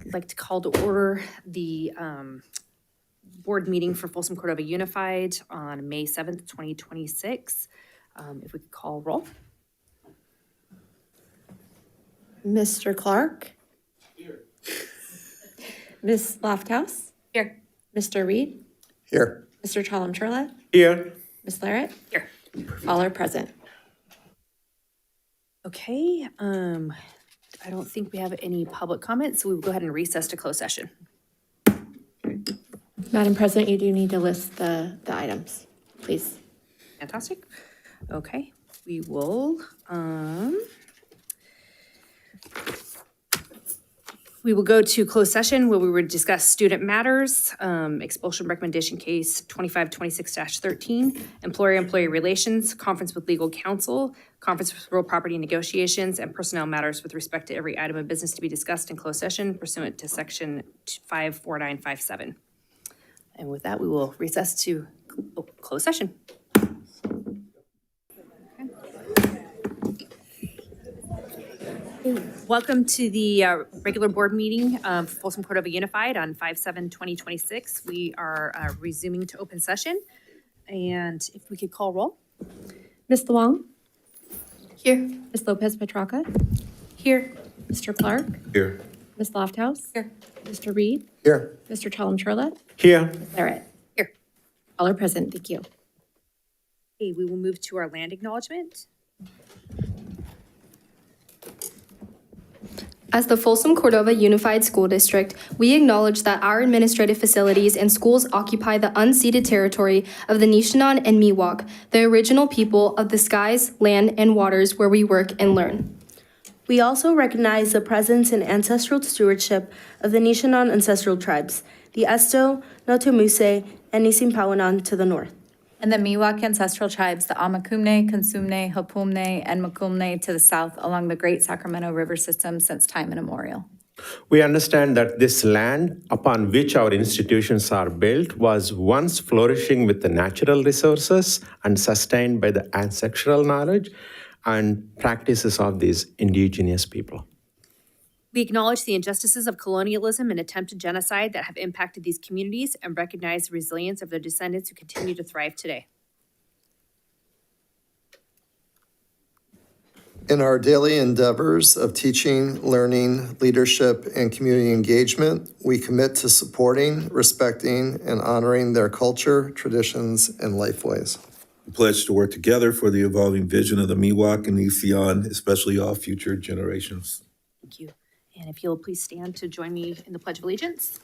I'd like to call to order the board meeting for Folsom Cordova Unified on May 7th, 2026. If we could call roll. Mr. Clark? Here. Ms. Lofthouse? Here. Mr. Reed? Here. Mr. Chalem-Churla? Here. Ms. Larrett? Here. All are present. Okay, I don't think we have any public comments, so we will go ahead and recess to closed session. Madam President, you do need to list the items, please. Fantastic. Okay, we will, go to closed session where we would discuss student matters, expulsion recommendation case 2526-13, employer-employee relations, conference with legal counsel, conference with real property negotiations, and personnel matters with respect to every item of business to be discussed in closed session pursuant to section 54957. And with that, we will recess to closed session. Welcome to the regular board meeting of Folsom Cordova Unified on 5/7/2026. We are resuming to open session. And if we could call roll. Ms. Luong? Here. Ms. Lopez-Petracca? Here. Mr. Clark? Here. Ms. Lofthouse? Here. Mr. Reed? Here. Mr. Chalem-Churla? Here. Ms. Larrett? Here. All are present. Thank you. Okay, we will move to our land acknowledgement. As the Folsom Cordova Unified School District, we acknowledge that our administrative facilities and schools occupy the unceded territory of the Nishnawin and Miwok, the original people of the skies, land, and waters where we work and learn. We also recognize the presence and ancestral stewardship of the Nishnawin ancestral tribes, the Esto, Notomuse, and Nisimpawanan to the north. And the Miwok ancestral tribes, the Amakumne, Consumne, Hapumne, and Makumne to the south along the Great Sacramento River system since time immemorial. We understand that this land upon which our institutions are built was once flourishing with the natural resources and sustained by the ancestral knowledge and practices of these indigenous people. We acknowledge the injustices of colonialism and attempted genocide that have impacted these communities and recognize the resilience of their descendants who continue to thrive today. In our daily endeavors of teaching, learning, leadership, and community engagement, we commit to supporting, respecting, and honoring their culture, traditions, and life ways. We pledge to work together for the evolving vision of the Miwok and Iseon, especially all future generations. Thank you. And if you'll please stand to join me in the Pledge of Allegiance.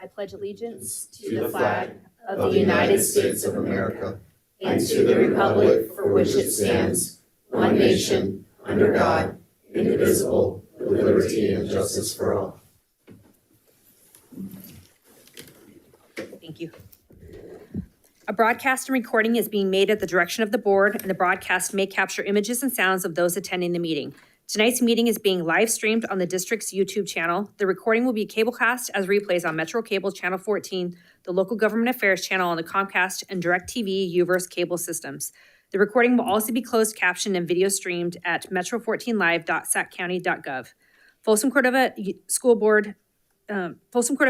I pledge allegiance to the flag of the United States of America and to the republic for which it stands, one nation, under God, indivisible, with liberty and justice for all. Thank you. A broadcast and recording is being made at the direction of the board, and the broadcast may capture images and sounds of those attending the meeting. Tonight's meeting is being live streamed on the district's YouTube channel. The recording will be cablecast as replays on Metro Cable Channel 14, the Local Government Affairs channel on the Comcast and DirecTV UVerse cable systems. The recording will also be closed captioned and video streamed at metro14live.saccounty.gov. Folsom Cordova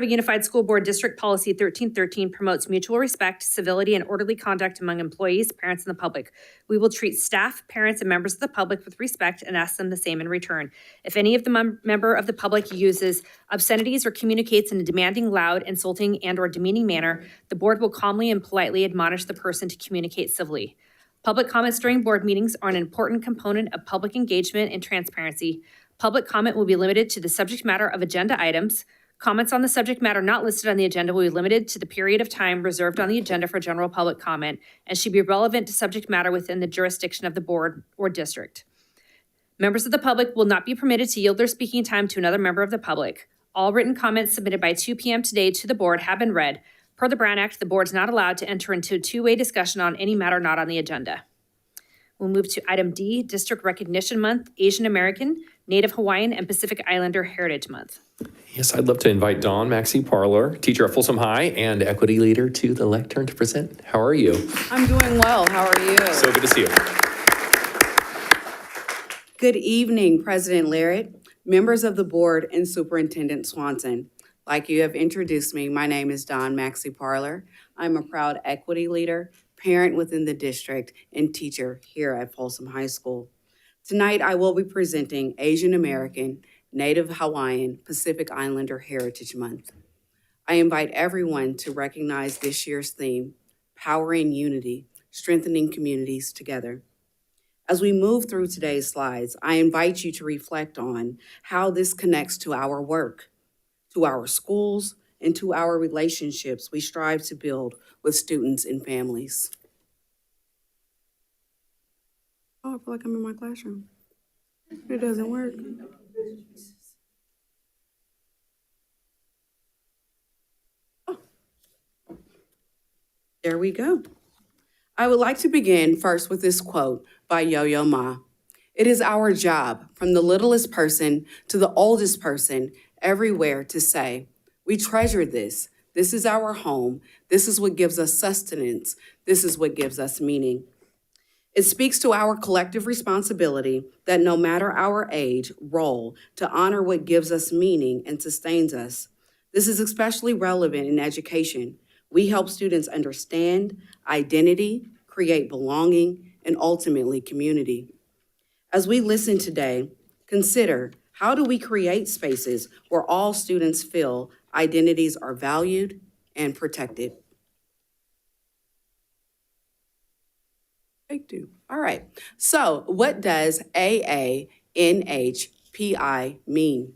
Unified School Board District Policy 1313 promotes mutual respect, civility, and orderly conduct among employees, parents, and the public. We will treat staff, parents, and members of the public with respect and ask them the same in return. If any of the member of the public uses obscenities or communicates in a demanding, loud, insulting, and/or demeaning manner, the board will calmly and politely admonish the person to communicate civilly. Public comments during board meetings are an important component of public engagement and transparency. Public comment will be limited to the subject matter of agenda items. Comments on the subject matter not listed on the agenda will be limited to the period of time reserved on the agenda for general public comment and should be relevant to subject matter within the jurisdiction of the board or district. Members of the public will not be permitted to yield their speaking time to another member of the public. All written comments submitted by 2 p.m. today to the board have been read. Per the Brown Act, the board is not allowed to enter into a two-way discussion on any matter not on the agenda. We'll move to item D, District Recognition Month, Asian American, Native Hawaiian, and Pacific Islander Heritage Month. Yes, I'd love to invite Dawn Maxey Parlor, teacher at Folsom High and equity leader, to the lectern to present. How are you? I'm doing well. How are you? So good to see you. Good evening, President Larrett, members of the board, and Superintendent Swanson. Like you have introduced me, my name is Dawn Maxey Parler. I'm a proud equity leader, parent within the district, and teacher here at Folsom High School. Tonight, I will be presenting Asian American, Native Hawaiian, Pacific Islander Heritage Month. I invite everyone to recognize this year's theme, Powering Unity, Strengthening Communities Together. As we move through today's slides, I invite you to reflect on how this connects to our work, to our schools, and to our relationships we strive to build with students and families. Oh, I feel like I'm in my classroom. It doesn't work. Oh. There we go. I would like to begin first with this quote by Yo-Yo Ma. It is our job, from the littlest person to the oldest person, everywhere to say, we treasure this. This is our home. This is what gives us sustenance. This is what gives us meaning. It speaks to our collective responsibility that no matter our age, role, to honor what gives us meaning and sustains us. This is especially relevant in education. We help students understand identity, create belonging, and ultimately community. As we listen today, consider, how do we create spaces where all students feel identities are valued and protected? Take two. All right. So what does AANHPI mean?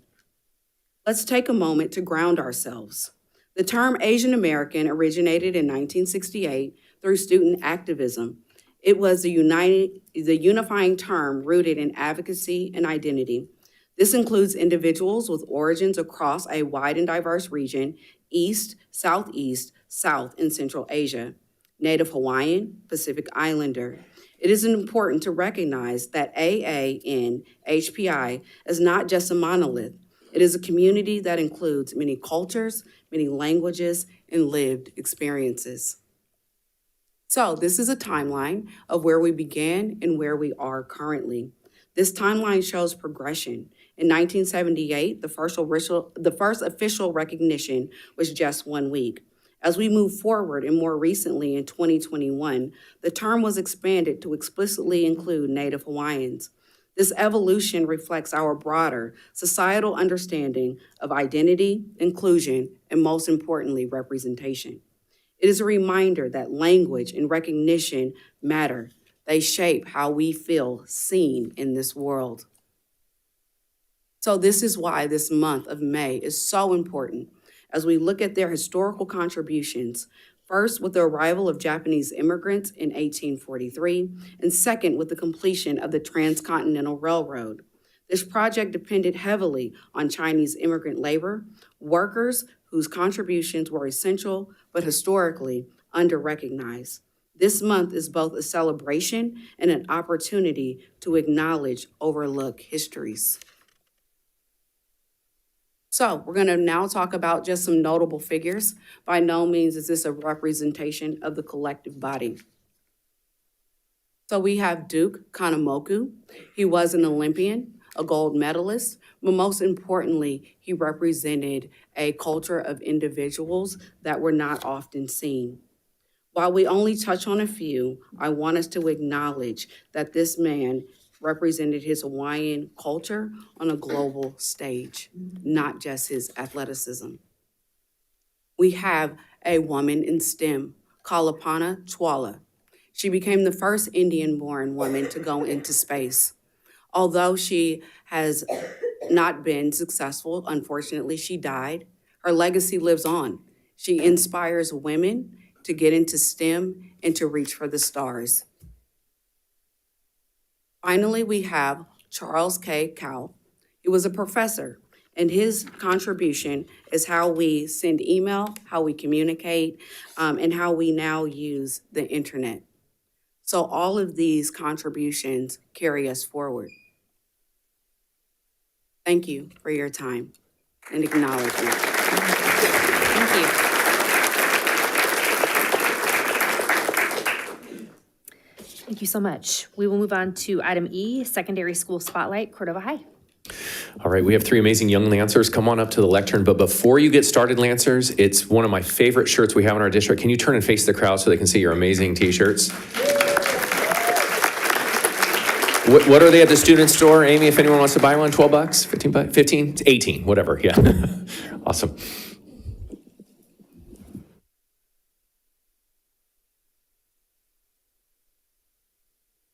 Let's take a moment to ground ourselves. The term Asian American originated in 1968 through student activism. It was the unifying term rooted in advocacy and identity. This includes individuals with origins across a wide and diverse region, East, Southeast, South, and Central Asia, Native Hawaiian, Pacific Islander. It is important to recognize that AANHPI is not just a monolith. It is a community that includes many cultures, many languages, and lived experiences. So this is a timeline of where we began and where we are currently. This timeline shows progression. In 1978, the first official recognition was just 1 week. As we move forward, and more recently in 2021, the term was expanded to explicitly include Native Hawaiians. This evolution reflects our broader societal understanding of identity, inclusion, and most importantly, representation. It is a reminder that language and recognition matter. They shape how we feel seen in this world. So this is why this month of May is so important as we look at their historical contributions, first with the arrival of Japanese immigrants in 1843, and second with the completion of the Transcontinental Railroad. This project depended heavily on Chinese immigrant labor, workers whose contributions were essential but historically under-recognized. This month is both a celebration and an opportunity to acknowledge overlooked histories. So we're going to now talk about just some notable figures. By no means is this a representation of the collective body. So we have Duke Kahanamoku. He was an Olympian, a gold medalist, but most importantly, he represented a culture of individuals that were not often seen. While we only touch on a few, I want us to acknowledge that this man represented his Hawaiian culture on a global stage, not just his athleticism. We have a woman in STEM, Kalapana Chawla. She became the first Indian-born woman to go into space. Although she has not been successful, unfortunately, she died. Her legacy lives on. She inspires women to get into STEM and to reach for the stars. Finally, we have Charles K. Cowell. He was a professor, and his contribution is how we send email, how we communicate, and how we now use the internet. So all of these contributions carry us forward. Thank you for your time and acknowledgement. Thank you. Thank you so much. We will move on to item E, Secondary School Spotlight, Cordova High. All right, we have three amazing young Lancers. Come on up to the lectern. But before you get started, Lancers, it's one of my favorite shirts we have in our district. Can you turn and face the crowd so they can see your amazing t-shirts? What are they at the student store, Amy, if anyone wants to buy one? 12 bucks, 15 bucks, 15, 18, whatever, yeah. Awesome.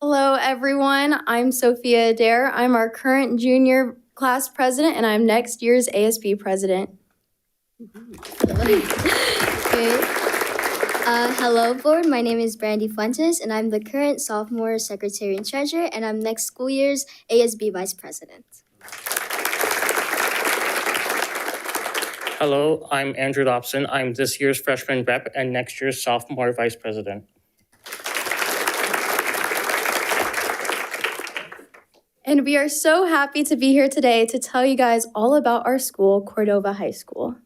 Hello, everyone. I'm Sophia Adair. I'm our current junior class president, and I'm next year's ASB president. Hello, board. My name is Brandy Fuentes, and I'm the current sophomore secretary and treasurer, and I'm next school year's ASB vice president. Hello, I'm Andrew Dobson. I'm this year's freshman rep and next year's sophomore vice president. And we are so happy to be here today to tell you guys all about our school, Cordova High School.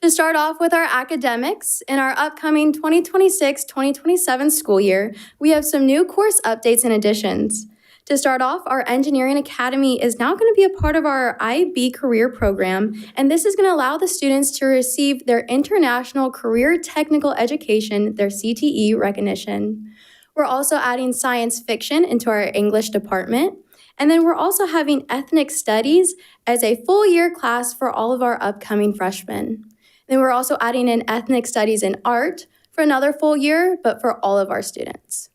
To start off with our academics, in our upcoming 2026-2027 school year, we have some new course updates and additions. To start off, our Engineering Academy is now going to be a part of our IB career program, and this is going to allow the students to receive their International Career Technical Education, their CTE recognition. We're also adding science fiction into our English department, and then we're also having ethnic studies as a full year class for all of our upcoming freshmen. Then we're also adding in ethnic studies and art for another full year, but for all of our students.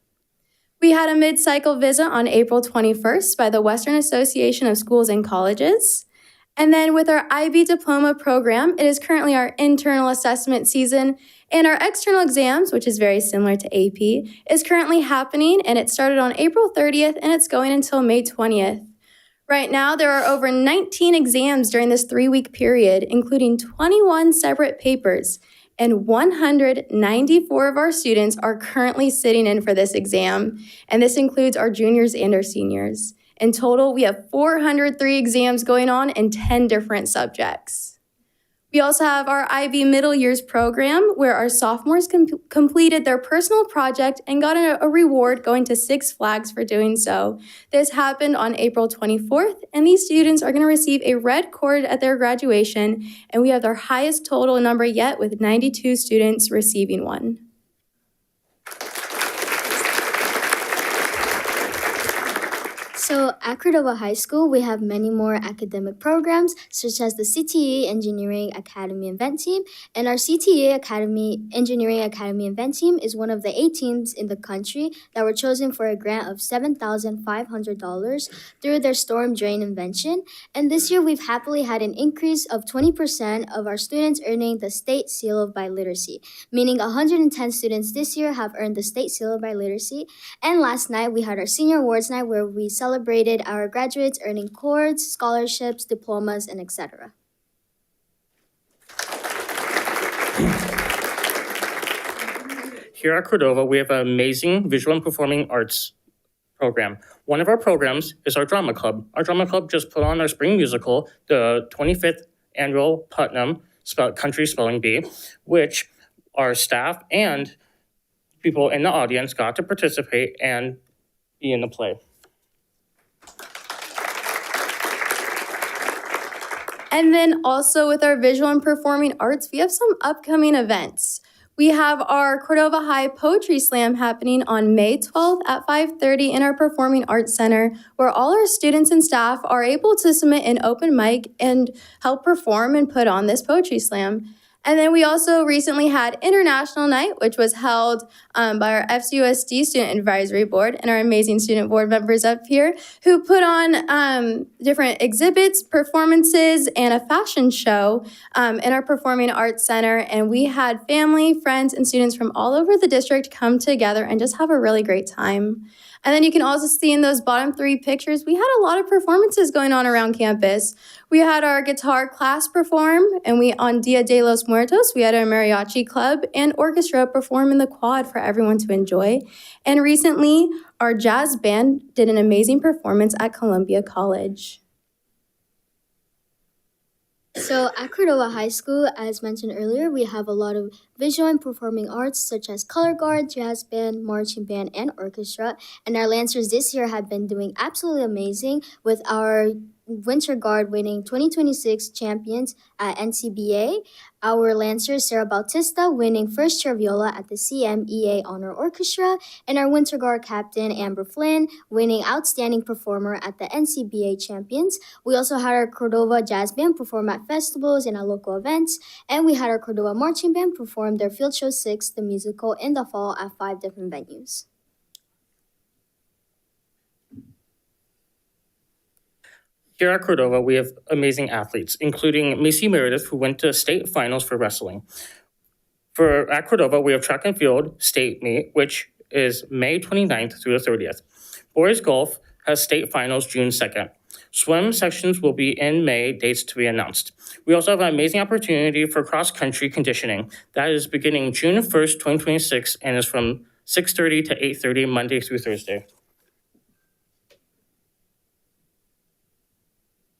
We had a mid-cycle visit on April 21st by the Western Association of Schools and Colleges. And then with our IB diploma program, it is currently our internal assessment season, and our external exams, which is very similar to AP, is currently happening, and it started on April 30th, and it's going until May 20th. Right now, there are over 19 exams during this 3-week period, including 21 separate papers, and 194 of our students are currently sitting in for this exam, and this includes our juniors and our seniors. In total, we have 403 exams going on in 10 different subjects. We also have our IB Middle Years program, where our sophomores completed their personal project and got a reward going to Six Flags for doing so. This happened on April 24th, and these students are going to receive a red cord at their graduation, and we have their highest total number yet with 92 students receiving one. So at Cordova High School, we have many more academic programs, such as the CTE Engineering Academy Event Team. And our CTE Engineering Academy Event Team is one of the 8 teams in the country that were chosen for a grant of $7,500 through their storm drain invention. And this year, we've happily had an increase of 20% of our students earning the State Seal of Biliteracy, meaning 110 students this year have earned the State Seal of Biliteracy. And last night, we had our Senior Awards Night, where we celebrated our graduates earning cords, scholarships, diplomas, and etc. Here at Cordova, we have an amazing visual and performing arts program. One of our programs is our drama club. Our drama club just put on our spring musical, the 25th annual Putnam Country Spelling Bee, which our staff and people in the audience got to participate and be in the play. And then also with our visual and performing arts, we have some upcoming events. We have our Cordova High Poetry Slam happening on May 12th at 5:30 in our Performing Arts Center, where all our students and staff are able to submit an open mic and help perform and put on this Poetry Slam. And then we also recently had International Night, which was held by our FCUSD Student Advisory Board and our amazing student board members up here, who put on different exhibits, performances, and a fashion show in our Performing Arts Center. And we had family, friends, and students from all over the district come together and just have a really great time. And then you can also see in those bottom 3 pictures, we had a lot of performances going on around campus. We had our guitar class perform, and on Dia de los Muertos, we had our mariachi club and orchestra perform in the quad for everyone to enjoy. And recently, our jazz band did an amazing performance at Columbia College. So at Cordova High School, as mentioned earlier, we have a lot of visual and performing arts such as color guard, jazz band, marching band, and orchestra. And our Lancers this year have been doing absolutely amazing with our Winter Guard winning 2026 champions at NCBA. Our Lancers Sarah Bautista winning first chair viola at the CMEA Honor Orchestra, and our Winter Guard captain Amber Flynn winning outstanding performer at the NCBA champions. We also had our Cordova Jazz Band perform at festivals and at local events, and we had our Cordova Marching Band perform their Field Show 6, the musical, in the fall at 5 different venues. Here at Cordova, we have amazing athletes, including Macy Meredith, who went to state finals for wrestling. At Cordova, we have track and field state meet, which is May 29th through the 30th. Boys golf has state finals June 2nd. Swim sections will be in May, dates to be announced. We also have an amazing opportunity for cross-country conditioning. That is beginning June 1st, 2026, and is from 6:30 to 8:30, Monday through Thursday.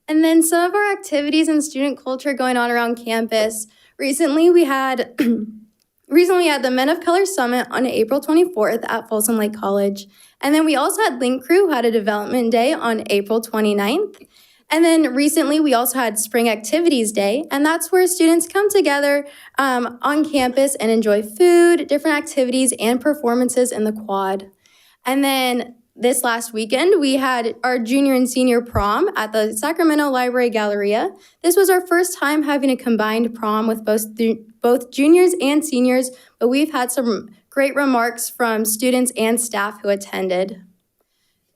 And then some of our activities and student culture going on around campus. Recently, we had the Men of Color Summit on April 24th at Folsom Lake College. And then we also had Link Crew, who had a development day on April 29th. And then recently, we also had Spring Activities Day, and that's where students come together on campus and enjoy food, different activities, and performances in the quad. And then this last weekend, we had our junior and senior prom at the Sacramento Library Galleria. This was our first time having a combined prom with both juniors and seniors, but we've had some great remarks from students and staff who attended.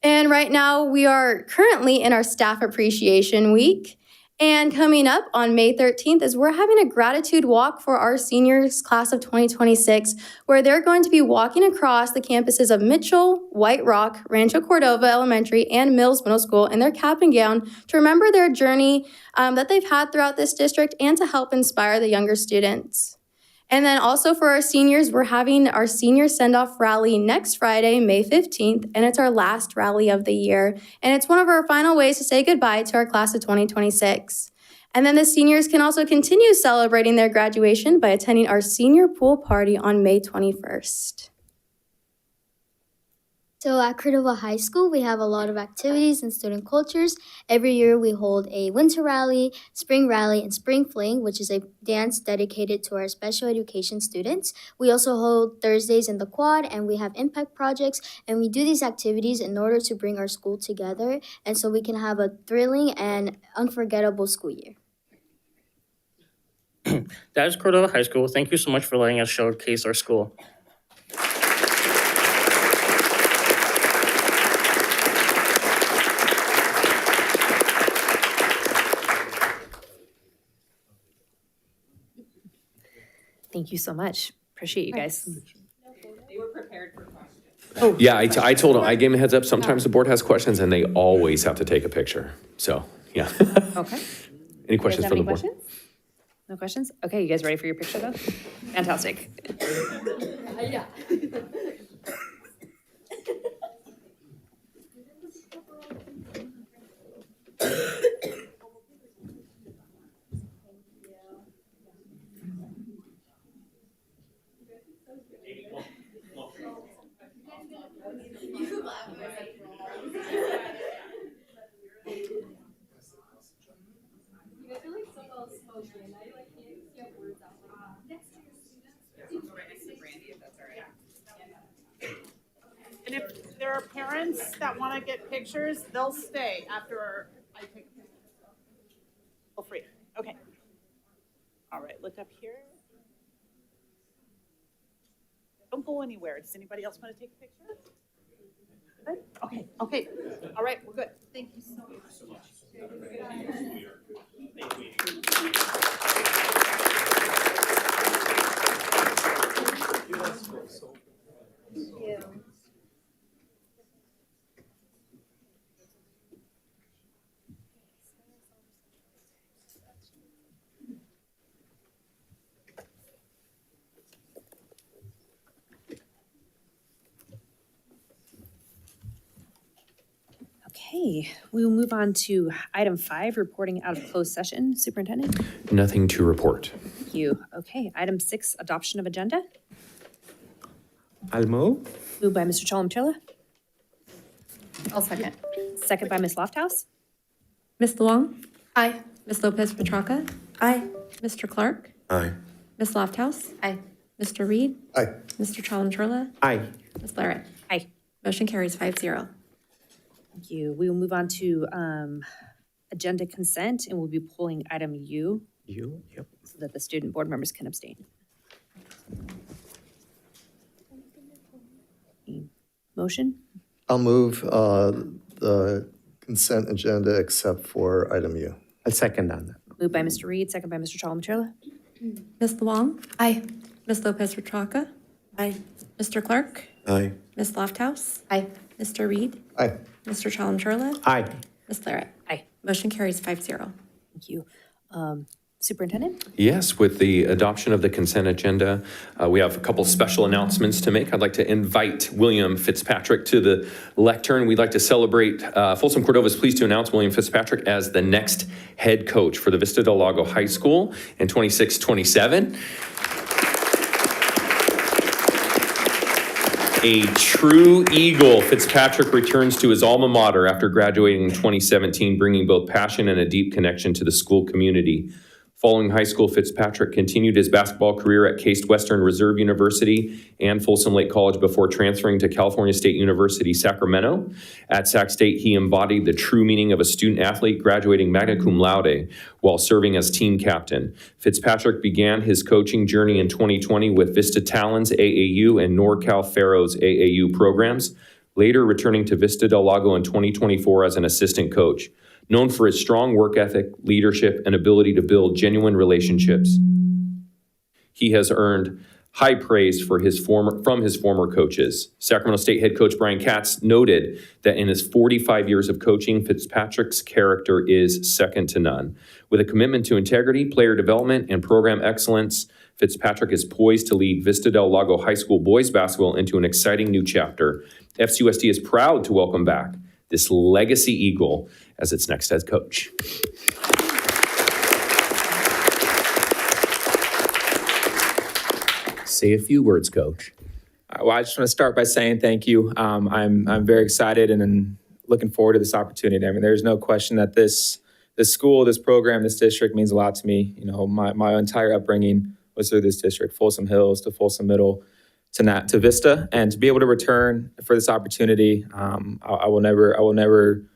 And right now, we are currently in our Staff Appreciation Week. And coming up on May 13th is we're having a gratitude walk for our seniors class of 2026, where they're going to be walking across the campuses of Mitchell, White Rock, Rancho Cordova Elementary, and Mills Middle School in their cap and gown to remember their journey that they've had throughout this district and to help inspire the younger students. And then also for our seniors, we're having our senior send-off rally next Friday, May 15th, and it's our last rally of the year. And it's one of our final ways to say goodbye to our class of 2026. And then the seniors can also continue celebrating their graduation by attending our senior pool party on May 21st. So at Cordova High School, we have a lot of activities and student cultures. Every year we hold a winter rally, and spring fling, which is a dance dedicated to our special education students. We also hold Thursdays in the quad, and we have impact projects, and we do these activities in order to bring our school together and so we can have a thrilling and unforgettable school year. That is Cordova High School. Thank you so much for letting us showcase our school. Thank you so much. Appreciate you guys. Yeah, I told them, I gave them a heads up. Sometimes the board has questions and they always have to take a picture. So, yeah. Okay. Any questions from the board? No questions? Okay, you guys ready for your picture though? Fantastic. Yeah. And if there are parents that want to get pictures, they'll stay after I take a picture. Feel free. Okay. All right, look up here. Don't go anywhere. Does anybody else want to take a picture? Good? Okay, okay. All right, we're good. Thank you so much. Thank you. Okay. Okay, we will move on to item 5, reporting out of closed session. Superintendent? Nothing to report. Thank you. Okay, item 6, adoption of agenda. I'll move. Moved by Mr. Chalem-Chella, I'll second. second by Ms. Lofthouse. Ms. Luong? Aye. Ms. Lopez Petracca? Aye. Mr. Clark? Aye. Ms. Lofthouse? Aye. Mr. Reed? Aye. Mr. Chalem-Chella? Aye. Ms. Larrett? Aye. Motion carries 5-0. Thank you. We will move on to agenda consent, and we'll be pulling item U You? Yep. so that the student board members can abstain. Motion? I'll move the consent agenda except for item U. I'll second on that. Moved by Mr. Reed, second by Mr. Chalem-Chella. Ms. Luong? Aye. Ms. Lopez Petracca? Aye. Mr. Clark? Aye. Ms. Lofthouse? Aye. Mr. Reed? Aye. Mr. Chalem-Chella? Aye. Ms. Larrett? Aye. Motion carries 5-0. Thank you. Superintendent? Yes, with the adoption of the consent agenda, we have a couple special announcements to make. I'd like to invite William Fitzpatrick to the lectern. We'd like to celebrate, Folsom Cordova is pleased to announce William Fitzpatrick as the next head coach for the Vista Del Lago High School in 26-27. A true Eagle, Fitzpatrick returns to his alma mater after graduating in 2017, bringing both passion and a deep connection to the school community. Following high school, Fitzpatrick continued his basketball career at Case Western Reserve University and Folsom Lake College before transferring to California State University, Sacramento. At Sac State, he embodied the true meaning of a student athlete, graduating magna cum laude while serving as team captain. Fitzpatrick began his coaching journey in 2020 with Vista Talons AAU and NorCal Pharaohs AAU programs, later returning to Vista Del Lago in 2024 as an assistant coach. Known for his strong work ethic, leadership, and ability to build genuine relationships, he has earned high praise from his former coaches. Sacramento State head coach Brian Katz noted that in his 45 years of coaching, Fitzpatrick's character is second to none. With a commitment to integrity, player development, and program excellence, Fitzpatrick is poised to lead Vista Del Lago High School boys basketball into an exciting new chapter. FCUSD is proud to welcome back this legacy Eagle as its next head coach. Say a few words, Coach. Well, I just want to start by saying thank you. I'm very excited and looking forward to this opportunity. I mean, there's no question that this school, this program, this district means a lot to me. You know, my entire upbringing was through this district, Folsom Hills to Folsom Middle to Vista, and to be able to return for this opportunity, I will never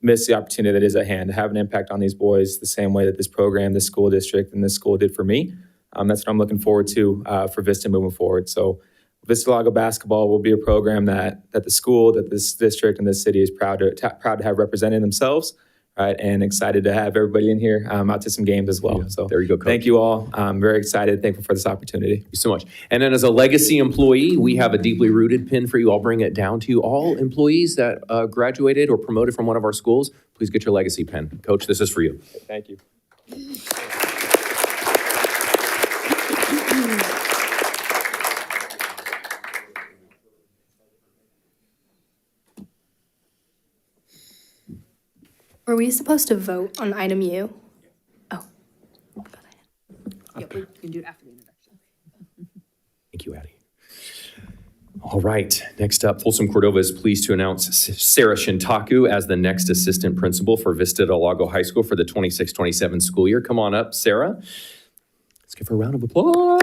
miss the opportunity that is at hand to have an impact on these boys the same way that this program, this school district, and this school did for me. That's what I'm looking forward to for Vista moving forward. So Vista Lago basketball will be a program that the school, that this district, and this city is proud to have represented themselves. Right, and excited to have everybody in here out to some games as well. Yeah, so there you go, Coach. Thank you all. I'm very excited, thankful for this opportunity. Thank you so much. And then as a legacy employee, we have a deeply rooted pin for you. I'll bring it down to you. All employees that graduated or promoted from one of our schools, please get your legacy pin. Coach, this is for you. Thank you. Were we supposed to vote on item U? Oh. Yep, we can do it after the introduction. Thank you, Addie. All right, next up, Folsom Cordova is pleased to announce Sarah Shintaku as the next assistant principal for Vista Del Lago High School for the 26-27 school year. Come on up, Sarah. Let's give her a round of applause.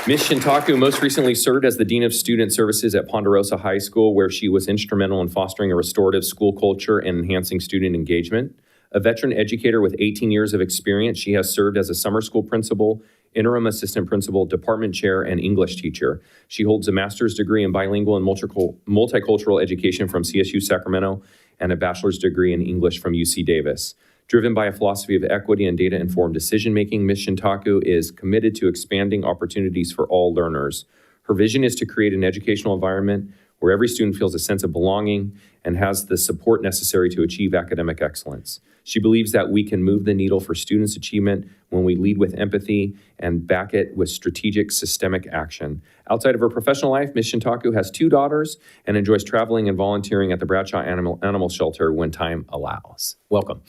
Ms. Shintaku most recently served as the Dean of Student Services at Ponderosa High School, where she was instrumental in fostering a restorative school culture and enhancing student engagement. A veteran educator with 18 years of experience, she has served as a summer school principal, interim assistant principal, department chair, and English teacher. She holds a master's degree in bilingual and multicultural education from CSU Sacramento and a bachelor's degree in English from UC Davis. Driven by a philosophy of equity and data-informed decision-making, Ms. Shintaku is committed to expanding opportunities for all learners. Her vision is to create an educational environment where every student feels a sense of belonging and has the support necessary to achieve academic excellence. She believes that we can move the needle for students' achievement when we lead with empathy and back it with strategic, systemic action. Outside of her professional life, Ms. Shintaku has 2 daughters and enjoys traveling and volunteering at the Bradshaw Animal Shelter when time allows. Welcome.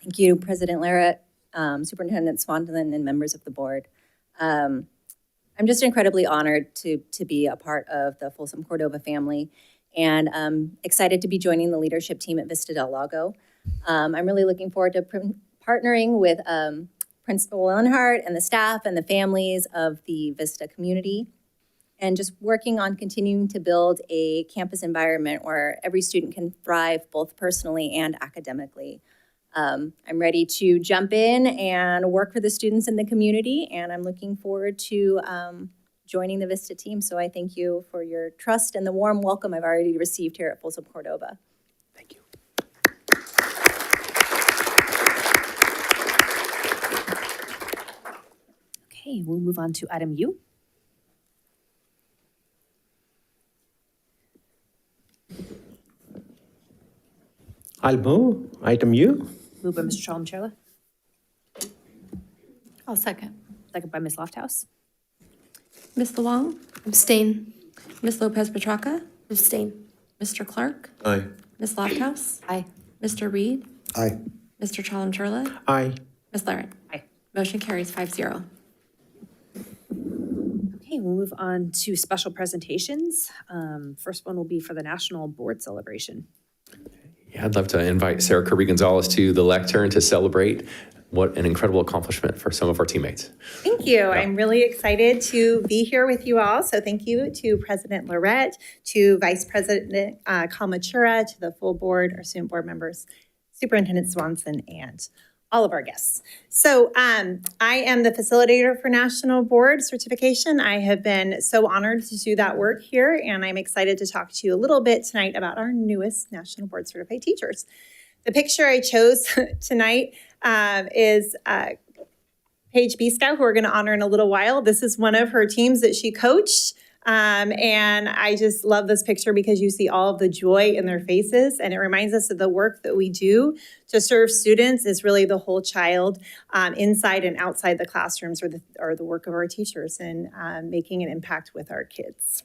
Thank you, President Larrett, Superintendent Swanton, and members of the board. I'm just incredibly honored to be a part of the Folsom Cordova family, and excited to be joining the leadership team at Vista Del Lago. I'm really looking forward to partnering with Principal Lenhart and the staff and the families of the Vista community, and just working on continuing to build a campus environment where every student can thrive both personally and academically. I'm ready to jump in and work for the students in the community, and I'm looking forward to joining the Vista team. So I thank you for your trust and the warm welcome I've already received here at Folsom Cordova. Thank you. Okay, we'll move on to item U. I'll move item U. Moved by Mr. Chalem-Chella, I'll second. second by Ms. Lofthouse. Ms. Luong, Abstain. Ms. Lopez Petracca, Abstain. Mr. Clark, Aye. Ms. Lofthouse, Aye. Mr. Reed, Aye. Mr. Chalem-Chella, Aye. Ms. Larrett. Aye. Motion carries 5-0. Okay, we'll move on to special presentations. First one will be for the National Board Celebration. Yeah, I'd love to invite Sarah Kirby-Gonzalez to the lectern to celebrate what an incredible accomplishment for some of our teammates. Thank you. I'm really excited to be here with you all. So thank you to President Larrett, to Vice President Kalmachura, to the full board, our student board members, Superintendent Swanson, and all of our guests. So I am the facilitator for National Board Certification. I have been so honored to do that work here, and I'm excited to talk to you a little bit tonight about our newest National Board Certified teachers. The picture I chose tonight is Paige Biscow, who we're going to honor in a little while. This is one of her teams that she coached. And I just love this picture because you see all of the joy in their faces, and it reminds us of the work that we do to serve students is really the whole child, inside and outside the classrooms, or the work of our teachers, and making an impact with our kids.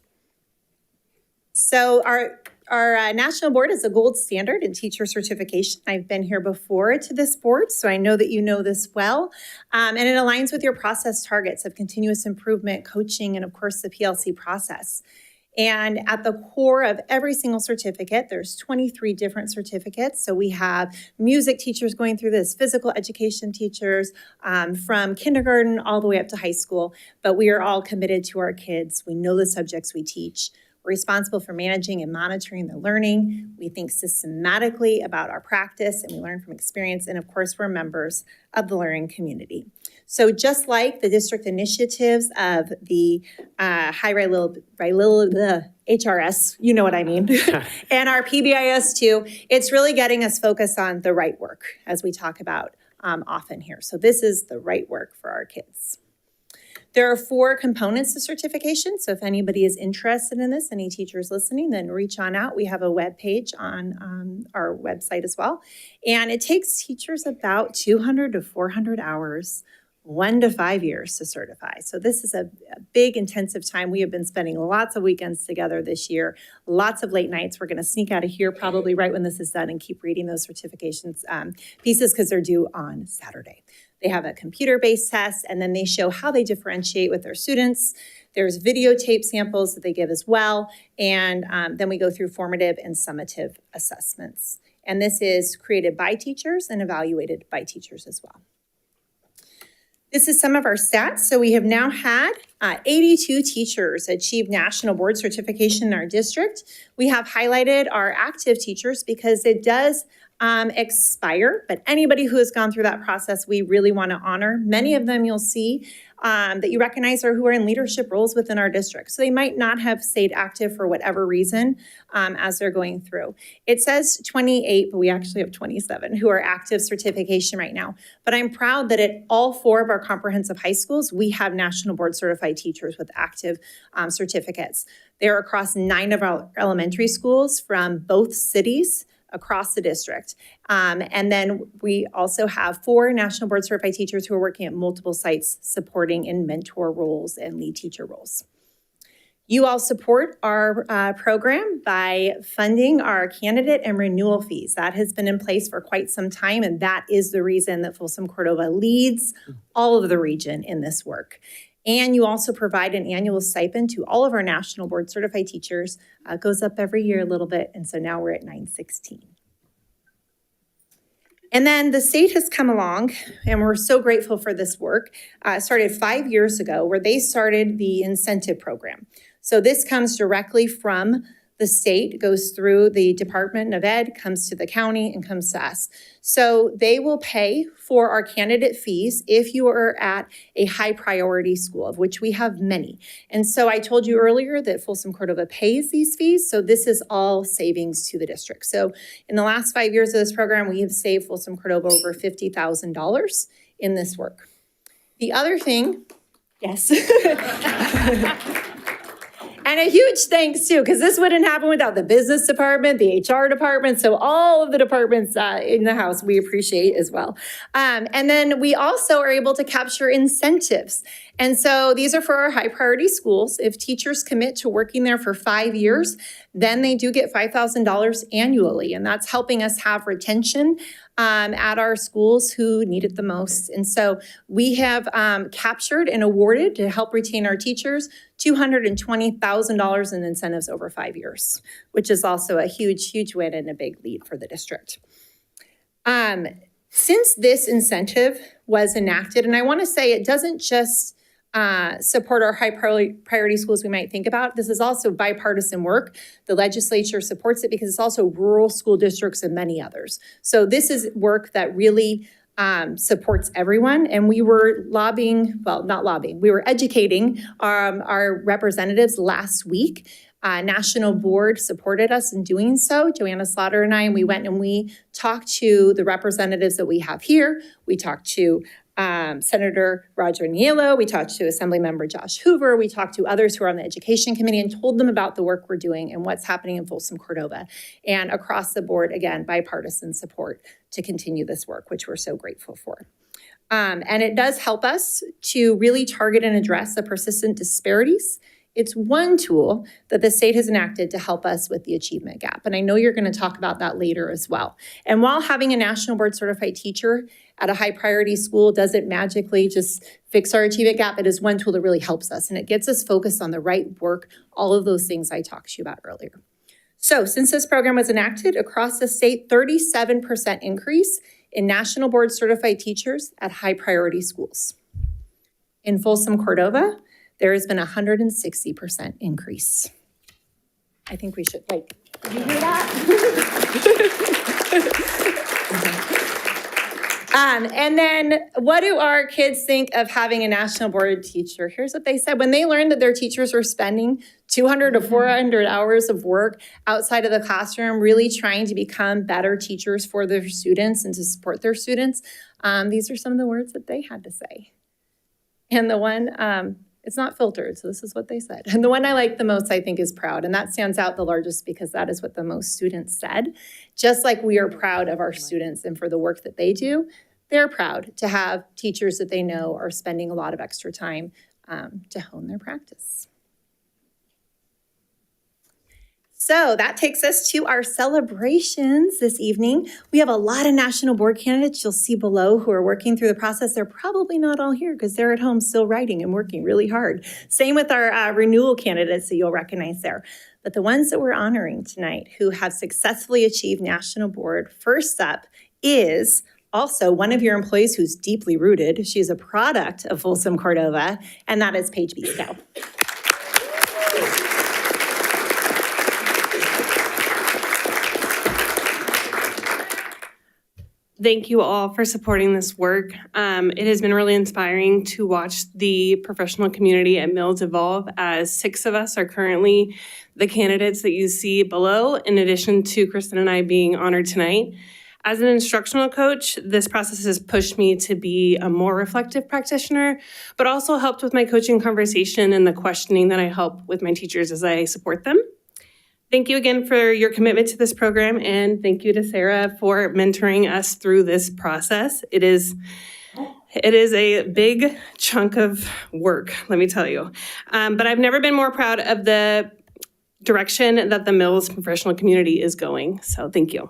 So our national board is a gold standard in teacher certification. I've been here before to this board, so I know that you know this well. And it aligns with your process targets of continuous improvement, coaching, and of course the PLC process. And at the core of every single certificate, there's 23 different certificates. So we have music teachers going through this, physical education teachers, from kindergarten all the way up to high school. But we are all committed to our kids. We know the subjects we teach. We're responsible for managing and monitoring the learning. We think systematically about our practice, and we learn from experience. And of course, we're members of the learning community. So just like the district initiatives of the HRS, you know what I mean, and our PBIS too, it's really getting us focused on the right work, as we talk about often here. So this is the right work for our kids. There are 4 components to certification. So if anybody is interested in this, any teachers listening, then reach on out. We have a web page on our website as well. And it takes teachers about 200 to 400 hours, 1 to 5 years to certify. So this is a big intensive time. We have been spending lots of weekends together this year, lots of late nights. We're going to sneak out of here probably right when this is done and keep reading those certifications pieces because they're due on Saturday. They have a computer-based test, and then they show how they differentiate with their students. There's videotape samples that they give as well, and then we go through formative and summative assessments. And this is created by teachers and evaluated by teachers as well. This is some of our stats. So we have now had 82 teachers achieve national board certification in our district. We have highlighted our active teachers because it does expire, but anybody who has gone through that process, we really want to honor. Many of them you'll see that you recognize are who are in leadership roles within our district. So they might not have stayed active for whatever reason as they're going through. It says 28, but we actually have 27 who are active certification right now. But I'm proud that at all 4 of our comprehensive high schools, we have national board certified teachers with active certificates. They're across 9 of our elementary schools from both cities across the district. And then we also have 4 national board certified teachers who are working at multiple sites supporting in mentor roles and lead teacher roles. You all support our program by funding our candidate and renewal fees. That has been in place for quite some time, and that is the reason that Folsom Cordova leads all of the region in this work. And you also provide an annual stipend to all of our national board certified teachers. It goes up every year a little bit, and so now we're at $916. And then the state has come along, and we're so grateful for this work. It started 5 years ago where they started the incentive program. So this comes directly from the state, goes through the Department of Ed, comes to the county, and comes to us. So they will pay for our candidate fees if you are at a high priority school, of which we have many. And so I told you earlier that Folsom Cordova pays these fees, so this is all savings to the district. So in the last 5 years of this program, we have saved Folsom Cordova over $50,000 in this work. The other thing, yes. And a huge thanks too, because this wouldn't happen without the business department, the HR department, so all of the departments in the house we appreciate as well. And then we also are able to capture incentives. And so these are for our high priority schools. If teachers commit to working there for 5 years, then they do get $5,000 annually. And that's helping us have retention at our schools who need it the most. And so we have captured and awarded to help retain our teachers $220,000 in incentives over 5 years, which is also a huge, huge win and a big lead for the district. Since this incentive was enacted, and I want to say it doesn't just support our high priority schools we might think about. This is also bipartisan work. The legislature supports it because it's also rural school districts and many others. So this is work that really supports everyone. And we were we were educating our representatives last week. National board supported us in doing so, Joanna Slaughter and I, and we went and we talked to the representatives that we have here. We talked to Senator Roger Niello, we talked to Assemblymember Josh Hoover, we talked to others who are on the Education Committee and told them about the work we're doing and what's happening in Folsom Cordova. And across the board, again, bipartisan support to continue this work, which we're so grateful for. And it does help us to really target and address the persistent disparities. It's one tool that the state has enacted to help us with the achievement gap. And I know you're going to talk about that later as well. And while having a national board certified teacher at a high priority school doesn't magically just fix our achievement gap, it is one tool that really helps us. And it gets us focused on the right work, all of those things I talked to you about earlier. So since this program was enacted across the state, 37% increase in national board certified teachers at high priority schools. In Folsom Cordova, there has been a 160% increase. I think we should, did you hear that? And then what do our kids think of having a national board teacher? Here's what they said. When they learned that their teachers were spending 200 to 400 hours of work outside of the classroom, really trying to become better teachers for their students and to support their students, these are some of the words that they had to say. And the one, it's not filtered, so this is what they said. And the one I like the most, I think, is proud. And that stands out the largest because that is what the most students said. Just like we are proud of our students and for the work that they do, they're proud to have teachers that they know are spending a lot of extra time to hone their practice. So that takes us to our celebrations this evening. We have a lot of national board candidates you'll see below who are working through the process. They're probably not all here because they're at home still writing and working really hard. Same with our renewal candidates that you'll recognize there. But the ones that we're honoring tonight who have successfully achieved national board, first up is also one of your employees who's deeply rooted. She is a product of Folsom Cordova, and that is Paige Biscoe. Thank you all for supporting this work. It has been really inspiring to watch the professional community at Mills evolve, as 6 of us are currently the candidates that you see below, in addition to Kristen and I being honored tonight. As an instructional coach, this process has pushed me to be a more reflective practitioner, but also helped with my coaching conversation and the questioning that I help with my teachers as I support them. Thank you again for your commitment to this program, and thank you to Sarah for mentoring us through this process. It is a big chunk of work, let me tell you. But I've never been more proud of the direction that the Mills professional community is going, so thank you.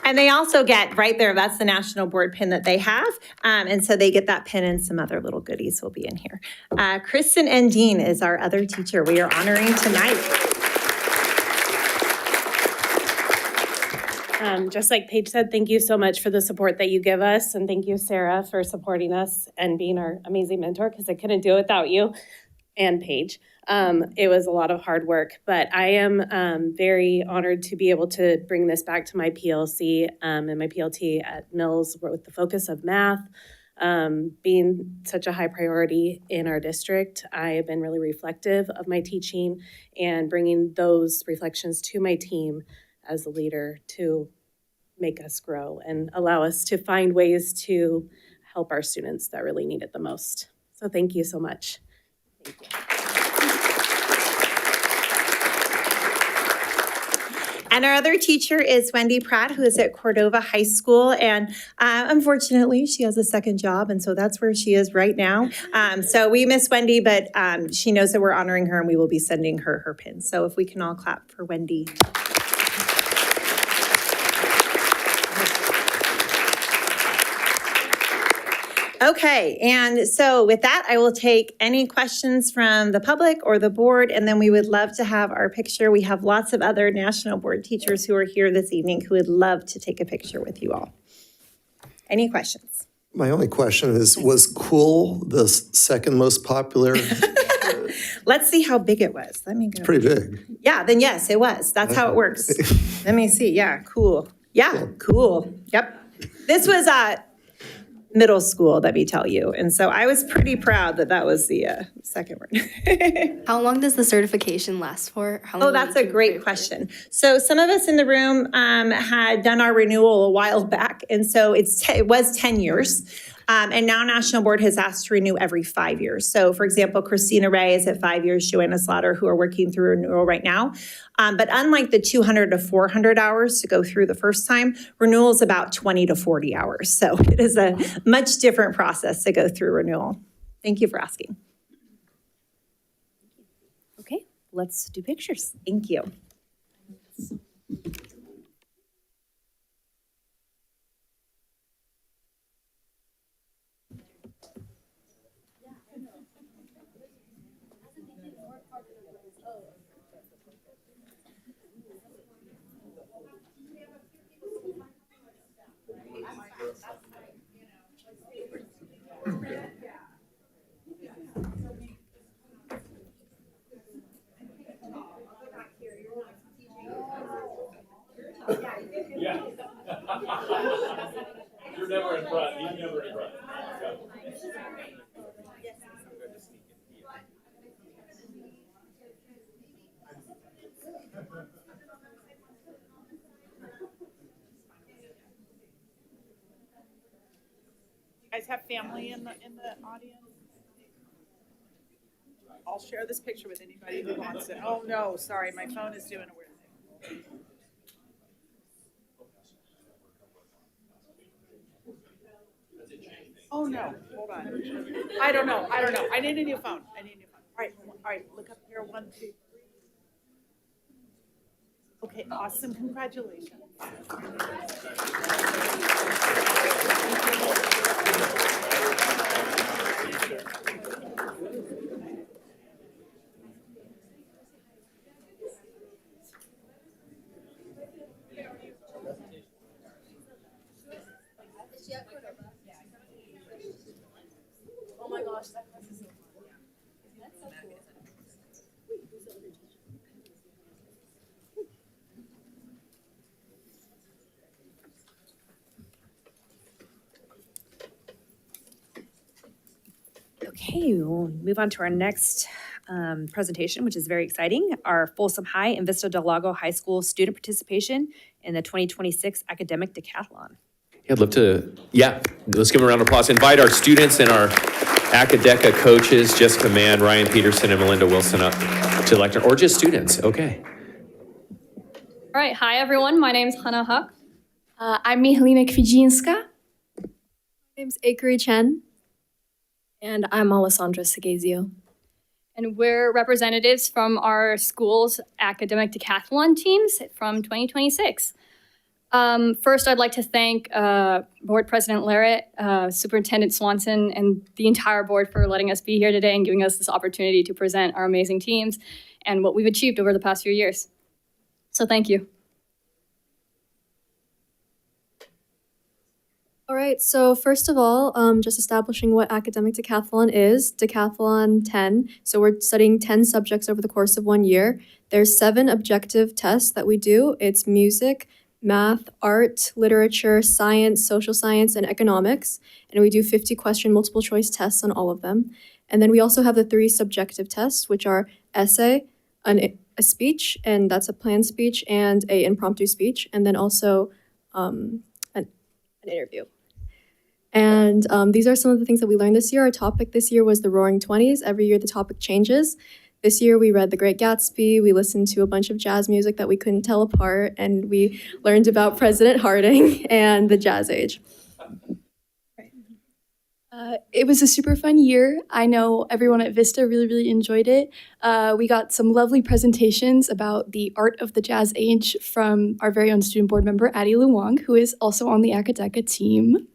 And they also get right there, that's the national board pin that they have. And so they get that pin and some other little goodies will be in here. Kristen and Dean is our other teacher we are honoring tonight. Just like Paige said, thank you so much for the support that you give us. And thank you, Sarah, for supporting us and being our amazing mentor, because I couldn't do it without you and Paige. It was a lot of hard work, but I am very honored to be able to bring this back to my PLC and my PLT at Mills with the focus of math being such a high priority in our district. I have been really reflective of my teaching and bringing those reflections to my team as a leader to make us grow and allow us to find ways to help our students that really need it the most. So thank you so much. Thank you. And our other teacher is Wendy Pratt, who is at Cordova High School. And unfortunately, she has a second job. And so that's where she is right now. So we miss Wendy, but she knows that we're honoring her and we will be sending her her pin. So if we can all clap for Wendy. Okay, and so with that, I will take any questions from the public or the board, and then we would love to have our picture. We have lots of other national board teachers who are here this evening who would love to take a picture with you all. Any questions? My only question is, was cool the second most popular? Let's see how big it was. Let me go. Pretty big. Yeah, then yes, it was. That's how it works. Let me see. Yeah, cool. Yeah, cool. Yep. This was middle school, let me tell you. And so I was pretty proud that that was the second word. How long does the certification last for? Oh, that's a great question. So some of us in the room had done our renewal a while back. And so it was 10 years. And now National Board has asked to renew every 5 years. So for example, Christina Ray is at 5 years, Joanna Slaughter, who are working through renewal right now. But unlike the 200 to 400 hours to go through the first time, renewal is about 20 to 40 hours. So it is a much different process to go through renewal. Thank you for asking. Okay, let's do pictures. Thank you. Yeah. You're never in front. He's never in front. You guys have family in the audience? I'll share this picture with anybody who wants it. Oh no, sorry, my phone is doing a weird thing. Oh no, hold on. I don't know. I need a new phone. All right, look up here, 1, 2, 3. Okay, awesome, congratulations. Oh my gosh, that class is so fun. That's so cool. Okay, we'll move on to our next presentation, which is very exciting. Our Folsom High and Vista Del Lago High School student participation in the 2026 academic decathlon. Yeah, I'd love to, let's give them a round of applause. Invite our students and our Acadeca coaches, Jessica Mann, Ryan Peterson, and Melinda Wilson up to the lectern, or just students, okay. All right, hi everyone, my name's Hannah Huck. I'm Mihalina Kwijinska. My name's Akari Chen. And I'm Alessandra Segazio. And we're representatives from our school's academic decathlon teams from 2026. First, I'd like to thank Board President Larrett, Superintendent Swanson, and the entire board for letting us be here today and giving us this opportunity to present our amazing teams and what we've achieved over the past few years. So thank you. All right, so first of all, just establishing what academic decathlon is. Decathlon 10, so we're studying 10 subjects over the course of 1 year. There's 7 objective tests that we do. It's music, math, art, literature, science, social science, and economics. And we do 50-question multiple choice tests on all of them. And then we also have the 3 subjective tests, which are essay, a speech, and that's a planned speech, and an impromptu speech, and then also an interview. And these are some of the things that we learned this year. Our topic this year was the Roaring Twenties. Every year the topic changes. This year we read The Great Gatsby, we listened to a bunch of jazz music that we couldn't tell apart, and we learned about President Harding and the Jazz Age. It was a super fun year. I know everyone at Vista really enjoyed it. We got some lovely presentations about the art of the Jazz Age from our very own student board member, Addie Luong, who is also on the Acadeca team.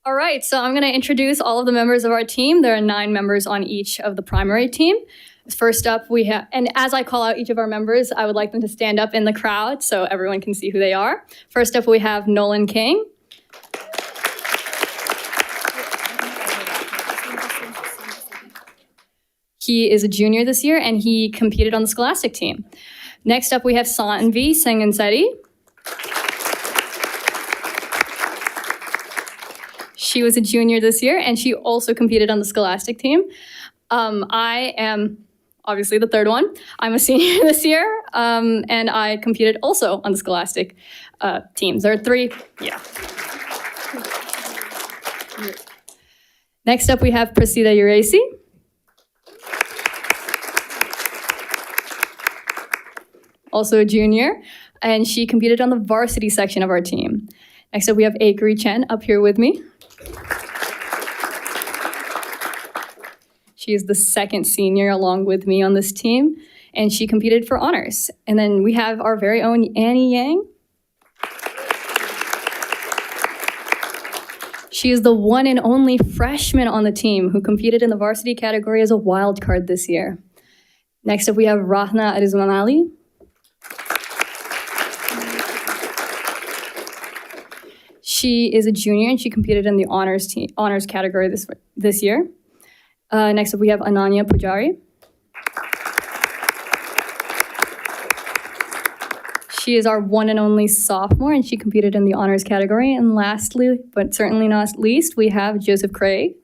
All right, so I'm going to introduce all of the members of our team. There are 9 members on each of the primary team. First up, we have, and as I call out each of our members, I would like them to stand up in the crowd so everyone can see who they are. First up, we have Nolan King. He is a junior this year, and he competed on the Scholastic team. Next up, we have Sanvi Senganseti. She was a junior this year, and she also competed on the Scholastic team. I am obviously the third one. I'm a senior this year, and I competed also on the Scholastic teams. There are 3, Next up, we have Prasida Uraisi. Also a junior, and she competed on the varsity section of our team. Next up, we have Akari Chen up here with me. She is the second senior along with me on this team, and she competed for honors. And then we have our very own Annie Yang. She is the one and only freshman on the team who competed in the varsity category as a wild card this year. Next up, we have Rahna Arizmanali. She is a junior, and she competed in the honors category this year. Next up, we have Ananya Pujari. She is our one and only sophomore, and she competed in the honors category. And lastly, but certainly not least, we have Joseph Craig.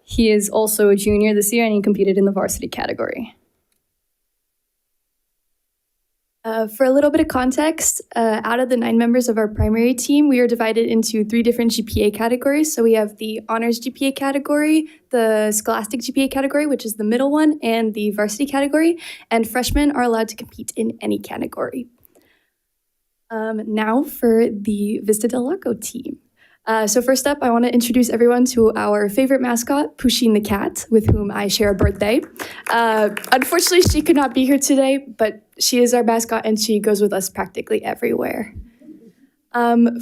He is also a junior this year, and he competed in the varsity category. For a little bit of context, out of the 9 members of our primary team, we are divided into 3 different GPA categories. So we have the honors GPA category, the scholastic GPA category, which is the middle one, and the varsity category. And freshmen are allowed to compete in any category. Now for the Vista Del Lago team. So first up, I want to introduce everyone to our favorite mascot, Pusheen the cat, with whom I share a birthday. Unfortunately, she could not be here today, but she is our mascot and she goes with us practically everywhere.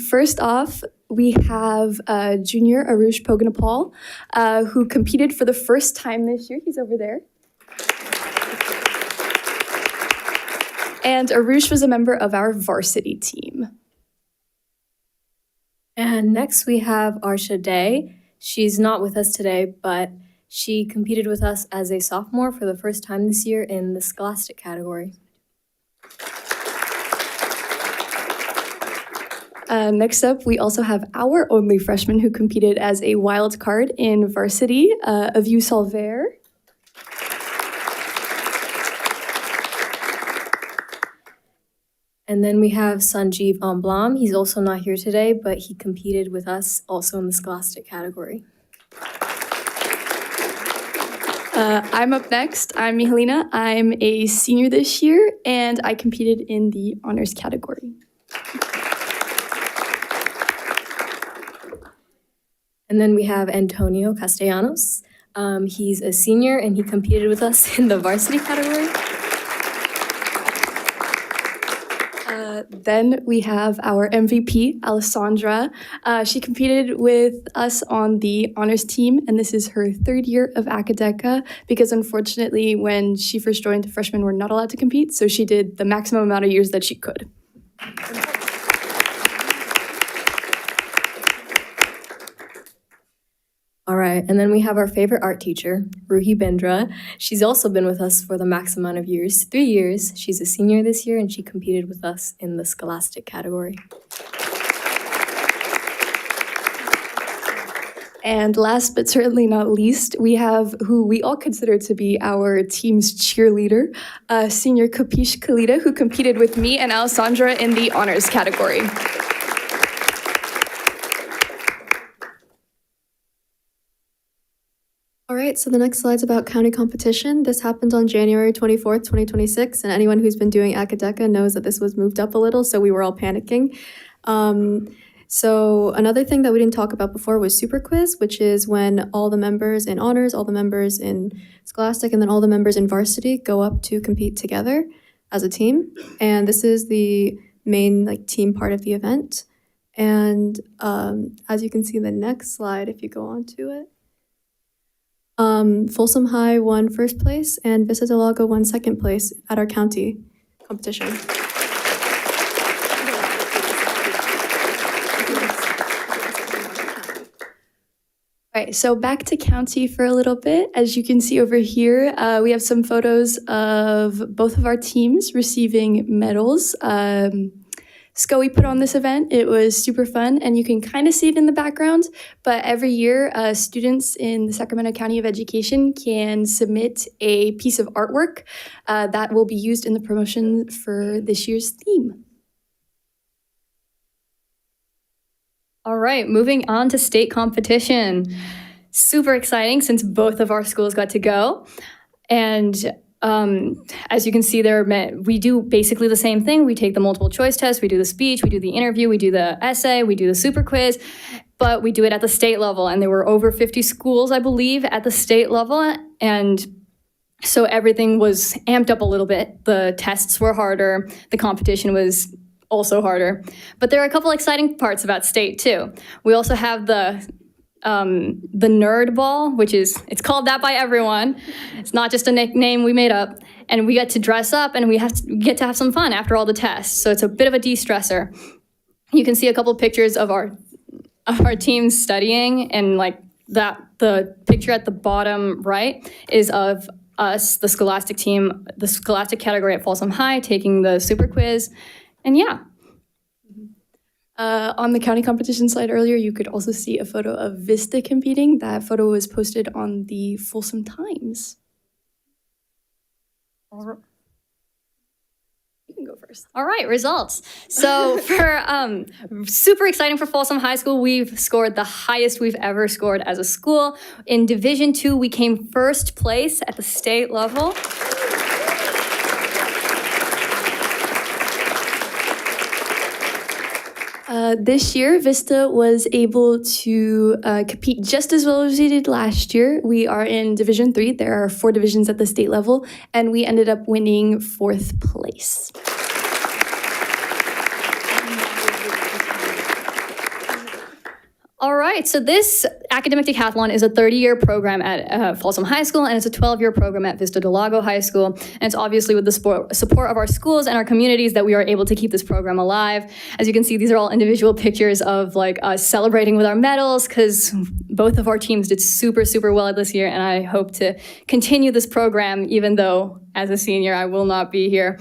First off, we have junior Arush Poganapal, who competed for the first time this year. He's over there. And Arush was a member of our varsity team. And next we have Arsha Day. She's not with us today, but she competed with us as a sophomore for the first time this year in the Scholastic category. Next up, we also have our only freshman who competed as a wild card in varsity, Aviu Salver. And then we have Sanjeev Amblam. He's also not here today, but he competed with us also in the Scholastic category. I'm up next. I'm Mihalina. I'm a senior this year, and I competed in the honors category. And then we have Antonio Castellanos. He's a senior, and he competed with us in the varsity category. Then we have our MVP, Alessandra. She competed with us on the honors team, and this is her third year of Acadeca because unfortunately, when she first joined, freshmen were not allowed to compete, so she did the maximum amount of years that she could. All right, and then we have our favorite art teacher, Ruhi Bendra. She's also been with us for the max amount of years, 3 years. She's a senior this year, and she competed with us in the Scholastic category. And last but certainly not least, we have who we all consider to be our team's cheerleader, senior Kapish Kalita, who competed with me and Alessandra in the honors category. All right, so the next slide's about county competition. This happened on January 24th, 2026, and anyone who's been doing Acadeca knows that this was moved up a little, so we were all panicking. So another thing that we didn't talk about before was Super Quiz, which is when all the members in honors, all the members in Scholastic, and then all the members in varsity go up to compete together as a team. And this is the main team part of the event. And as you can see in the next slide, if you go on to it, Folsom High won first place and Vista del Lago won second place at our county competition. All right, so back to county for a little bit. As you can see over here, we have some photos of both of our teams receiving medals. SCOE put on this event. It was super fun, and you can kind of see it in the background, but every year, students in the Sacramento County of Education can submit a piece of artwork that will be used in the promotion for this year's theme. All right, moving on to state competition. Super exciting since both of our schools got to go. And as you can see there, we do basically the same thing. We take the multiple choice test, we do the speech, we do the interview, we do the essay, we do the super quiz, but we do it at the state level. And there were over 50 schools, I believe, at the state level. And so everything was amped up a little bit. The tests were harder. The competition was also harder. But there are a couple exciting parts about state too. We also have the nerd ball, which it's called that by everyone. It's not just a nickname we made up. And we get to dress up and we get to have some fun after all the tests. So it's a bit of a de-stressor. You can see a couple pictures of our teams studying, and the picture at the bottom right is of us, the Scholastic team, the Scholastic category at Folsom High, taking the super quiz. And yeah. On the county competition slide earlier, you could also see a photo of Vista competing. That photo was posted on the Folsom Times. You can go first. All right, results. So for super exciting for Folsom High School, we've scored the highest we've ever scored as a school. In Division II, we came first place at the state level. This year, Vista was able to compete just as well as we did last year. We are in Division III. There are 4 divisions at the state level, and we ended up winning 4th place. All right, so this academic decathlon is a 30-year program at Folsom High School, and it's a 12-year program at Vista del Lago High School. And it's obviously with the support of our schools and our communities that we are able to keep this program alive. As you can see, these are all individual pictures of us celebrating with our medals, because both of our teams did super, super well this year, and I hope to continue this program, even though as a senior, I will not be here.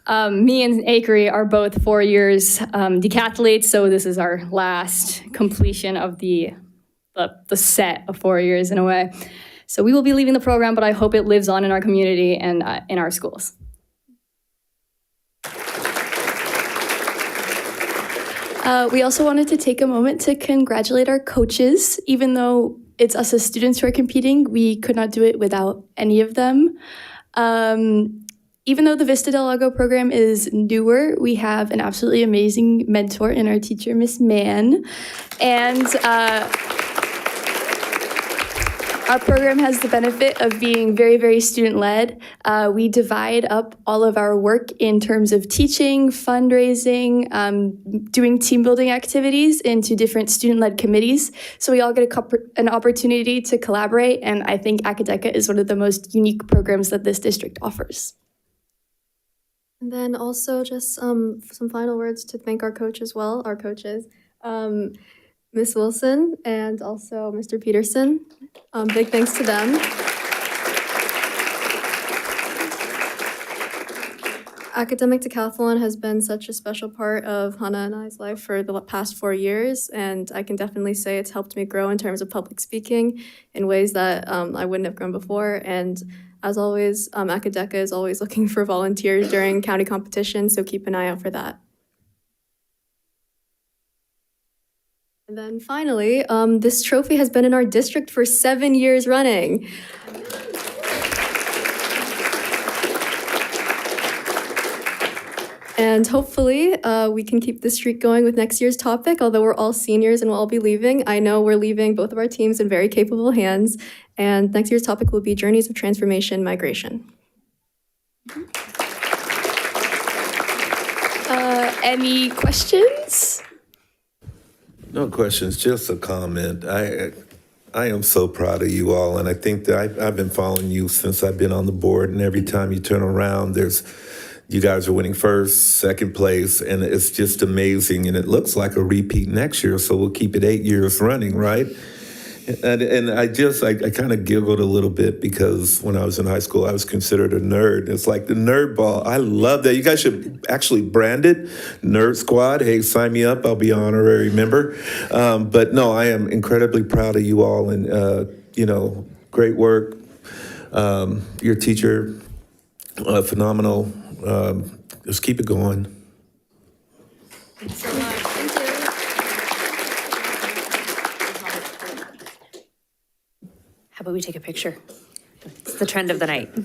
Me and Akery are both 4 years decathletes, so this is our last completion of the set of 4 years in a way. So we will be leaving the program, but I hope it lives on in our community and in our schools. We also wanted to take a moment to congratulate our coaches. Even though it's us as students who are competing, we could not do it without any of them. Even though the Vista Del Lago program is newer, we have an absolutely amazing mentor in our teacher, Miss Mann. And our program has the benefit of being very, very student-led. We divide up all of our work in terms of teaching, fundraising, doing team-building activities into different student-led committees. So we all get an opportunity to collaborate, and I think Academica is one of the most unique programs that this district offers. And then also just some final words to thank our coach as well, our coaches, Miss Wilson and also Mr. Peterson. Big thanks to them. Academic Decathlon has been such a special part of Hannah and I's life for the past 4 years, and I can definitely say it's helped me grow in terms of public speaking in ways that I wouldn't have grown before. And as always, Academica is always looking for volunteers during county competition, so keep an eye out for that. And then finally, this trophy has been in our district for 7 years running. And hopefully we can keep this streak going with next year's topic, although we're all seniors and we'll all be leaving. I know we're leaving both of our teams in very capable hands, and next year's topic will be Journeys of Transformation Migration. Any questions? No questions, just a comment. I am so proud of you all, and I think that I've been following you since I've been on the board, and every time you turn around, you guys are winning first, second place, and it's just amazing, and it looks like a repeat next year, so we'll keep it 8 years running, right? And I kind of giggled a little bit because when I was in high school, I was considered a nerd. It's like the nerd ball. I love that. You guys should actually brand it, Nerd Squad. Hey, sign me up. I'll be an honorary member. But no, I am incredibly proud of you all, and great work. Your teacher, phenomenal. Just keep it going. Thanks so much. Thank you. How about we take a picture? It's the trend of the night. You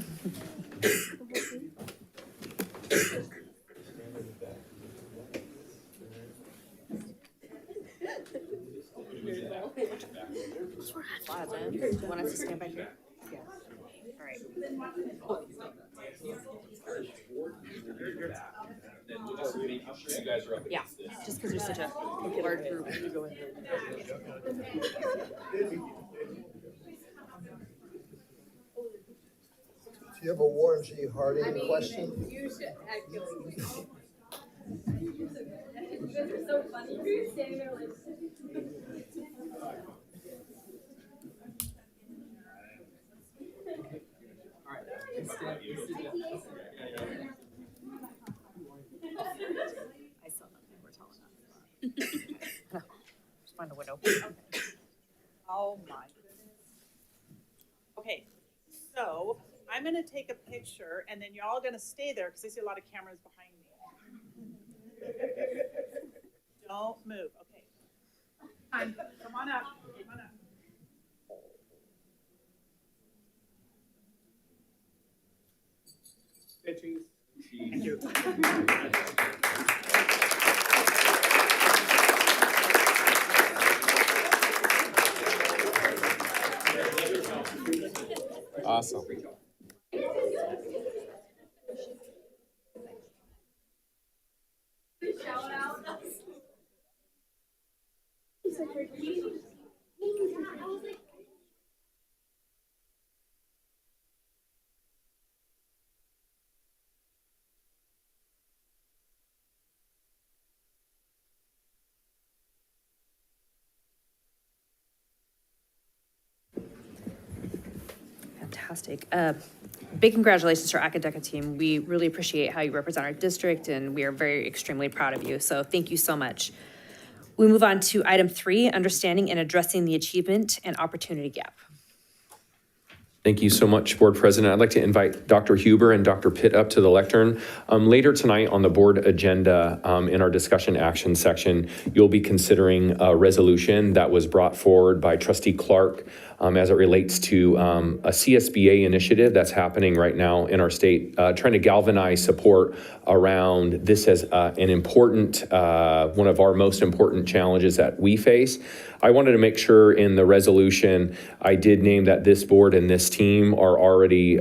want us to stand by here? Yeah. All right. Yeah, just because you're such a large group. Do you have a Warren G. Harding question? You should actually. You're so funny. You're standing there like. I still don't think we're tall enough. Just find a window. Oh my goodness. Okay, so I'm gonna take a picture and then you're all gonna stay there because I see a lot of cameras behind me. Don't move, okay. Come on up, come on up. Cheese. Thank you. Awesome. Shout out. Fantastic. big congratulations to our Academic team. We really appreciate how you represent our district, and we are very extremely proud of you. So thank you so much. We move on to item 3, understanding and addressing the achievement and opportunity gap. Thank you so much, Board President. I'd like to invite Dr. Huber and Dr. Pitt up to the lectern. Later tonight on the board agenda, in our discussion action section, you'll be considering a resolution that was brought forward by Trustee Clark as it relates to a CSBA initiative that's happening right now in our state, trying to galvanize support around this as an important, one of our most important challenges that we face. I wanted to make sure in the resolution, I did name that this board and this team are already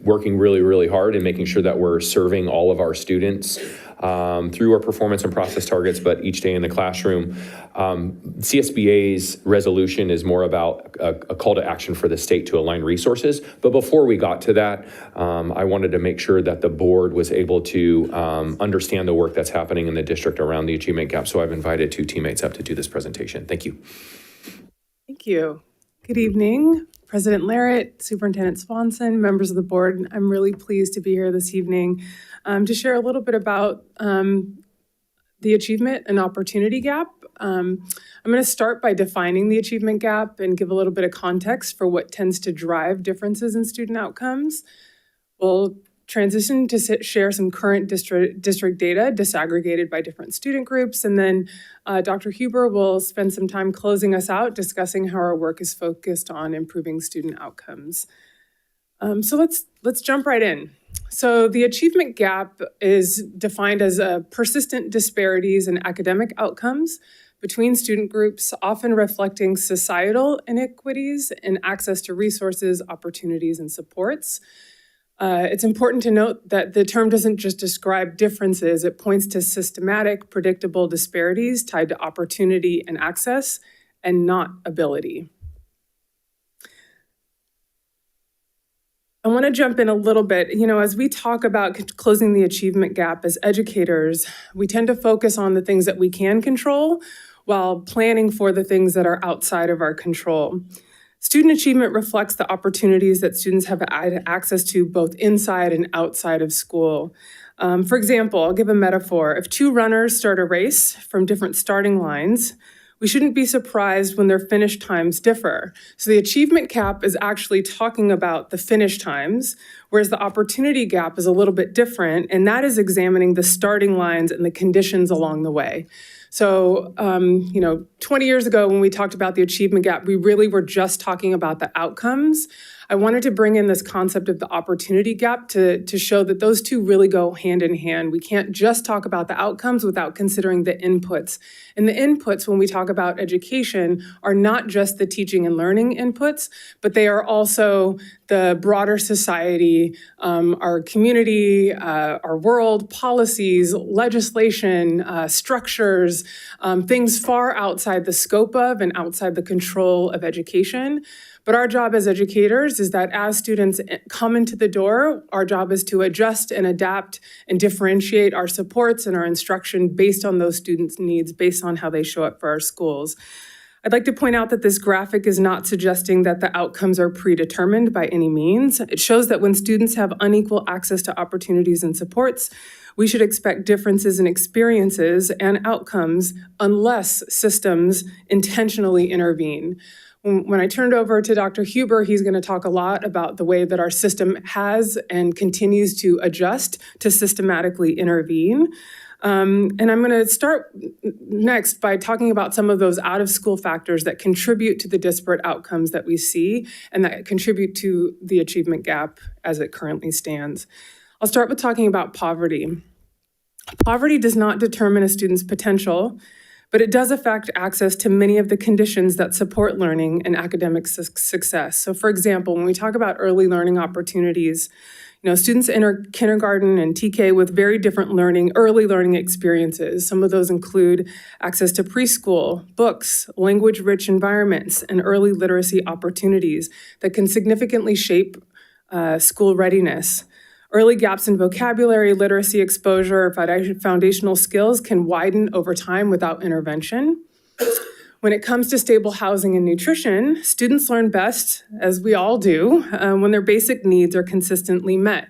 working really, really hard and making sure that we're serving all of our students through our performance and process targets, but each day in the classroom. CSBA's resolution is more about a call to action for the state to align resources. But before we got to that, I wanted to make sure that the board was able to understand the work that's happening in the district around the achievement gap. So I've invited 2 teammates up to do this presentation. Thank you. Thank you. Good evening, President Larrett, Superintendent Swanson, members of the board. I'm really pleased to be here this evening to share a little bit about the achievement and opportunity gap. I'm going to start by defining the achievement gap and give a little bit of context for what tends to drive differences in student outcomes. We'll transition to share some current district data disaggregated by different student groups, and then Dr. Huber will spend some time closing us out, discussing how our work is focused on improving student outcomes. So let's jump right in. So the achievement gap is defined as persistent disparities in academic outcomes between student groups, often reflecting societal inequities in access to resources, opportunities, and supports. It's important to note that the term doesn't just describe differences, it points to systematic, predictable disparities tied to opportunity and access, and not ability. I want to jump in a little bit. As we talk about closing the achievement gap as educators, we tend to focus on the things that we can control while planning for the things that are outside of our control. Student achievement reflects the opportunities that students have access to both inside and outside of school. For example, I'll give a metaphor. If 2 runners start a race from different starting lines, we shouldn't be surprised when their finish times differ. So the achievement gap is actually talking about the finish times, whereas the opportunity gap is a little bit different, and that is examining the starting lines and the conditions along the way. So, 20 years ago when we talked about the achievement gap, we really were just talking about the outcomes. I wanted to bring in this concept of the opportunity gap to show that those two really go hand in hand. We can't just talk about the outcomes without considering the inputs. And the inputs, when we talk about education, are not just the teaching and learning inputs, but they are also the broader society, our community, our world, policies, legislation, structures, things far outside the scope of and outside the control of education. But our job as educators is that as students come into the door, our job is to adjust and adapt and differentiate our supports and our instruction based on those students' needs, based on how they show up for our schools. I'd like to point out that this graphic is not suggesting that the outcomes are predetermined by any means. It shows that when students have unequal access to opportunities and supports, we should expect differences in experiences and outcomes unless systems intentionally intervene. When I turned over to Dr. Huber, he's going to talk a lot about the way that our system has and continues to adjust to systematically intervene. And I'm going to start next by talking about some of those out-of-school factors that contribute to the disparate outcomes that we see and that contribute to the achievement gap as it currently stands. I'll start with talking about poverty. Poverty does not determine a student's potential, but it does affect access to many of the conditions that support learning and academic success. So for example, when we talk about early learning opportunities, students enter kindergarten and TK with very different early learning experiences. Some of those include access to preschool, books, language-rich environments, and early literacy opportunities that can significantly shape school readiness. Early gaps in vocabulary, literacy exposure, foundational skills can widen over time without intervention. When it comes to stable housing and nutrition, students learn best, as we all do, when their basic needs are consistently met.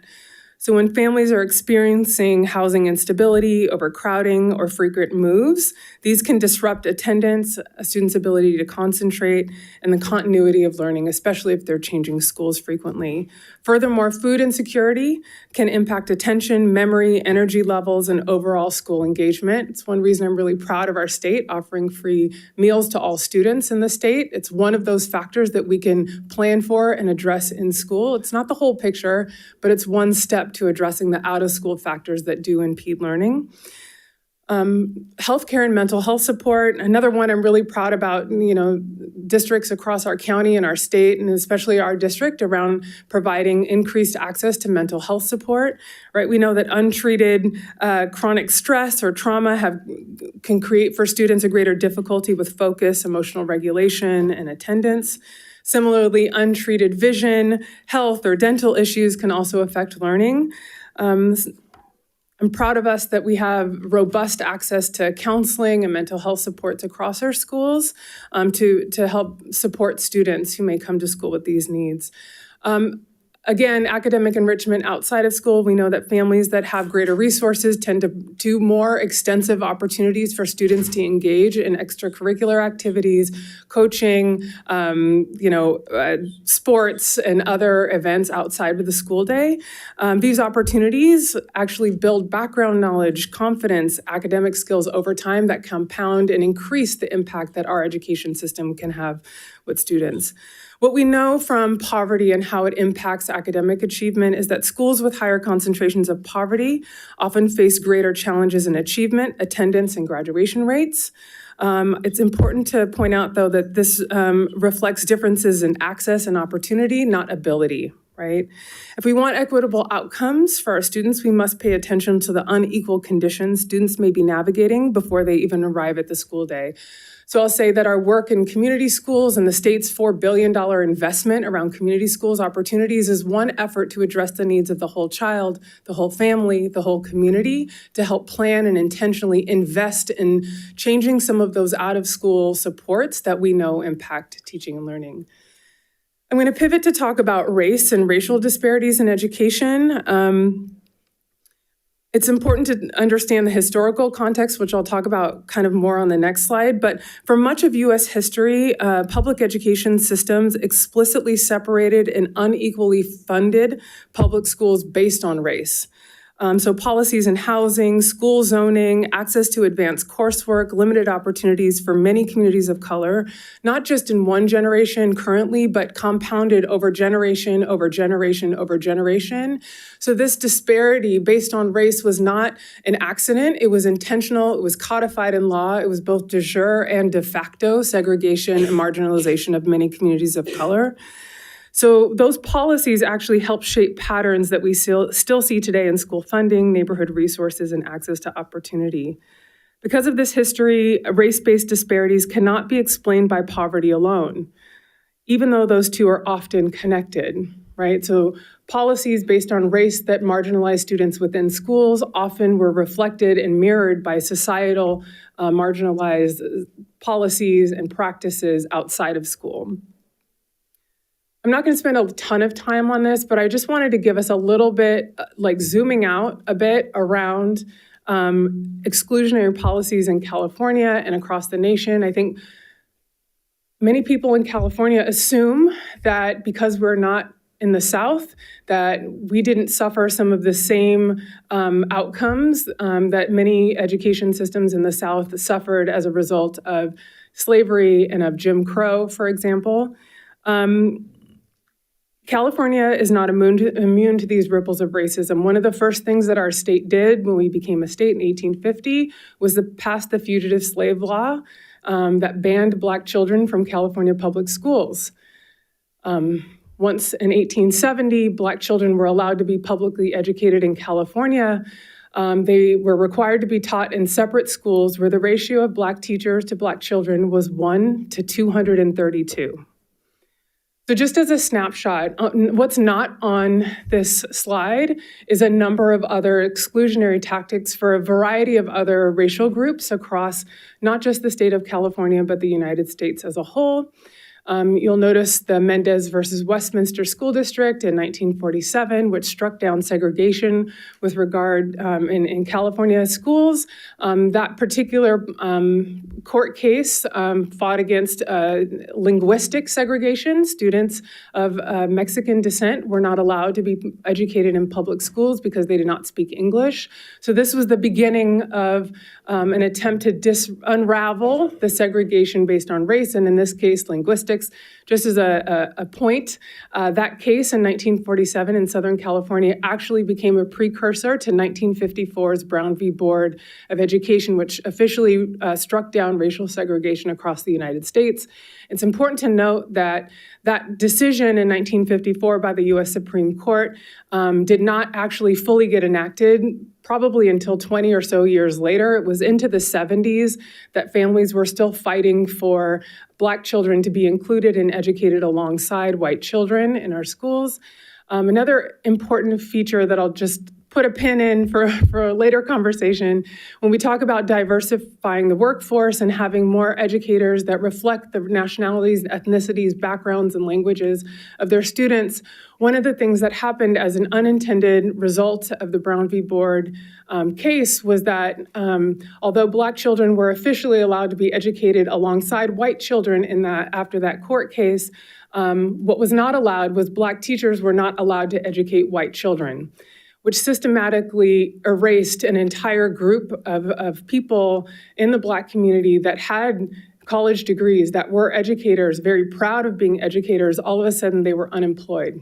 So when families are experiencing housing instability, overcrowding, or frequent moves, these can disrupt attendance, a student's ability to concentrate, and the continuity of learning, especially if they're changing schools frequently. Furthermore, food insecurity can impact attention, memory, energy levels, and overall school engagement. It's one reason I'm really proud of our state offering free meals to all students in the state. It's one of those factors that we can plan for and address in school. It's not the whole picture, but it's one step to addressing the out-of-school factors that do impede learning. Healthcare and mental health support, another one I'm really proud about, districts across our county and our state, and especially our district, around providing increased access to mental health support, right? We know that untreated chronic stress or trauma can create for students a greater difficulty with focus, emotional regulation, and attendance. Similarly, untreated vision, health, or dental issues can also affect learning. I'm proud of us that we have robust access to counseling and mental health supports across our schools to help support students who may come to school with these needs. Again, academic enrichment outside of school, we know that families that have greater resources tend to do more extensive opportunities for students to engage in extracurricular activities, coaching, sports, and other events outside of the school day. These opportunities actually build background knowledge, confidence, academic skills over time that compound and increase the impact that our education system can have with students. What we know from poverty and how it impacts academic achievement is that schools with higher concentrations of poverty often face greater challenges in achievement, attendance, and graduation rates. It's important to point out, though, that this reflects differences in access and opportunity, not ability, right? If we want equitable outcomes for our students, we must pay attention to the unequal conditions students may be navigating before they even arrive at the school day. So I'll say that our work in community schools and the state's $4 billion investment around community schools opportunities is one effort to address the needs of the whole child, the whole family, the whole community, to help plan and intentionally invest in changing some of those out-of-school supports that we know impact teaching and learning. I'm going to pivot to talk about race and racial disparities in education. It's important to understand the historical context, which I'll talk about kind of more on the next slide. But for much of U.S. history, public education systems explicitly separated and unequally funded public schools based on race. So policies in housing, school zoning, access to advanced coursework, limited opportunities for many communities of color, not just in one generation currently, but compounded over generation, over generation, over generation. So this disparity based on race was not an accident. It was intentional. It was codified in law. It was both de jure and de facto segregation and marginalization of many communities of color. So those policies actually help shape patterns that we still see today in school funding, neighborhood resources, and access to opportunity. Because of this history, race-based disparities cannot be explained by poverty alone, even though those two are often connected, right? So policies based on race that marginalize students within schools often were reflected and mirrored by societal marginalized policies and practices outside of school. I'm not going to spend a ton of time on this, but I just wanted to give us a little bit, zooming out a bit around exclusionary policies in California and across the nation. I think many people in California assume that because we're not in the South, that we didn't suffer some of the same outcomes that many education systems in the South suffered as a result of slavery and of Jim Crow, for example. California is not immune to these ripples of racism. One of the first things that our state did when we became a state in 1850 was to pass the fugitive slave law that banned Black children from California public schools. Once in 1870, Black children were allowed to be publicly educated in California. They were required to be taught in separate schools where the ratio of Black teachers to Black children was 1 to 232. So just as a snapshot, what's not on this slide is a number of other exclusionary tactics for a variety of other racial groups across not just the state of California, but the United States as a whole. You'll notice the Mendez versus Westminster School District in 1947, which struck down segregation with regard in California schools. That particular court case fought against linguistic segregation. Students of Mexican descent were not allowed to be educated in public schools because they did not speak English. So this was the beginning of an attempt to unravel the segregation based on race, and in this case, linguistics. Just as a point, that case in 1947 in Southern California actually became a precursor to 1954's Brown v. Board of Education, which officially struck down racial segregation across the United States. It's important to note that that decision in 1954 by the U.S. Supreme Court did not actually fully get enacted probably until 20 or so years later. It was into the 70s that families were still fighting for Black children to be included and educated alongside white children in our schools. Another important feature that I'll just put a pin in for a later conversation, when we talk about diversifying the workforce and having more educators that reflect the nationalities, ethnicities, backgrounds, and languages of their students, one of the things that happened as an unintended result of the Brown v. Board case was that although Black children were officially allowed to be educated alongside white children after that court case, what was not allowed was Black teachers were not allowed to educate white children, which systematically erased an entire group of people in the Black community that had college degrees, that were educators, very proud of being educators. All of a sudden, they were unemployed.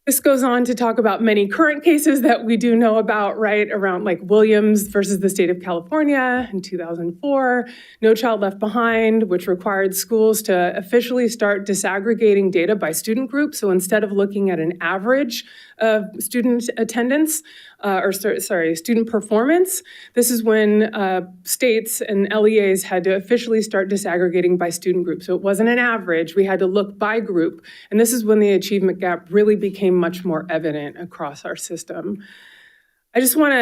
This goes on to talk about many current cases that we do know about, right, around like Williams versus the state of California in 2004, No Child Left Behind, which required schools to officially start disaggregating data by student group. So instead of looking at an average of student attendance, student performance, this is when states and LEAs had to officially start disaggregating by student group. So it wasn't an average, we had to look by group. And this is when the achievement gap really became much more evident across our system. I just want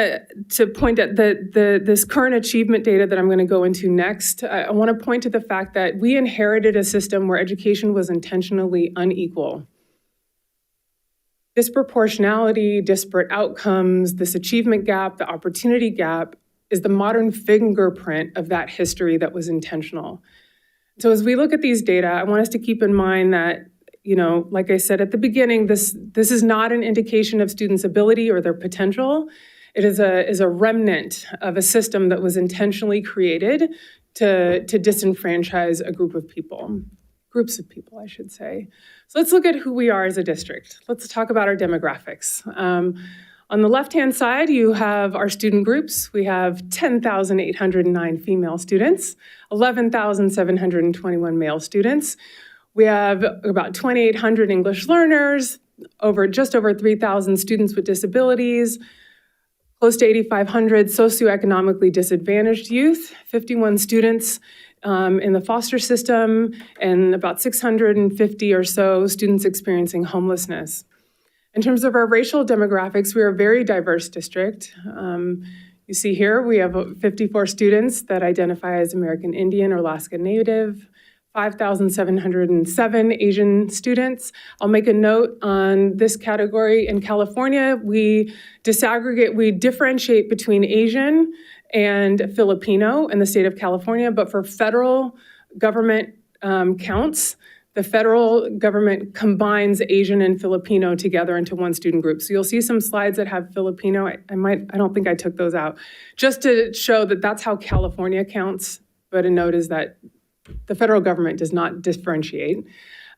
to point at this current achievement data that I'm going to go into next. I want to point to the fact that we inherited a system where education was intentionally unequal. Disproportionality, disparate outcomes, this achievement gap, the opportunity gap is the modern fingerprint of that history that was intentional. So as we look at these data, I want us to keep in mind that, you know, like I said at the beginning, this is not an indication of students' ability or their potential. It is a remnant of a system that was intentionally created to disenfranchise a groups of people, I should say. So let's look at who we are as a district. Let's talk about our demographics. On the left-hand side, you have our student groups. We have 10,809 female students, 11,721 male students. We have about 2,800 English learners, just over 3,000 students with disabilities, close to 8,500 socioeconomically disadvantaged youth, 51 students in the foster system, and about 650 or so students experiencing homelessness. In terms of our racial demographics, we are a very diverse district. You see here, we have 54 students that identify as American Indian or Alaska Native, 5,707 Asian students. I'll make a note on this category. In California, we differentiate between Asian and Filipino in the state of California, but for federal government counts, the federal government combines Asian and Filipino together into one student group. So you'll see some slides that have Filipino. I don't think I took those out, just to show that that's how California counts. But a note is that the federal government does not differentiate.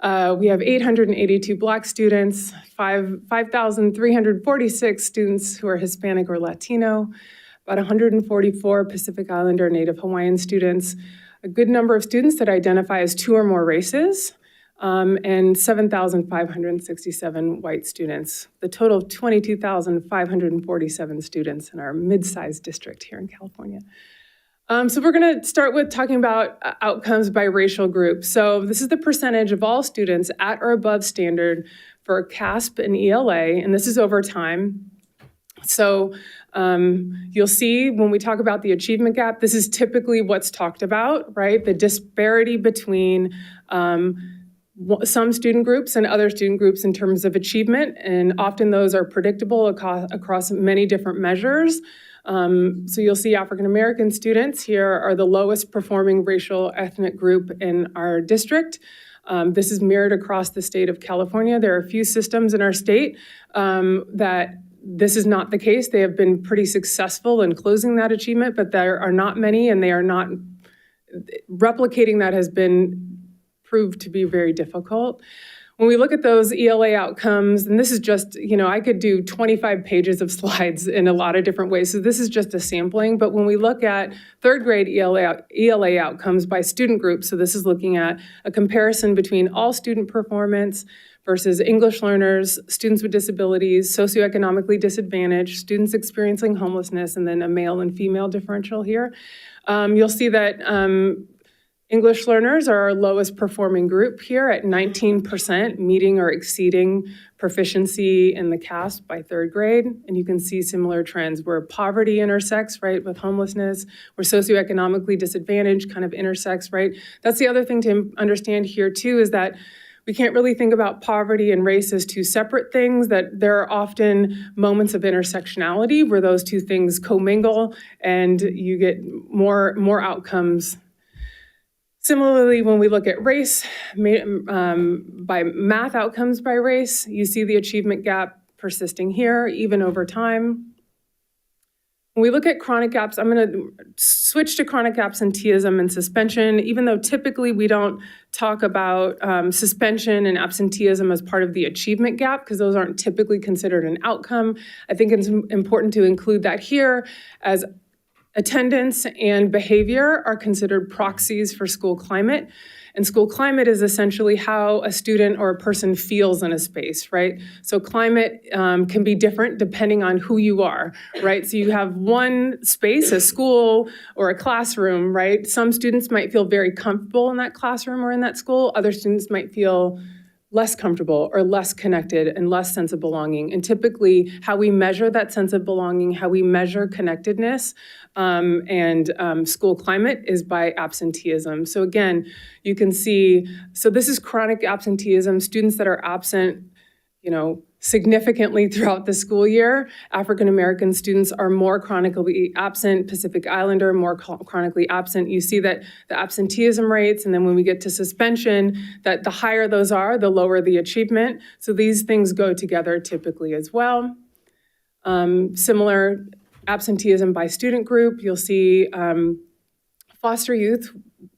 We have 882 Black students, 5,346 students who are Hispanic or Latino, about 144 Pacific Islander Native Hawaiian students, a good number of students that identify as 2 or more races, and 7,567 white students. The total of 22,547 students in our mid-sized district here in California. So we're going to start with talking about outcomes by racial group. So this is the percentage of all students at or above standard for CASP and ELA, and this is over time. So you'll see when we talk about the achievement gap, this is typically what's talked about, right? The disparity between some student groups and other student groups in terms of achievement, and often those are predictable across many different measures. So you'll see African American students here are the lowest performing racial ethnic group in our district. This is mirrored across the state of California. There are a few systems in our state that this is not the case. They have been pretty successful in closing that achievement, but there are not many, and they are not replicating that has been proved to be very difficult. When we look at those ELA outcomes, and this is just, I could do 25 pages of slides in a lot of different ways, so this is just a sampling, but when we look at third grade ELA outcomes by student group, so this is looking at a comparison between all student performance versus English learners, students with disabilities, socioeconomically disadvantaged, students experiencing homelessness, and then a male and female differential here. You'll see that English learners are our lowest performing group here at 19%, meeting or exceeding proficiency in the CASP by third grade. And you can see similar trends where poverty intersects, right, with homelessness, where socioeconomically disadvantaged kind of intersects, right? That's the other thing to understand here too, is that we can't really think about poverty and race as two separate things, that there are often moments of intersectionality where those two things commingle and you get more outcomes. Similarly, when we look at race, by math outcomes by race, you see the achievement gap persisting here, even over time. When we look at chronic gaps, I'm going to switch to chronic absenteeism and suspension, even though typically we don't talk about suspension and absenteeism as part of the achievement gap, because those aren't typically considered an outcome. I think it's important to include that here, as attendance and behavior are considered proxies for school climate. And school climate is essentially how a student or a person feels in a space, right? So climate can be different depending on who you are, right? So you have one space, a school or a classroom, right? Some students might feel very comfortable in that classroom or in that school. Other students might feel less comfortable or less connected and less sense of belonging. And typically how we measure that sense of belonging, how we measure connectedness and school climate is by absenteeism. So again, you can see, so this is chronic absenteeism, students that are absent, significantly throughout the school year. African American students are more chronically absent, Pacific Islander more chronically absent. You see that the absenteeism rates, and then when we get to suspension, that the higher those are, the lower the achievement. So these things go together typically as well. Similar absenteeism by student group, you'll see foster youth,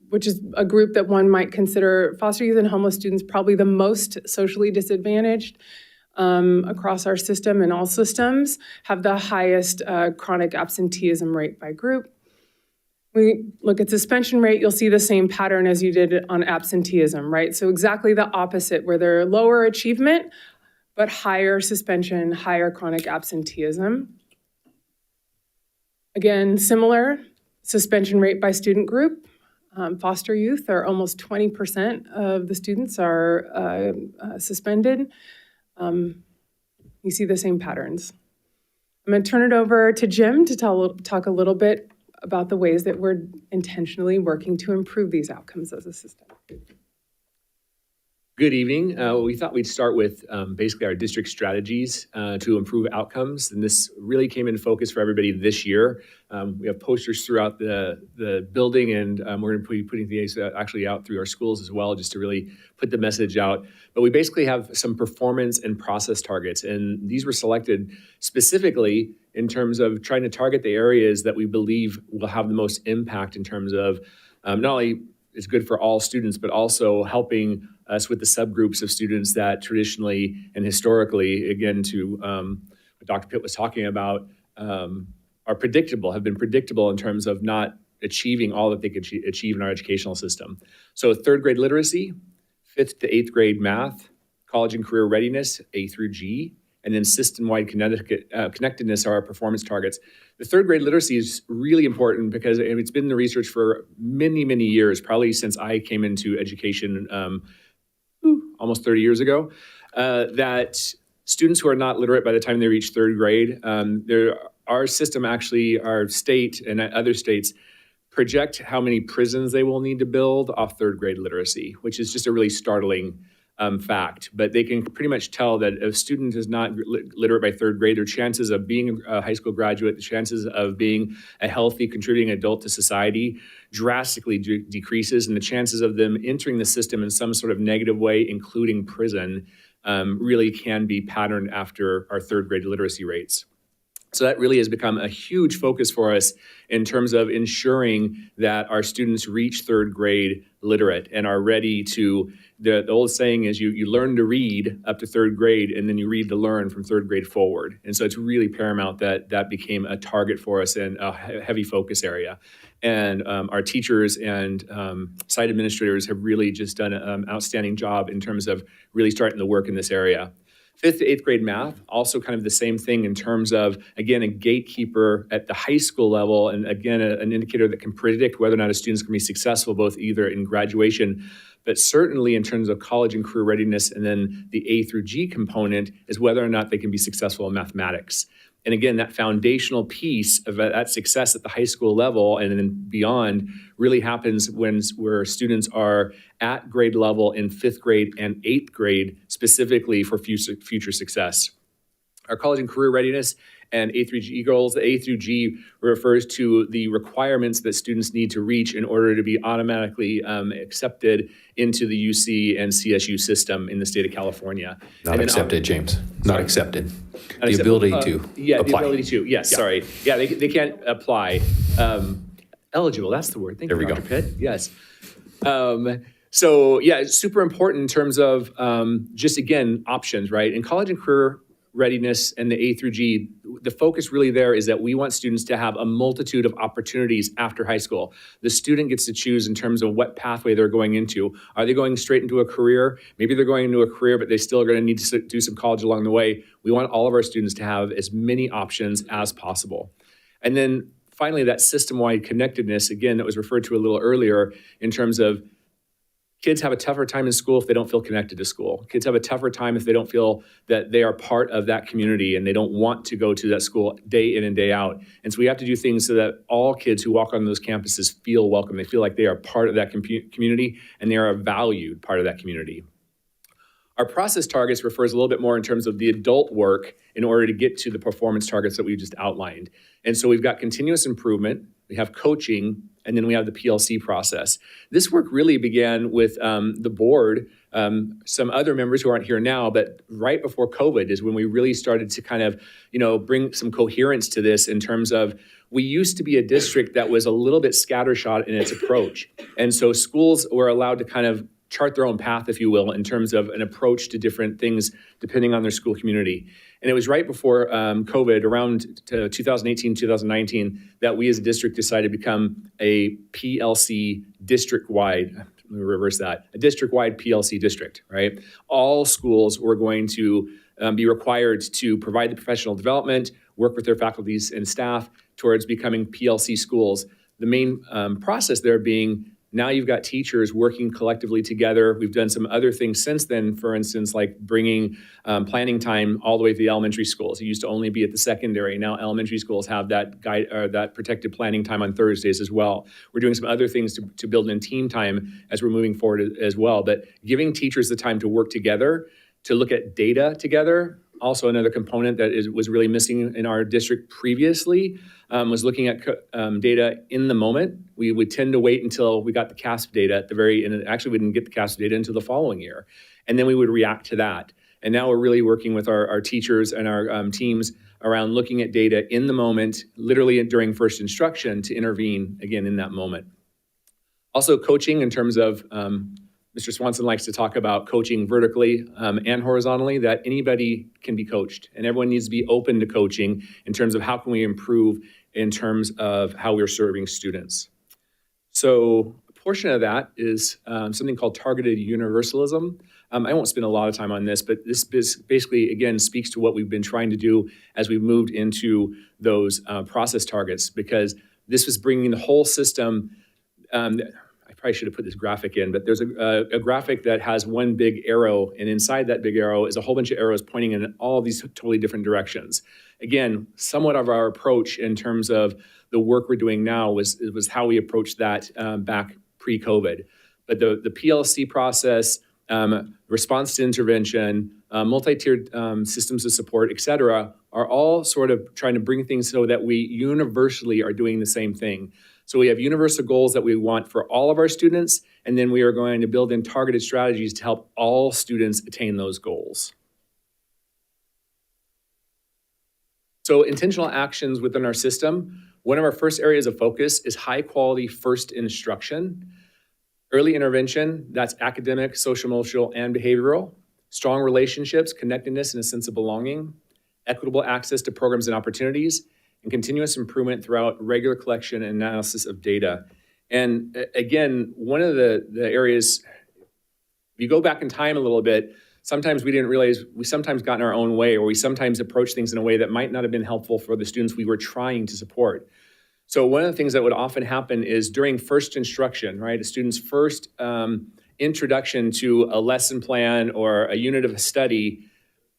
which is a group that one might consider foster youth and homeless students probably the most socially disadvantaged across our system, and all systems have the highest chronic absenteeism rate by group. We look at suspension rate, you'll see the same pattern as you did on absenteeism, right? So exactly the opposite, where there are lower achievement, but higher suspension, higher chronic absenteeism. Again, similar suspension rate by student group. Foster youth are almost 20% of the students are suspended. You see the same patterns. I'm going to turn it over to Jim to talk a little bit about the ways that we're intentionally working to improve these outcomes as a system. Good evening. We thought we'd start with basically our district strategies to improve outcomes. And this really came in focus for everybody this year. We have posters throughout the building, and we're going to be putting these actually out through our schools as well, just to really put the message out. But we basically have some performance and process targets, and these were selected specifically in terms of trying to target the areas that we believe will have the most impact in terms of not only is good for all students, but also helping us with the subgroups of students that traditionally and historically, again, to what Dr. Pitt was talking about, are predictable, have been predictable in terms of not achieving all that they could achieve in our educational system. So third grade literacy, 5th to 8th grade math, college and career readiness, A through G, and then system-wide connectedness are our performance targets. The third grade literacy is really important because it's been in the research for many, many years, probably since I came into education almost 30 years ago, that students who are not literate by the time they reach third grade, our system actually, our state and other states project how many prisons they will need to build off third grade literacy, which is just a really startling fact. But they can pretty much tell that if a student is not literate by third grade, their chances of being a high school graduate, the chances of being a healthy, contributing adult to society drastically decreases, and the chances of them entering the system in some sort of negative way, including prison, really can be patterned after our third grade literacy rates. So that really has become a huge focus for us in terms of ensuring that our students reach third grade literate and are ready to, the old saying is you learn to read up to third grade and then you read to learn from third grade forward. And so it's really paramount that that became a target for us and a heavy focus area. And our teachers and site administrators have really just done an outstanding job in terms of really starting to work in this area. 5th to 8th grade math, also kind of the same thing in terms of, again, a gatekeeper at the high school level, and again, an indicator that can predict whether or not a student's going to be successful, both either in graduation, but certainly in terms of college and career readiness, and then the A through G component is whether or not they can be successful in mathematics. And again, that foundational piece of that success at the high school level and then beyond really happens where students are at grade level in 5th grade and 8th grade, specifically for future success. Our college and career readiness and A through G goals, the A through G refers to the requirements that students need to reach in order to be automatically accepted into the UC and CSU system in the state of California. Not accepted, James. Not accepted. The Unaccepted. ability to apply. The ability to, yes, Yeah. sorry. Yeah, they can't apply. Eligible, that's the word. Thank you, Dr. Pitt. Yes. So yeah, it's super important in terms of just, again, options, right? In college and career readiness and the A through G, the focus really there is that we want students to have a multitude of opportunities after high school. The student gets to choose in terms of what pathway they're going into. Are they going straight into a career? Maybe they're going into a career, but they still are going to need to do some college along the way. We want all of our students to have as many options as possible. And then finally, that system-wide connectedness, again, that was referred to a little earlier in terms of kids have a tougher time in school if they don't feel connected to school. Kids have a tougher time if they don't feel that they are part of that community and they don't want to go to that school day in and day out. And so we have to do things so that all kids who walk on those campuses feel welcome. They feel like they are part of that community and they are a valued part of that community. Our process targets refers a little bit more in terms of the adult work in order to get to the performance targets that we just outlined. And so we've got continuous improvement, we have coaching, and then we have the PLC process. This work really began with the board, some other members who aren't here now, but right before COVID is when we really started to kind of, bring some coherence to this in terms of we used to be a district that was a little bit scattershot in its approach. And so schools were allowed to kind of chart their own path, if you will, in terms of an approach to different things depending on their school community. And it was right before COVID, around 2018, 2019, that we as a district decided to become a PLC district-wide, let me reverse that, a district-wide PLC district, right? All schools were going to be required to provide the professional development, work with their faculties and staff towards becoming PLC schools. The main process there being now you've got teachers working collectively together. We've done some other things since then, for instance, like bringing planning time all the way to the elementary schools. It used to only be at the secondary. Now elementary schools have that that protected planning time on Thursdays as well. We're doing some other things to build in team time as we're moving forward as well. But giving teachers the time to work together, to look at data together, also another component that was really missing in our district previously, was looking at data in the moment. We would tend to wait until we got the CASP data at the very end. Actually, we didn't get the CASP data until the following year. And then we would react to that. And now we're really working with our teachers and our teams around looking at data in the moment, literally during first instruction, to intervene again in that moment. Also coaching in terms of, Mr. Swanson likes to talk about coaching vertically and horizontally, that anybody can be coached and everyone needs to be open to coaching in terms of how can we improve in terms of how we're serving students. So a portion of that is something called targeted universalism. I won't spend a lot of time on this, but this basically, again, speaks to what we've been trying to do as we've moved into those process targets, because this was bringing the whole system. I probably should have put this graphic in, but there's a graphic that has one big arrow, and inside that big arrow is a whole bunch of arrows pointing in all these totally different directions. Again, somewhat of our approach in terms of the work we're doing now was how we approached that back pre-COVID. But the PLC process, response to intervention, multi-tiered systems of support, et cetera, are all sort of trying to bring things so that we universally are doing the same thing. So we have universal goals that we want for all of our students, and then we are going to build in targeted strategies to help all students attain those goals. So intentional actions within our system. One of our first areas of focus is high quality first instruction. Early intervention, that's academic, social, emotional, and behavioral. Strong relationships, connectedness, and a sense of belonging. Equitable access to programs and opportunities, and continuous improvement throughout regular collection and analysis of data. And again, one of the areas, if you go back in time a little bit, sometimes we didn't realize we sometimes got in our own way, or we sometimes approach things in a way that might not have been helpful for the students we were trying to support. So one of the things that would often happen is during first instruction, right, a student's first introduction to a lesson plan or a unit of study,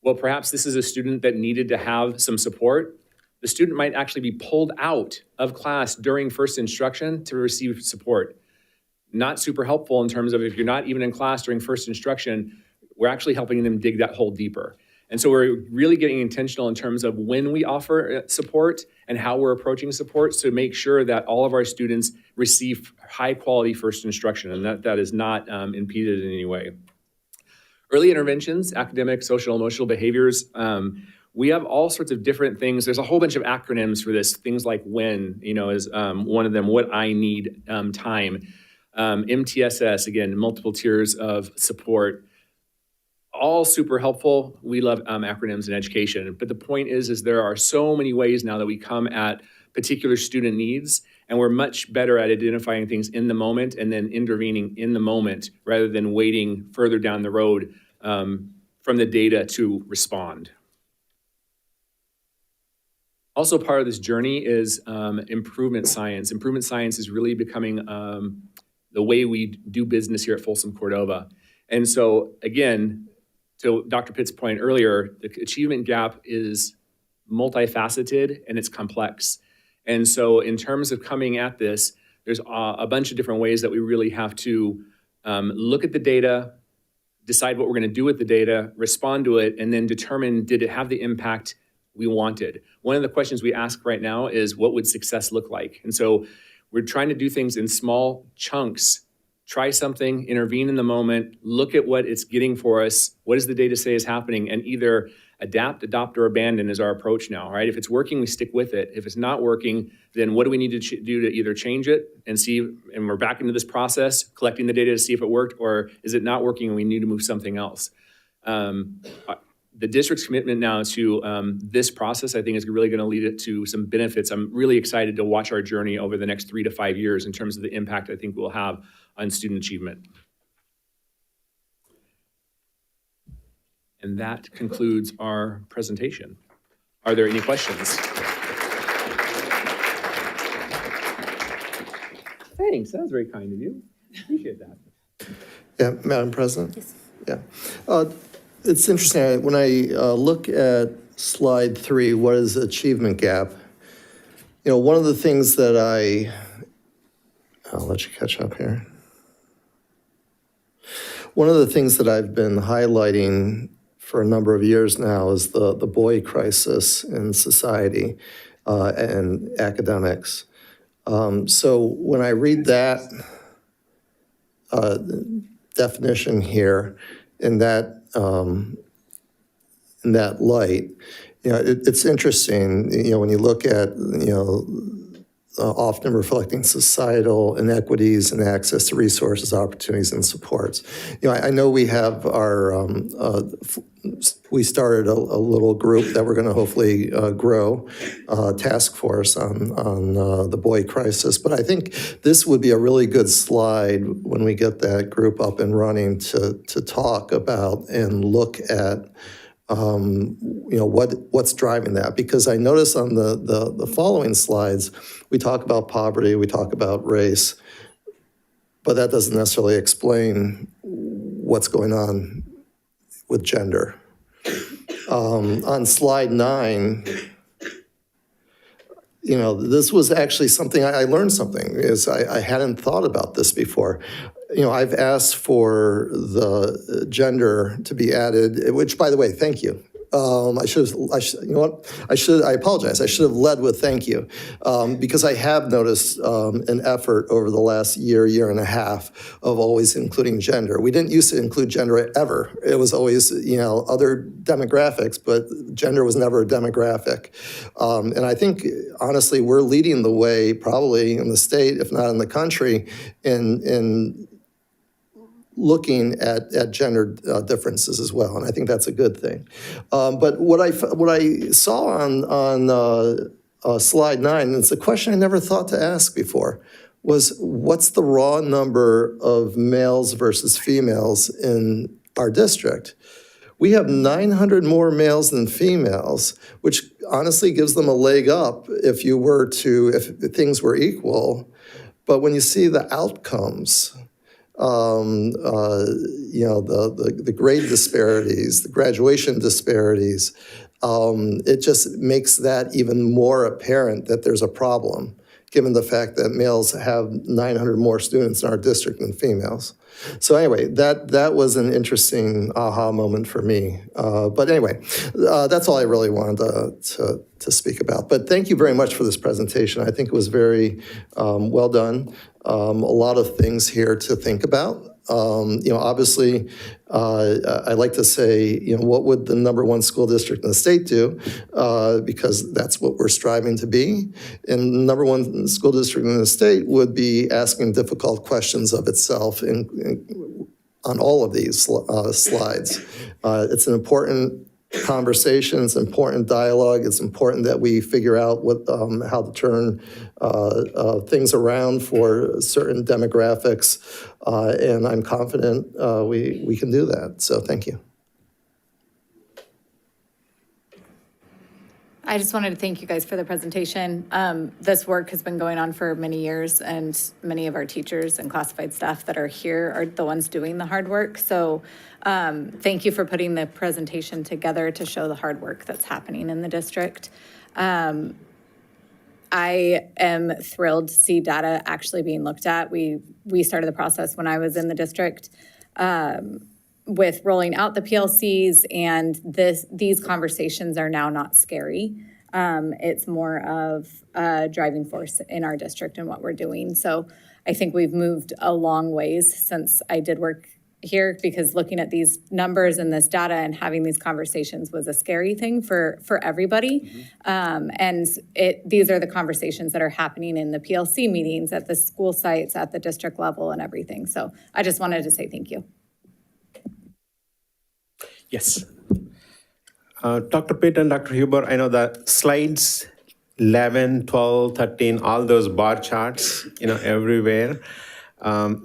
well, perhaps this is a student that needed to have some support. The student might actually be pulled out of class during first instruction to receive support. Not super helpful in terms of if you're not even in class during first instruction, we're actually helping them dig that hole deeper. And so we're really getting intentional in terms of when we offer support and how we're approaching support to make sure that all of our students receive high quality first instruction, and that is not impeded in any way. Early interventions, academic, social, emotional behaviors. We have all sorts of different things. There's a whole bunch of acronyms for this. Things like WHEN, is one of them, what I need time. MTSS, again, multiple tiers of support. All super helpful. We love acronyms in education. But the point is there are so many ways now that we come at particular student needs, and we're much better at identifying things in the moment and then intervening in the moment rather than waiting further down the road from the data to respond. Also part of this journey is improvement science. Improvement science is really becoming the way we do business here at Folsom Cordova. And so again, to Dr. Pitt's point earlier, the achievement gap is multifaceted and it's complex. And so in terms of coming at this, there's a bunch of different ways that we really have to look at the data, decide what we're going to do with the data, respond to it, and then determine, did it have the impact we wanted? One of the questions we ask right now is, what would success look like? And so we're trying to do things in small chunks. Try something, intervene in the moment, look at what it's getting for us, what does the data say is happening, and either adapt, adopt, or abandon is our approach now, right? If it's working, we stick with it. If it's not working, then what do we need to do to either change it and see, and we're back into this process, collecting the data to see if it worked, or is it not working and we need to move something else? The district's commitment now to this process, I think, is really going to lead it to some benefits. I'm really excited to watch our journey over the next 3 to 5 years in terms of the impact I think we'll have on student achievement. And that concludes our presentation. Are there any questions? Thanks, that was very kind of you. Appreciate that. Yeah, Madam President? Yes. Yeah. It's interesting, when I look at slide 3, what is achievement gap? One of the things that I'll let you catch up here. One of the things that I've been highlighting for a number of years now is the boy crisis in society and academics. So when I read that definition here in that light, it's interesting, when you look at, often reflecting societal inequities and access to resources, opportunities, and supports. I know we have we started a little group that we're going to hopefully grow, task force on the boy crisis. But I think this would be a really good slide when we get that group up and running to talk about and look at what's driving that. Because I notice on the following slides, we talk about poverty, we talk about race, but that doesn't necessarily explain what's going on with gender. On slide 9, this was actually something, I learned something, is I hadn't thought about this before. I've asked for the gender to be added, which, by the way, thank you. I apologize. I should have led with thank you, because I have noticed an effort over the last year and a half of always including gender. We didn't used to include gender ever. It was always, other demographics, but gender was never a demographic. And I think, honestly, we're leading the way probably in the state, if not in the country, in looking at gender differences as well, and I think that's a good thing. But what I saw on slide 9, and it's a question I never thought to ask before, was what's the raw number of males versus females in our district? We have 900 more males than females, which honestly gives them a leg up if things were equal. But when you see the outcomes, the grade disparities, the graduation disparities, it just makes that even more apparent that there's a problem, given the fact that males have 900 more students in our district than females. So anyway, that was an interesting aha moment for me. But anyway, that's all I really wanted to speak about. But thank you very much for this presentation. I think it was very well done. A lot of things here to think about. Obviously, I like to say, what would the #1 school district in the state do? Because that's what we're striving to be. And the #1 school district in the state would be asking difficult questions of itself on all of these slides. It's an important conversation, it's important dialogue, it's important that we figure out how to turn things around for certain demographics, and I'm confident we can do that. So thank you. I just wanted to thank you guys for the presentation. This work has been going on for many years, and many of our teachers and classified staff that are here are the ones doing the hard work. So thank you for putting the presentation together to show the hard work that's happening in the district. I am thrilled to see data actually being looked at. We started the process when I was in the district with rolling out the PLCs, and these conversations are now not scary. It's more of a driving force in our district and what we're doing. So I think we've moved a long ways since I did work here, because looking at these numbers and this data and having these conversations was a scary thing for everybody. And these are the conversations that are happening in the PLC meetings, at the school sites, at the district level, and everything. So I just wanted to say thank you. Yes. Dr. Pitt and Dr. Huber, I know that slides 11, 12, 13, all those bar charts, everywhere.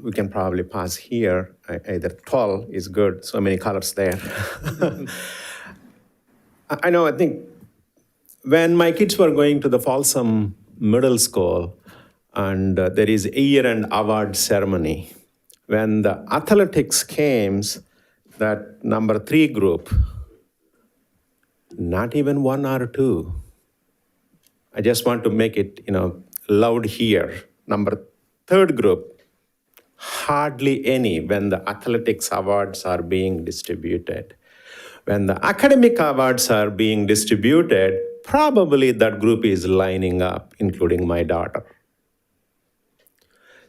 We can probably pause here. Either 12 is good, so many colors there. I think when my kids were going to the Folsom Middle School, and there is a year-end award ceremony, when the athletics came, that number 3 group, not even 1 or 2. I just want to make it, loud here. Number 3rd group, hardly any when the athletics awards are being distributed. When the academic awards are being distributed, probably that group is lining up, including my daughter.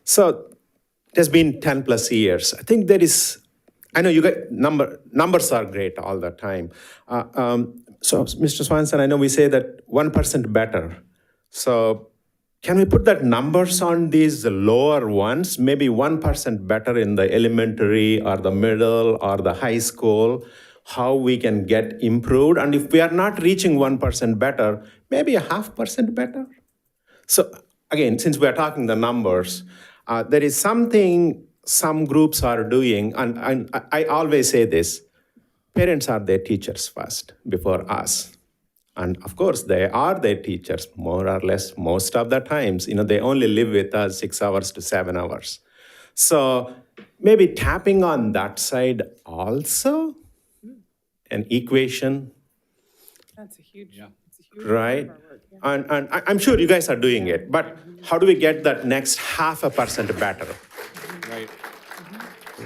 So it has been 10 plus years. I think there is, I know you get numbers are great all the time. So Mr. Swanson, I know we say that 1% better. So can we put that numbers on these lower ones, maybe 1% better in the elementary or the middle or the high school, how we can get improved? And if we are not reaching 1% better, maybe a 0.5% better? So again, since we are talking the numbers, there is something some groups are doing, and I always say this, parents are their teachers first before us. And of course, they are their teachers more or less most of the times. They only live with us 6 hours to 7 hours. So maybe tapping on that side also, an equation, That's a huge, right? And I'm sure you guys are doing it, but how do we get that next 0.5% better? Right.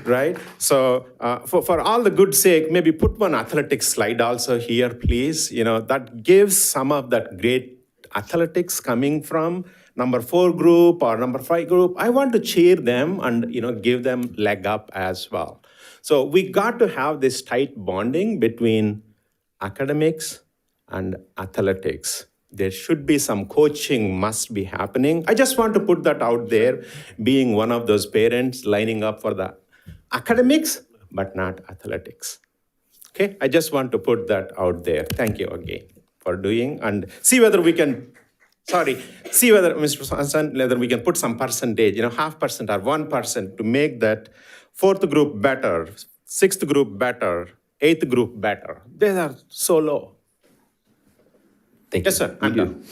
Right? So for all the good sake, maybe put one athletics slide also here, please. That gives some of that great athletics coming from number 4 group or number 5 group. I want to cheer them and give them leg up as well. So we got to have this tight bonding between academics and athletics. There should be some coaching must be happening. I just want to put that out there, being one of those parents lining up for the academics, but not athletics. Okay, I just want to put that out there. Thank you again for doing, and see whether we can, Mr. Swanson, whether we can put some percentage, 0.5% or 1% to make that 4th group better, 6th group better, 8th group better. They are so low. Thank Yes, you. sir. I'm done.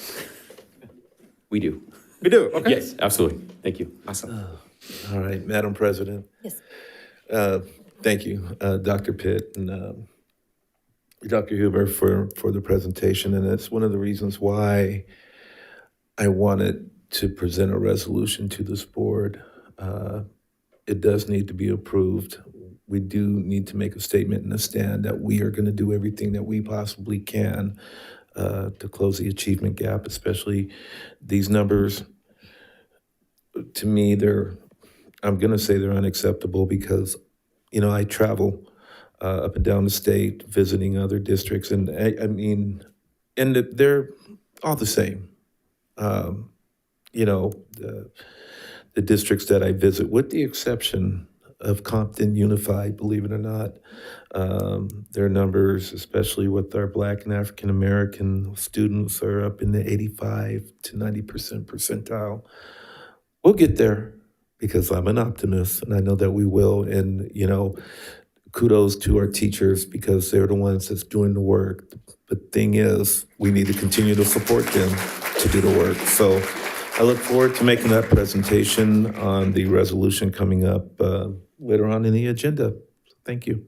We do. We do, okay. Yes, absolutely. Thank you. Awesome. All right, Madam President. Yes. Thank you, Dr. Pitt and Dr. Huber for the presentation. And that's one of the reasons why I wanted to present a resolution to this board. It does need to be approved. We do need to make a statement and a stand that we are going to do everything that we possibly can to close the achievement gap, especially these numbers. To me, I'm going to say they're unacceptable because, I travel up and down the state visiting other districts, and they're all the same. The districts that I visit, with the exception of Compton Unified, believe it or not, their numbers, especially with our Black and African American students, are up in the 85 to 90% percentile. We'll get there because I'm an optimist and I know that we will. And, kudos to our teachers because they're the ones that's doing the work. The thing is, we need to continue to support them to do the work. So I look forward to making that presentation on the resolution coming up later on in the agenda. Thank you.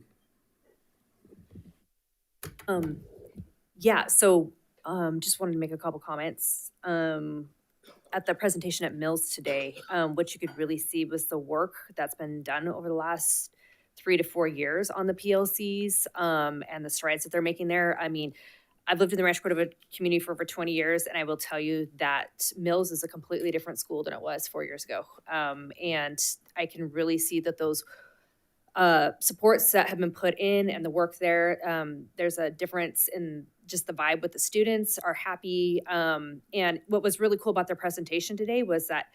Just wanted to make a couple comments. At the presentation at Mills today, what you could really see was the work that's been done over the last 3 to 4 years on the PLCs and the strides that they're making there. I mean, I've lived in the Rancho Cordova community for over 20 years, and I will tell you that Mills is a completely different school than it was 4 years ago. And I can really see that those supports that have been put in and the work there, there's a difference in just the vibe with the students are happy. And what was really cool about their presentation today was that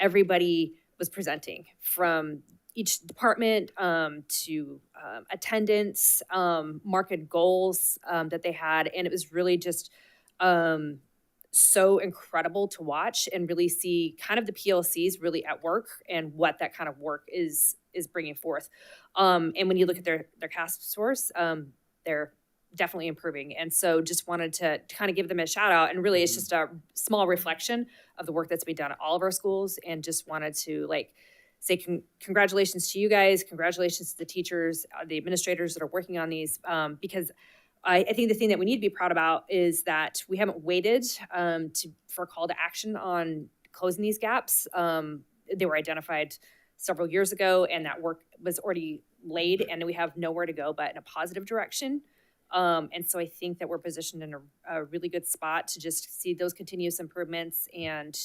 everybody was presenting, from each department to attendance, market goals that they had. And it was really just so incredible to watch and really see kind of the PLCs really at work and what that kind of work is bringing forth. And when you look at their CASP scores, they're definitely improving. And so just wanted to kind of give them a shout out. And really, it's just a small reflection of the work that's being done at all of our schools. And just wanted to say congratulations to you guys. Congratulations to the teachers, the administrators that are working on these, because I think the thing that we need to be proud about is that we haven't waited for a call to action on closing these gaps. They were identified several years ago, and that work was already laid, and we have nowhere to go but in a positive direction. And so I think that we're positioned in a really good spot to just see those continuous improvements and,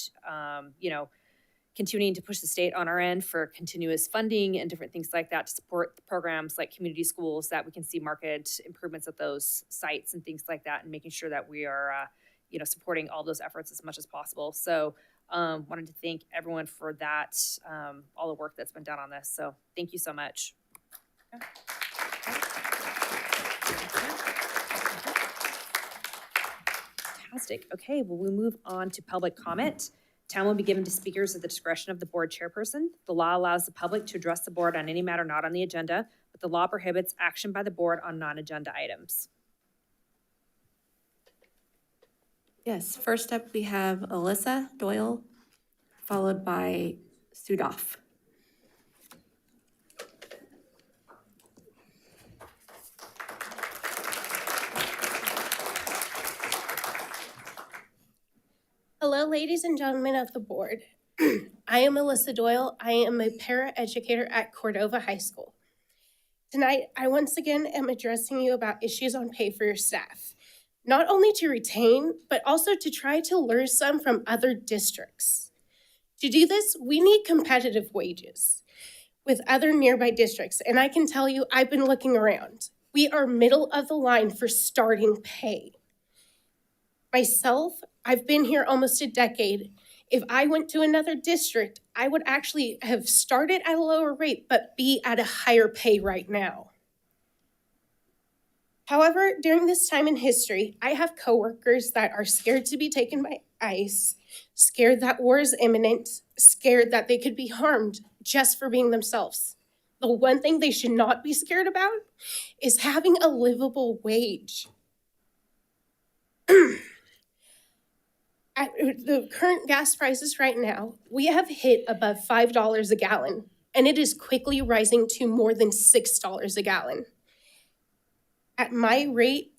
continuing to push the state on our end for continuous funding and different things like that to support programs like community schools, that we can see market improvements at those sites and things like that, and making sure that we are, supporting all those efforts as much as possible. So Wanted to thank everyone for that, all the work that's been done on this. So thank you so much. Fantastic. Okay, well, we move on to public comment. Time will be given to speakers at the discretion of the board chairperson. The law allows the public to address the board on any matter not on the agenda, but the law prohibits action by the board on non-agenda items. Yes, first up we have Alyssa Doyle, followed by Sudoff. Hello, ladies and gentlemen of the board. I am Alyssa Doyle. I am a paraeducator at Cordova High School. Tonight, I once again am addressing you about issues on pay for your staff, not only to retain, but also to try to lure some from other districts. To do this, we need competitive wages with other nearby districts, and I can tell you, I've been looking around. We are middle of the line for starting pay. Myself, I've been here almost a decade. If I went to another district, I would actually have started at a lower rate, but be at a higher pay right now. However, during this time in history, I have coworkers that are scared to be taken by ICE, scared that war is imminent, scared that they could be harmed just for being themselves. The one thing they should not be scared about is having a livable wage. At the current gas prices right now, we have hit above $5 a gallon, and it is quickly rising to more than $6 a gallon. At my rate,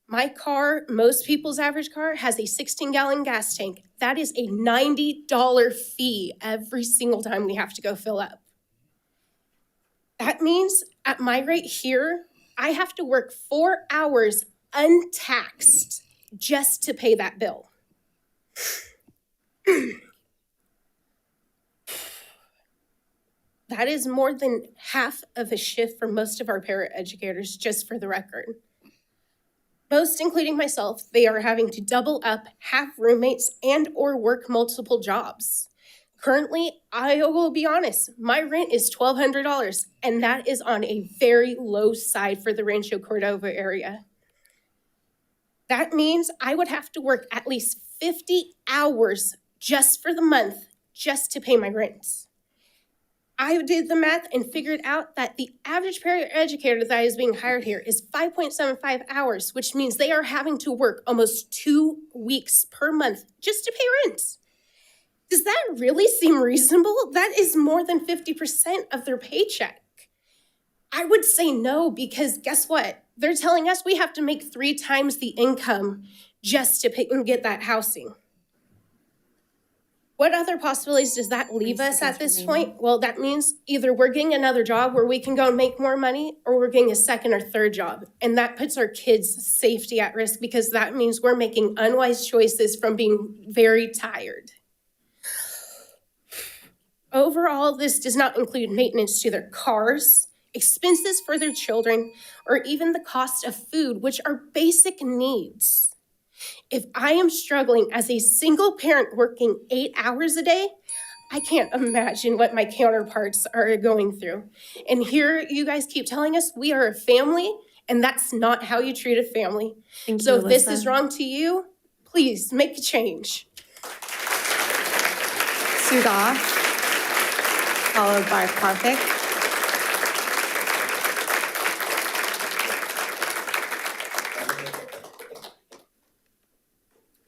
my car, most people's average car, has a 16-gallon gas tank. That is a $90 fee every single time we have to go fill up. That means at my rate here, I have to work 4 hours untaxed just to pay that bill. That is more than half of a shift for most of our paraeducators, just for the record. Most, including myself, they are having to double up, have roommates, and or work multiple jobs. Currently, I will be honest, my rent is $1,200, and that is on a very low side for the Rancho Cordova area. That means I would have to work at least 50 hours just for the month, just to pay my rent. I did the math and figured out that the average paraeducator that is being hired here is 5.75 hours, which means they are having to work almost 2 weeks per month just to pay rent. Does that really seem reasonable? That is more than 50% of their paycheck. I would say no, because guess what? They're telling us we have to make 3 times the income just to pay and get that housing. What other possibilities does that leave us at this point? Well, that means either we're getting another job where we can go and make more money, or we're getting a second or third job. And that puts our kids' safety at risk, because that means we're making unwise choices from being very tired. Overall, this does not include maintenance to their cars, expenses for their children, or even the cost of food, which are basic needs. If I am struggling as a single parent working 8 hours a day, I can't imagine what my counterparts are going through. And here you guys keep telling us we are a family, and that's not how you treat a family. So if this is wrong to you, please make a change. Sudha, followed by Karthik.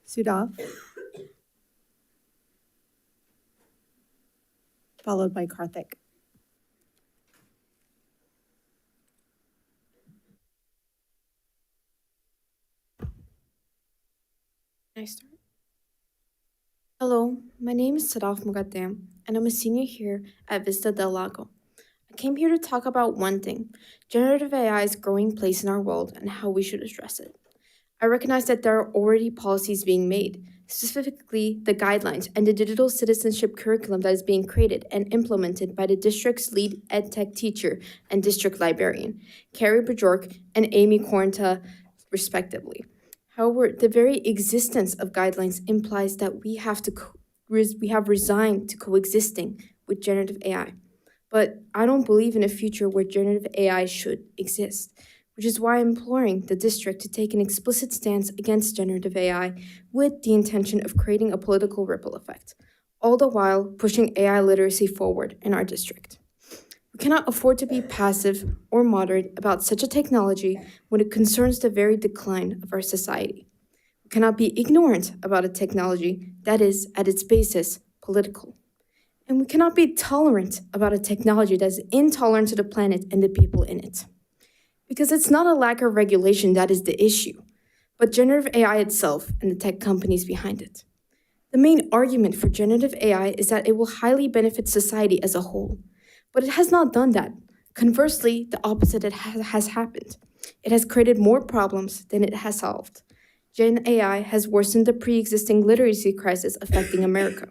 Sudha, followed by Karthik. Can I start? Hello, my name is Sadaf Mugaddam, and I'm a senior here at Vista del Lago. I came here to talk about one thing, generative AI's growing place in our world and how we should address it. I recognize that there are already policies being made, specifically the guidelines and the digital citizenship curriculum that is being created and implemented by the district's lead EdTech teacher and district librarian, Carrie Bajork and Amy Cornta, respectively. However, the very existence of guidelines implies that we have to we have resigned to coexisting with generative AI. But I don't believe in a future where generative AI should exist, which is why I'm imploring the district to take an explicit stance against generative AI with the intention of creating a political ripple effect, all the while pushing AI literacy forward in our district. We cannot afford to be passive or moderate about such a technology when it concerns the very decline of our society. We cannot be ignorant about a technology that is, at its basis, political. And we cannot be tolerant about a technology that is intolerant to the planet and the people in it. Because it's not a lack of regulation that is the issue, but generative AI itself and the tech companies behind it. The main argument for generative AI is that it will highly benefit society as a whole, but it has not done that. Conversely, the opposite has happened. It has created more problems than it has solved. Gen AI has worsened the pre-existing literacy crisis affecting America.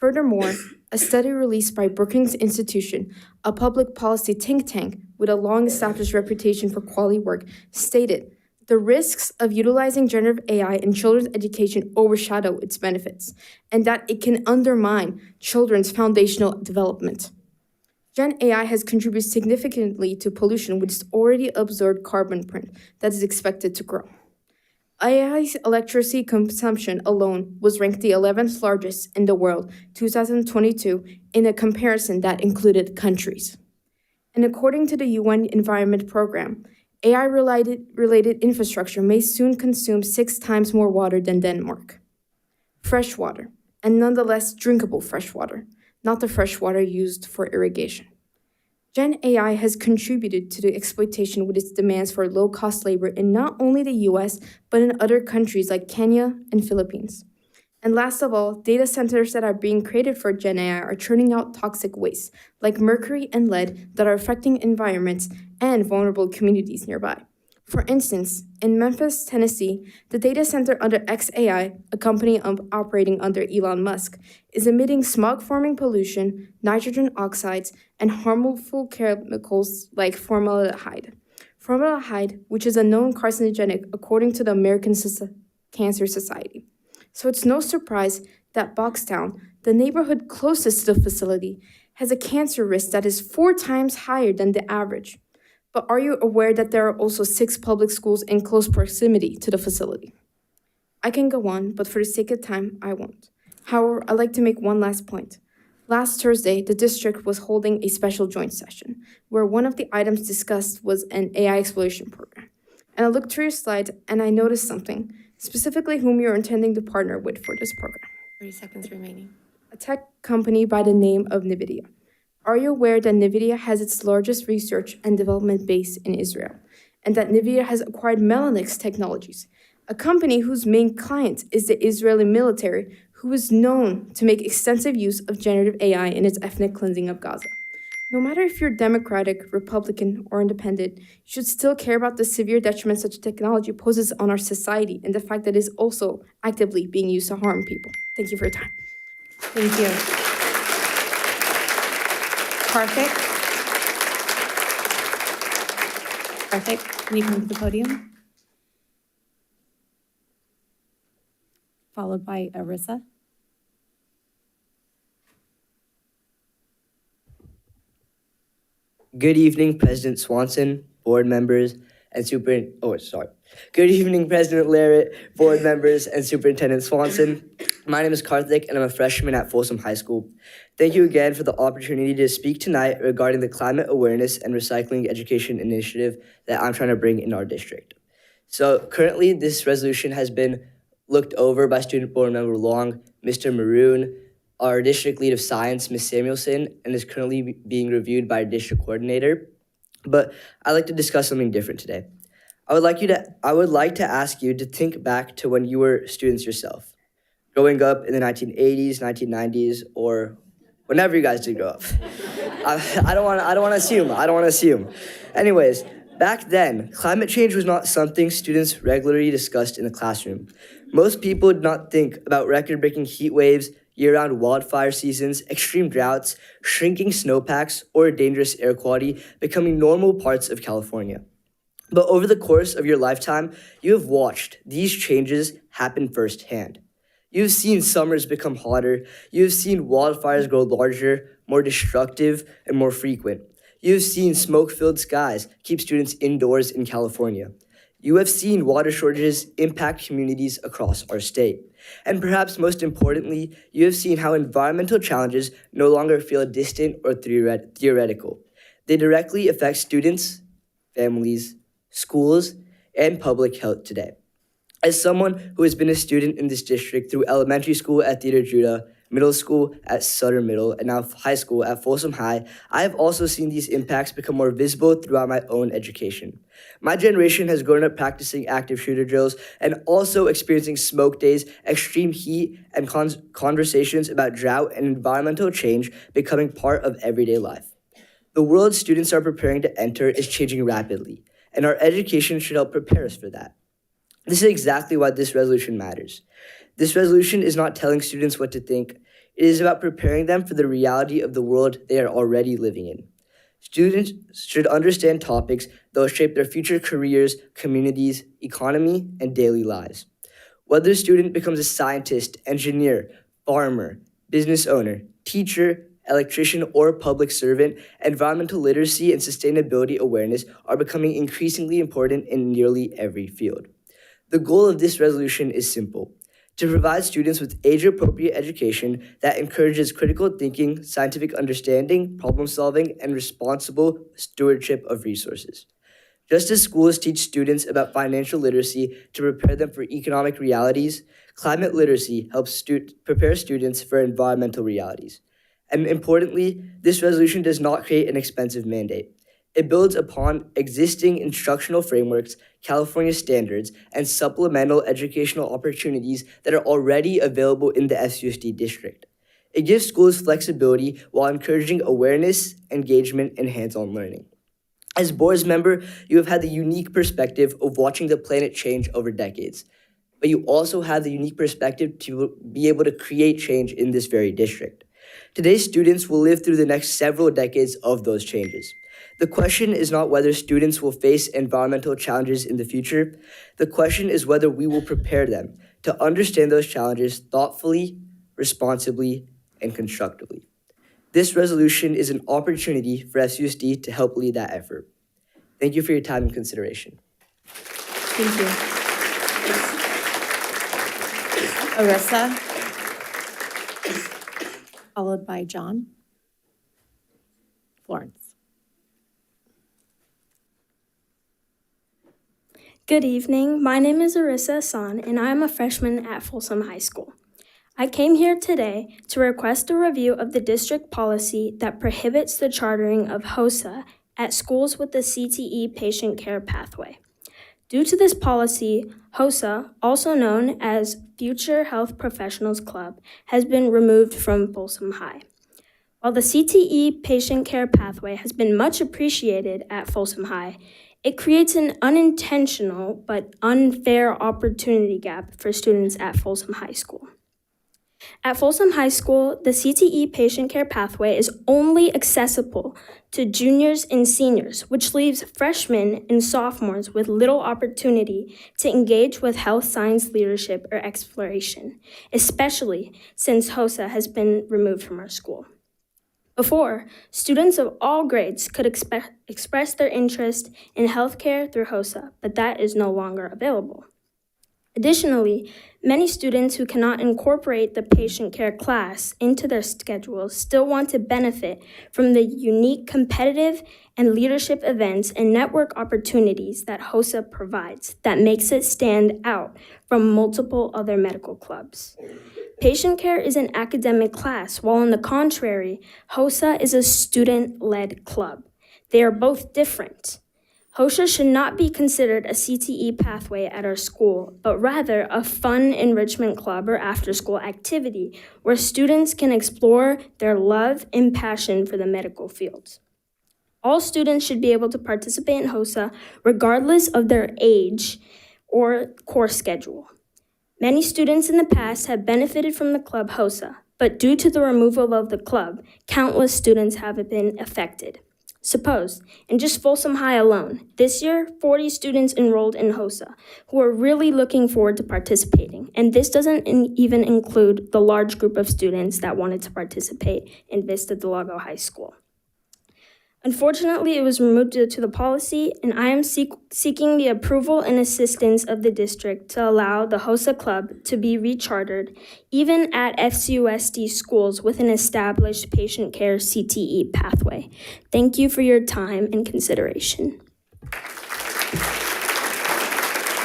Furthermore, a study released by Brookings Institution, a public policy think tank with a long-established reputation for quality work, stated the risks of utilizing generative AI in children's education overshadow its benefits, and that it can undermine children's foundational development. Gen AI has contributed significantly to pollution with its already observed carbon print that is expected to grow. AI's electricity consumption alone was ranked the 11th largest in the world, 2022, in a comparison that included countries. And according to the UN Environment Programme, AI-related infrastructure may soon consume 6 times more water than Denmark. Fresh water, and nonetheless drinkable fresh water, not the fresh water used for irrigation. Gen AI has contributed to the exploitation with its demands for low-cost labor in not only the US, but in other countries like Kenya and Philippines. And last of all, data centers that are being created for Gen AI are churning out toxic waste, like mercury and lead, that are affecting environments and vulnerable communities nearby. For instance, in Memphis, Tennessee, the data center under XAI, a company operating under Elon Musk, is emitting smog-forming pollution, nitrogen oxides, and harmful chemicals like formaldehyde. Formaldehyde, which is a known carcinogenic according to the American Cancer Society. So it's no surprise that Boxtown, the neighborhood closest to the facility, has a cancer risk that is 4 times higher than the average. But are you aware that there are also 6 public schools in close proximity to the facility? I can go on, but for the sake of time, I won't. However, I'd like to make one last point. Last Thursday, the district was holding a special joint session, where one of the items discussed was an AI exploration program. And I looked through your slides, and I noticed something, specifically whom you're intending to partner with for this program. 30 seconds remaining. A tech company by the name of NVIDIA. Are you aware that NVIDIA has its largest research and development base in Israel, and that NVIDIA has acquired Mellanox Technologies, a company whose main client is the Israeli military, who is known to make extensive use of generative AI in its ethnic cleansing of Gaza? No matter if you're Democratic, Republican, or Independent, you should still care about the severe detriment such technology poses on our society and the fact that it is also actively being used to harm people. Thank you for your time. Thank you. Karthik? Karthik, can you come to the podium? Followed by Arissa. Good evening, President Swanson, board members, and Good evening, President Larrett, board members, and Superintendent Swanson. My name is Karthik, and I'm a freshman at Folsom High School. Thank you again for the opportunity to speak tonight regarding the climate awareness and recycling education initiative that I'm trying to bring in our district. So currently, this resolution has been looked over by Student Board Member Long, Mr. Maroon, our district lead of science, Ms. Samuelson, and is currently being reviewed by our district coordinator. But I'd like to discuss something different today. I would like to ask you to think back to when you were students yourself, growing up in the 1980s, 1990s, or whenever you guys did grow up. I don't want to assume. Anyways, back then, climate change was not something students regularly discussed in the classroom. Most people did not think about record-breaking heat waves, year-round wildfire seasons, extreme droughts, shrinking snowpacks, or dangerous air quality becoming normal parts of California. But over the course of your lifetime, you have watched these changes happen firsthand. You've seen summers become hotter. You've seen wildfires grow larger, more destructive, and more frequent. You've seen smoke-filled skies keep students indoors in California. You have seen water shortages impact communities across our state. And perhaps most importantly, you have seen how environmental challenges no longer feel distant or theoretical. They directly affect students, families, schools, and public health today. As someone who has been a student in this district through elementary school at Theater Judah, middle school at Sutter Middle, and now high school at Folsom High, I have also seen these impacts become more visible throughout my own education. My generation has grown up practicing active shooter drills and also experiencing smoke days, extreme heat, and conversations about drought and environmental change becoming part of everyday life. The world students are preparing to enter is changing rapidly, and our education should help prepare us for that. This is exactly why this resolution matters. This resolution is not telling students what to think. It is about preparing them for the reality of the world they are already living in. Students should understand topics that will shape their future careers, communities, economy, and daily lives. Whether a student becomes a scientist, engineer, farmer, business owner, teacher, electrician, or public servant, environmental literacy and sustainability awareness are becoming increasingly important in nearly every field. The goal of this resolution is simple: to provide students with age-appropriate education that encourages critical thinking, scientific understanding, problem-solving, and responsible stewardship of resources. Just as schools teach students about financial literacy to prepare them for economic realities, climate literacy helps prepare students for environmental realities. And importantly, this resolution does not create an expensive mandate. It builds upon existing instructional frameworks, California standards, and supplemental educational opportunities that are already available in the FCUSD district. It gives schools flexibility while encouraging awareness, engagement, and hands-on learning. As board member, you have had the unique perspective of watching the planet change over decades, but you also have the unique perspective to be able to create change in this very district. Today's students will live through the next several decades of those changes. The question is not whether students will face environmental challenges in the future. The question is whether we will prepare them to understand those challenges thoughtfully, responsibly, and constructively. This resolution is an opportunity for FCUSD to help lead that effort. Thank you for your time and consideration. Thank you. Arissa, followed by John. Florence. Good evening. My name is Arissa Hassan, and I am a freshman at Folsom High School. I came here today to request a review of the district policy that prohibits the chartering of HOSA at schools with the CTE patient care pathway. Due to this policy, HOSA, also known as Future Health Professionals Club, has been removed from Folsom High. While the CTE patient care pathway has been much appreciated at Folsom High, it creates an unintentional but unfair opportunity gap for students at Folsom High School. At Folsom High School, the CTE patient care pathway is only accessible to juniors and seniors, which leaves freshmen and sophomores with little opportunity to engage with health science leadership or exploration, especially since HOSA has been removed from our school. Before, students of all grades could express their interest in healthcare through HOSA, but that is no longer available. Additionally, many students who cannot incorporate the patient care class into their schedules still want to benefit from the unique competitive and leadership events and network opportunities that HOSA provides that makes it stand out from multiple other medical clubs. Patient care is an academic class, while on the contrary, HOSA is a student-led club. They are both different. HOSA should not be considered a CTE pathway at our school, but rather a fun enrichment club or after-school activity where students can explore their love and passion for the medical fields. All students should be able to participate in HOSA regardless of their age or course schedule. Many students in the past have benefited from the club HOSA, but due to the removal of the club, countless students have been affected. Suppose, in just Folsom High alone, this year, 40 students enrolled in HOSA who are really looking forward to participating. And this doesn't even include the large group of students that wanted to participate in Vista del Lago High School. Unfortunately, it was removed due to the policy, and I am seeking the approval and assistance of the district to allow the HOSA Club to be rechartered, even at FCUSD schools with an established patient care CTE pathway. Thank you for your time and consideration.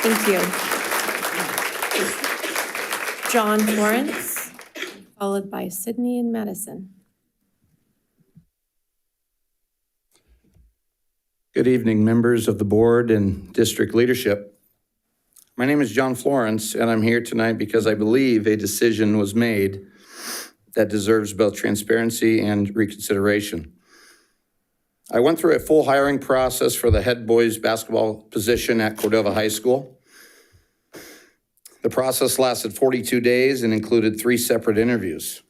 Thank you. John Florence, followed by Sydney and Madison. Good evening, members of the board and district leadership. My name is John Florence, and I'm here tonight because I believe a decision was made that deserves both transparency and reconsideration. I went through a full hiring process for the head boys basketball position at Cordova High School. The process lasted 42 days and included 3 separate interviews.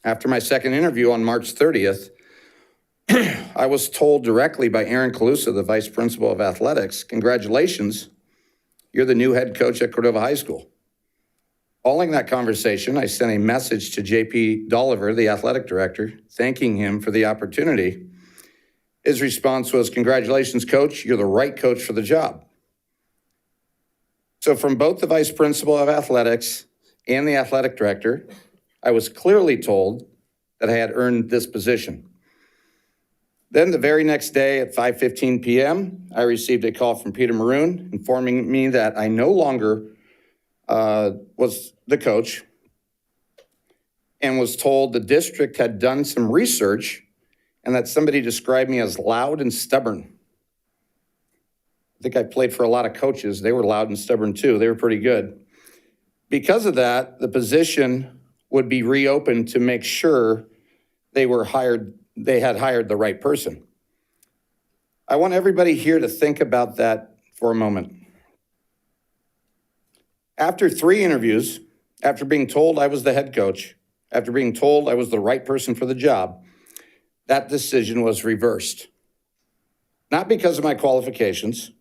After my second interview on March 30th, I was told directly by Aaron Calusa, the vice principal of athletics, "Congratulations, you're the new head coach at Cordova High School." Following that conversation, I sent a message to JP Dolliver, the athletic director, thanking him for the opportunity. His response was, "Congratulations, coach, you're the right coach for the job." So from both the vice principal of athletics and the athletic director, I was clearly told that I had earned this position. Then the very next day at 5:15 p.m., I received a call from Peter Maroon informing me that I no longer was the coach and was told the district had done some research and that somebody described me as loud and stubborn. I think I played for a lot of coaches. They were loud and stubborn too. They were pretty good. Because of that, the position would be reopened to make sure they had hired the right person. I want everybody here to think about that for a moment. After 3 interviews, after being told I was the head coach, after being told I was the right person for the job, that decision was reversed. Not because of my qualifications,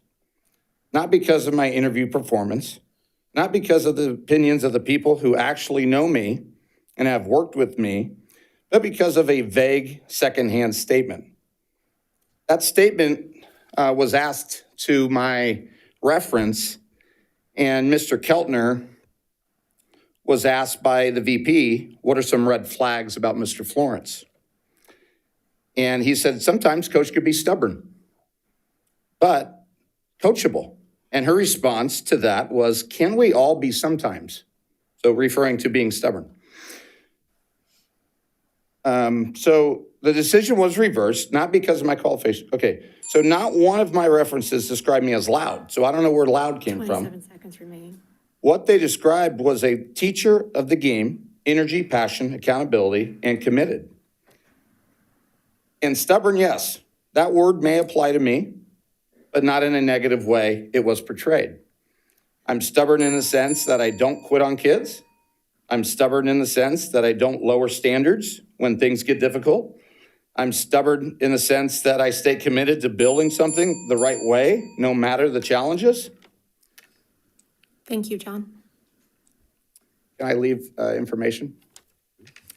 not because of my interview performance, not because of the opinions of the people who actually know me and have worked with me, but because of a vague secondhand statement. That statement was asked to my reference, and Mr. Keltner was asked by the VP, what are some red flags about Mr. Florence? And he said, sometimes coach could be stubborn, but coachable. And her response to that was, can we all be sometimes? So referring to being stubborn. So the decision was reversed, not because of my qualification. Okay, so not one of my references described me as loud. So I don't know where loud came from. 27 seconds remaining. What they described was a teacher of the game, energy, passion, accountability, and committed. And stubborn, yes, that word may apply to me, but not in a negative way it was portrayed. I'm stubborn in the sense that I don't quit on kids. I'm stubborn in the sense that I don't lower standards when things get difficult. I'm stubborn in the sense that I stay committed to building something the right way, no matter the challenges. Thank you, John. Can I leave information?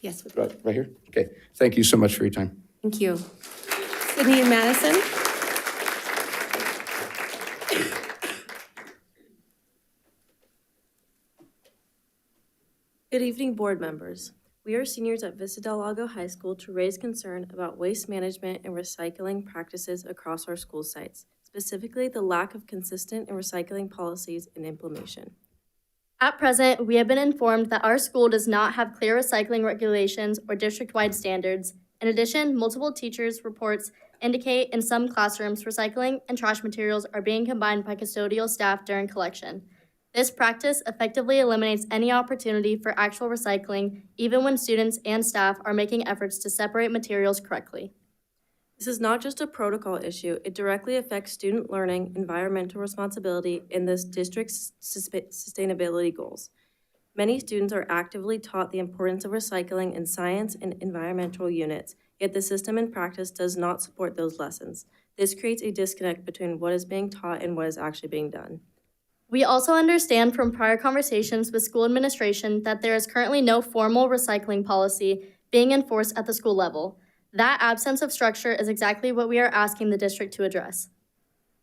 Yes. Right here? Okay. Thank you so much for your time. Thank you. Sydney and Madison. Good evening, board members. We are seniors at Vista del Lago High School to raise concern about waste management and recycling practices across our school sites, specifically the lack of consistent and recycling policies and implementation. At present, we have been informed that our school does not have clear recycling regulations or district-wide standards. In addition, multiple teachers' reports indicate in some classrooms, recycling and trash materials are being combined by custodial staff during collection. This practice effectively eliminates any opportunity for actual recycling, even when students and staff are making efforts to separate materials correctly. This is not just a protocol issue, it directly affects student learning, environmental responsibility, and the district's sustainability goals. Many students are actively taught the importance of recycling in science and environmental units, yet the system in practice does not support those lessons. This creates a disconnect between what is being taught and what is actually being done. We also understand from prior conversations with school administration that there is currently no formal recycling policy being enforced at the school level. That absence of structure is exactly what we are asking the district to address.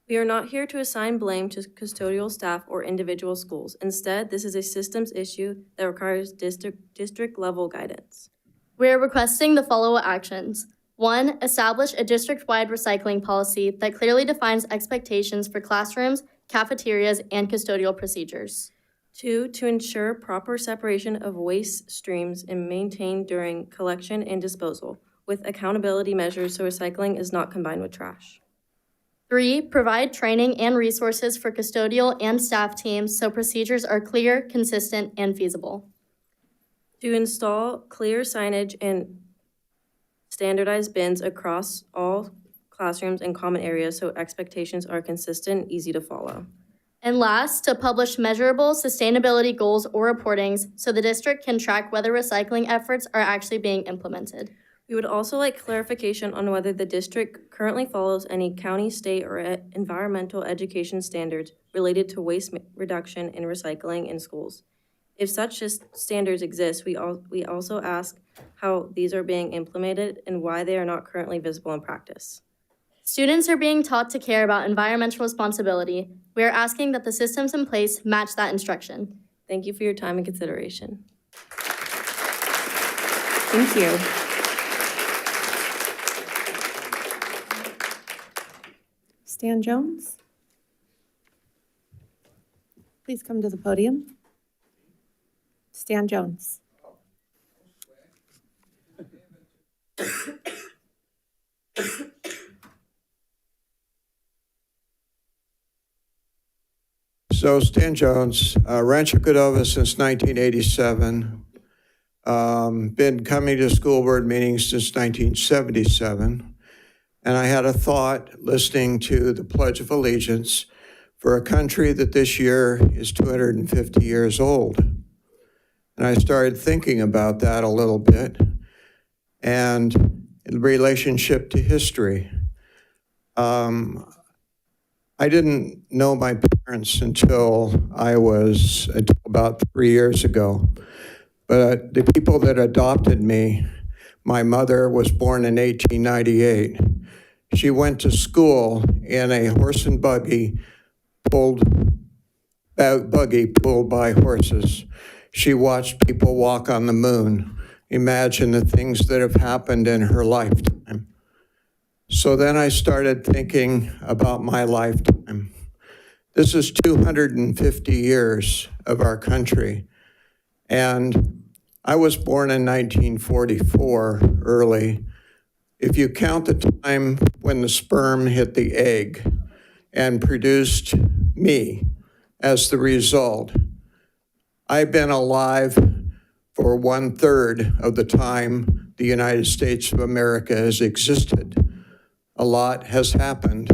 We are not here to assign blame to custodial staff or individual schools. Instead, this is a systems issue that requires district-level guidance. We are requesting the following actions. 1, establish a district-wide recycling policy that clearly defines expectations for classrooms, cafeterias, and custodial procedures. 2, to ensure proper separation of waste streams and maintained during collection and disposal, with accountability measures so recycling is not combined with trash. 3, provide training and resources for custodial and staff teams so procedures are clear, consistent, and feasible. To install clear signage and standardized bins across all classrooms and common areas so expectations are consistent and easy to follow. And last, to publish measurable sustainability goals or reportings so the district can track whether recycling efforts are actually being implemented. We would also like clarification on whether the district currently follows any county, state, or environmental education standards related to waste reduction and recycling in schools. If such standards exist, we also ask how these are being implemented and why they are not currently visible in practice. Students are being taught to care about environmental responsibility. We are asking that the systems in place match that instruction. Thank you for your time and consideration. Thank you. Stan Jones, please come to the podium. Stan Jones. So Stan Jones, Rancho Cordova since 1987. Been coming to school board meetings since 1977. And I had a thought listening to the Pledge of Allegiance for a country that this year is 250 years old. And I started thinking about that a little bit and in relationship to history. I didn't know my parents until about 3 years ago. But the people that adopted me, my mother was born in 1898. She went to school in a horse and buggy pulled by horses. She watched people walk on the moon. Imagine the things that have happened in her lifetime. So then I started thinking about my lifetime. This is 250 years of our country. And I was born in 1944, early. If you count the time when the sperm hit the egg and produced me as the result, I've been alive for 1/3 of the time the United States of America has existed. A lot has happened,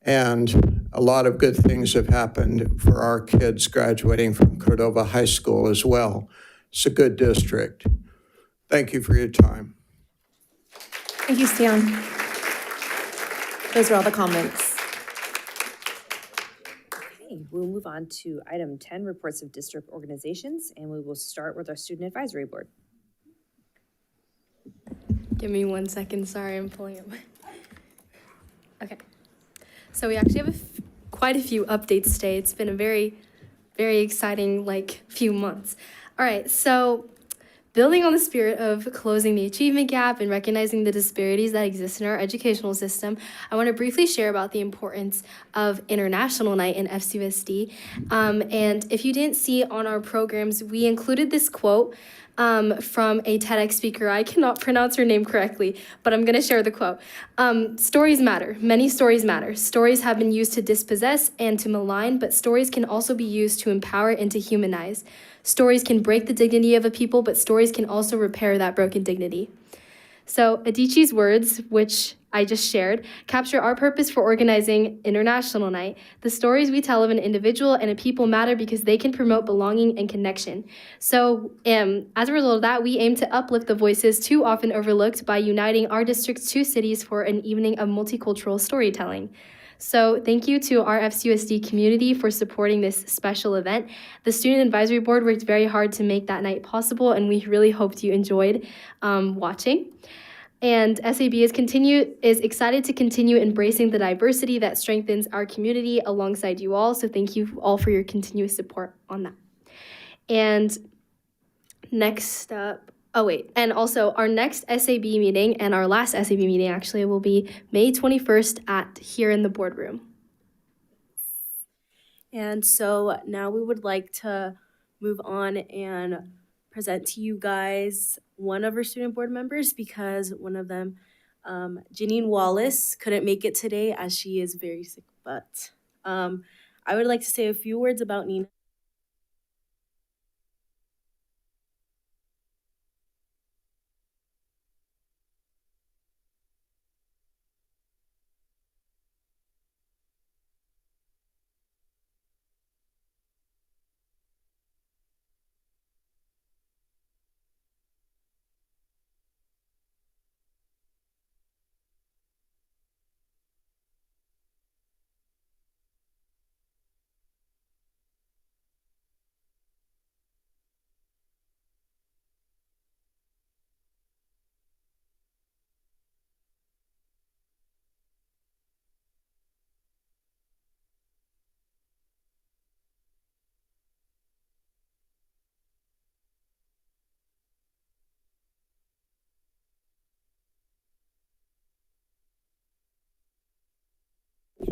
and a lot of good things have happened for our kids graduating from Cordova High School as well. It's a good district. Thank you for your time. Thank you, Stan. Those are all the comments. Okay, we'll move on to item 10, reports of district organizations, and we will start with our student advisory board. Give me 1 second. Sorry, I'm pulling it. Okay. So we actually have quite a few updates today. It's been a very, very exciting few months. All right, so building on the spirit of closing the achievement gap and recognizing the disparities that exist in our educational system, I want to briefly share about the importance of International Night in FCUSD. And if you didn't see on our programs, we included this quote from a TEDx speaker. I cannot pronounce her name correctly, but I'm going to share the quote. Stories matter. Many stories matter. Stories have been used to dispossess and to malign, but stories can also be used to empower and to humanize. Stories can break the dignity of a people, but stories can also repair that broken dignity. So Adichie's words, which I just shared, capture our purpose for organizing International Night. The stories we tell of an individual and a people matter because they can promote belonging and connection. So as a result of that, we aim to uplift the voices too often overlooked by uniting our district's 2 cities for an evening of multicultural storytelling. So thank you to our FCUSD community for supporting this special event. The Student Advisory Board worked very hard to make that night possible, and we really hoped you enjoyed watching. And SAB is excited to continue embracing the diversity that strengthens our community alongside you all. So thank you all for your continuous support on that. And next up, and also our next SAB meeting and our last SAB meeting actually will be May 21st here in the boardroom. And so now we would like to move on and present to you guys one of our student board members, because one of them, Janine Wallace, couldn't make it today as she is very sick. But I would like to say a few words about Nina.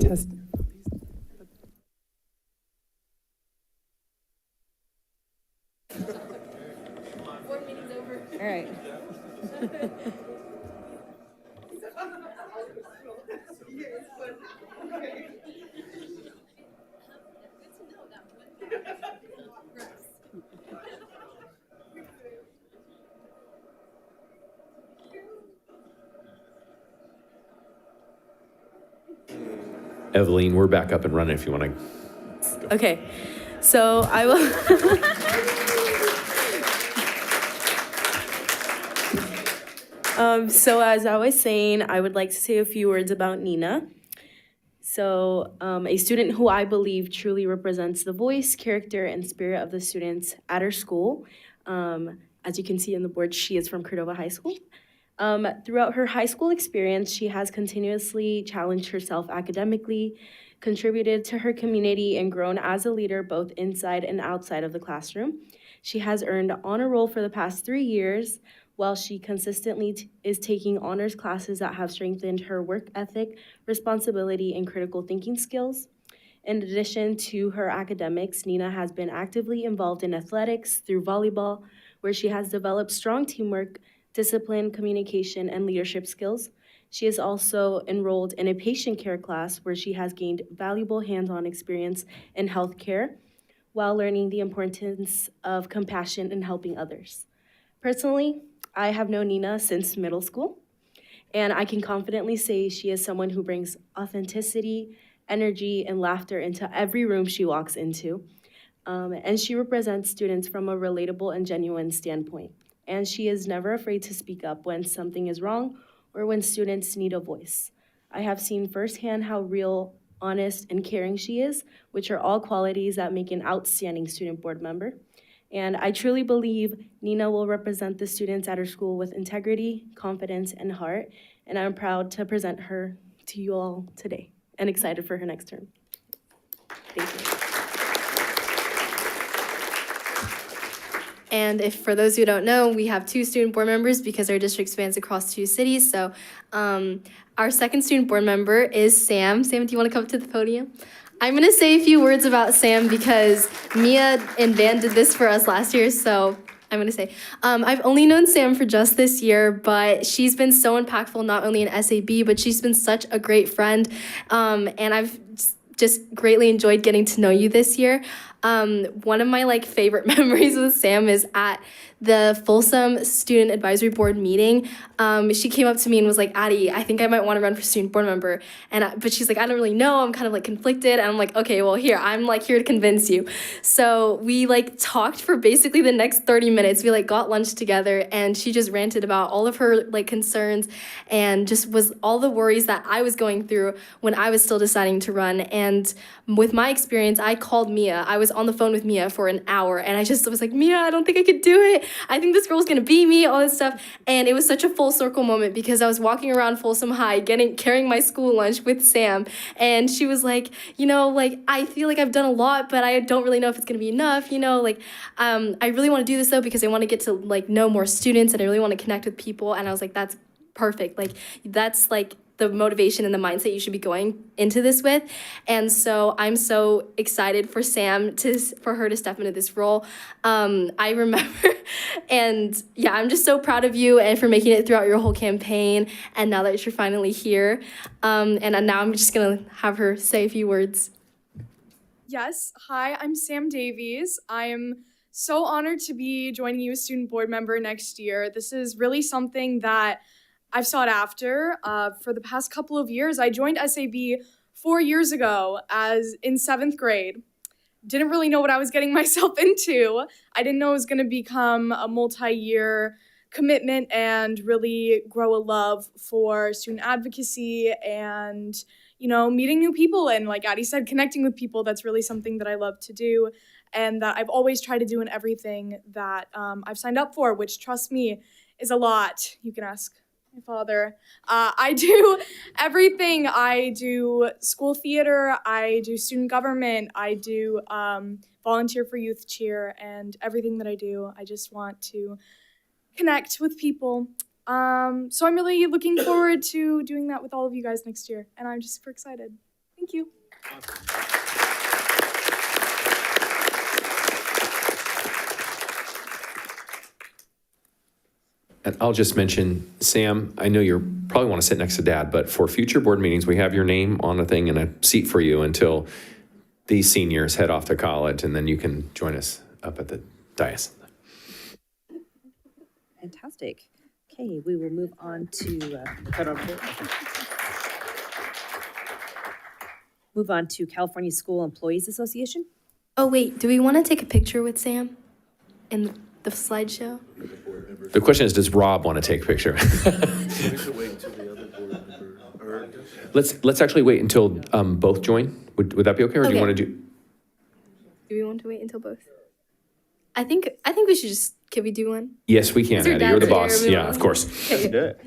Test. All right. Eveline, we're back up and running if you want to. Okay, so I will. So as I was saying, I would like to say a few words about Nina. So a student who I believe truly represents the voice, character, and spirit of the students at her school. As you can see on the board, she is from Cordova High School. Throughout her high school experience, she has continuously challenged herself academically, contributed to her community, and grown as a leader both inside and outside of the classroom. She has earned honor roll for the past 3 years, while she consistently is taking honors classes that have strengthened her work ethic, responsibility, and critical thinking skills. In addition to her academics, Nina has been actively involved in athletics through volleyball, where she has developed strong teamwork, discipline, communication, and leadership skills. She is also enrolled in a patient care class where she has gained valuable hands-on experience in healthcare while learning the importance of compassion and helping others. Personally, I have known Nina since middle school, and I can confidently say she is someone who brings authenticity, energy, and laughter into every room she walks into. And she represents students from a relatable and genuine standpoint. And she is never afraid to speak up when something is wrong or when students need a voice. I have seen firsthand how real, honest, and caring she is, which are all qualities that make an outstanding student board member. And I truly believe Nina will represent the students at her school with integrity, confidence, and heart. And I'm proud to present her to you all today and excited for her next term. Thank you. And if for those who don't know, we have 2 student board members because our district spans across 2 cities. So our second student board member is Sam. Sam, do you want to come up to the podium? I'm going to say a few words about Sam because Mia and Van did this for us last year. So I'm going to say, I've only known Sam for just this year, but she's been so impactful, not only in SAB, but she's been such a great friend. And I've just greatly enjoyed getting to know you this year. One of my favorite memories with Sam is at the Folsom Student Advisory Board meeting. She came up to me and was like, Addie, I think I might want to run for student board member. But she's like, I don't really know. I'm kind of conflicted. And I'm like, okay, well, I'm here to convince you. So we talked for basically the next 30 minutes. We got lunch together, and she just ranted about all of her concerns and just was all the worries that I was going through when I was still deciding to run. And with my experience, I called Mia. I was on the phone with Mia for an hour, and I just was like, Mia, I don't think I could do it. I think this girl's gonna be me, all this stuff. And it was such a full circle moment because I was walking around Folsom High carrying my school lunch with Sam, and she was like, I feel like I've done a lot, but I don't really know if it's gonna be enough, I really want to do this though because I want to get to know more students, and I really want to connect with people. And I was like, that's perfect. That's the motivation and the mindset you should be going into this with. And so I'm so excited for for her to step into this role. I remember, and yeah, I'm just so proud of you and for making it throughout your whole campaign. And now that you're finally here, and now I'm just gonna have her say a few words. Yes, hi, I'm Sam Davies. I am so honored to be joining you as student board member next year. This is really something that I've sought after for the past couple of years. I joined SAB 4 years ago in 7th grade. Didn't really know what I was getting myself into. I didn't know it was going to become a multi-year commitment and really grow a love for student advocacy and, meeting new people. And like Addie said, connecting with people, that's really something that I love to do and that I've always tried to do in everything that I've signed up for, which, trust me, is a lot. You can ask my father. I do everything. I do school theater, I do student government, I do volunteer for youth cheer, and everything that I do, I just want to connect with people. So I'm really looking forward to doing that with all of you guys next year, and I'm just super excited. Thank you. And I'll just mention, Sam, I know you probably want to sit next to Dad, but for future board meetings, we have your name on a thing and a seat for you until these seniors head off to college, and then you can join us up at the dais. Fantastic. Okay, we will move on to California School Employees Association. Oh wait, do we want to take a picture with Sam in the slideshow? The question is, does Rob want to take a picture? Let's actually wait until both join. Would that be okay, or do you want to do? Do we want to wait until both? I think we should just. Can we do one? Yes, we can, Addie. You're the boss. Yeah, of course. Okay. Do it.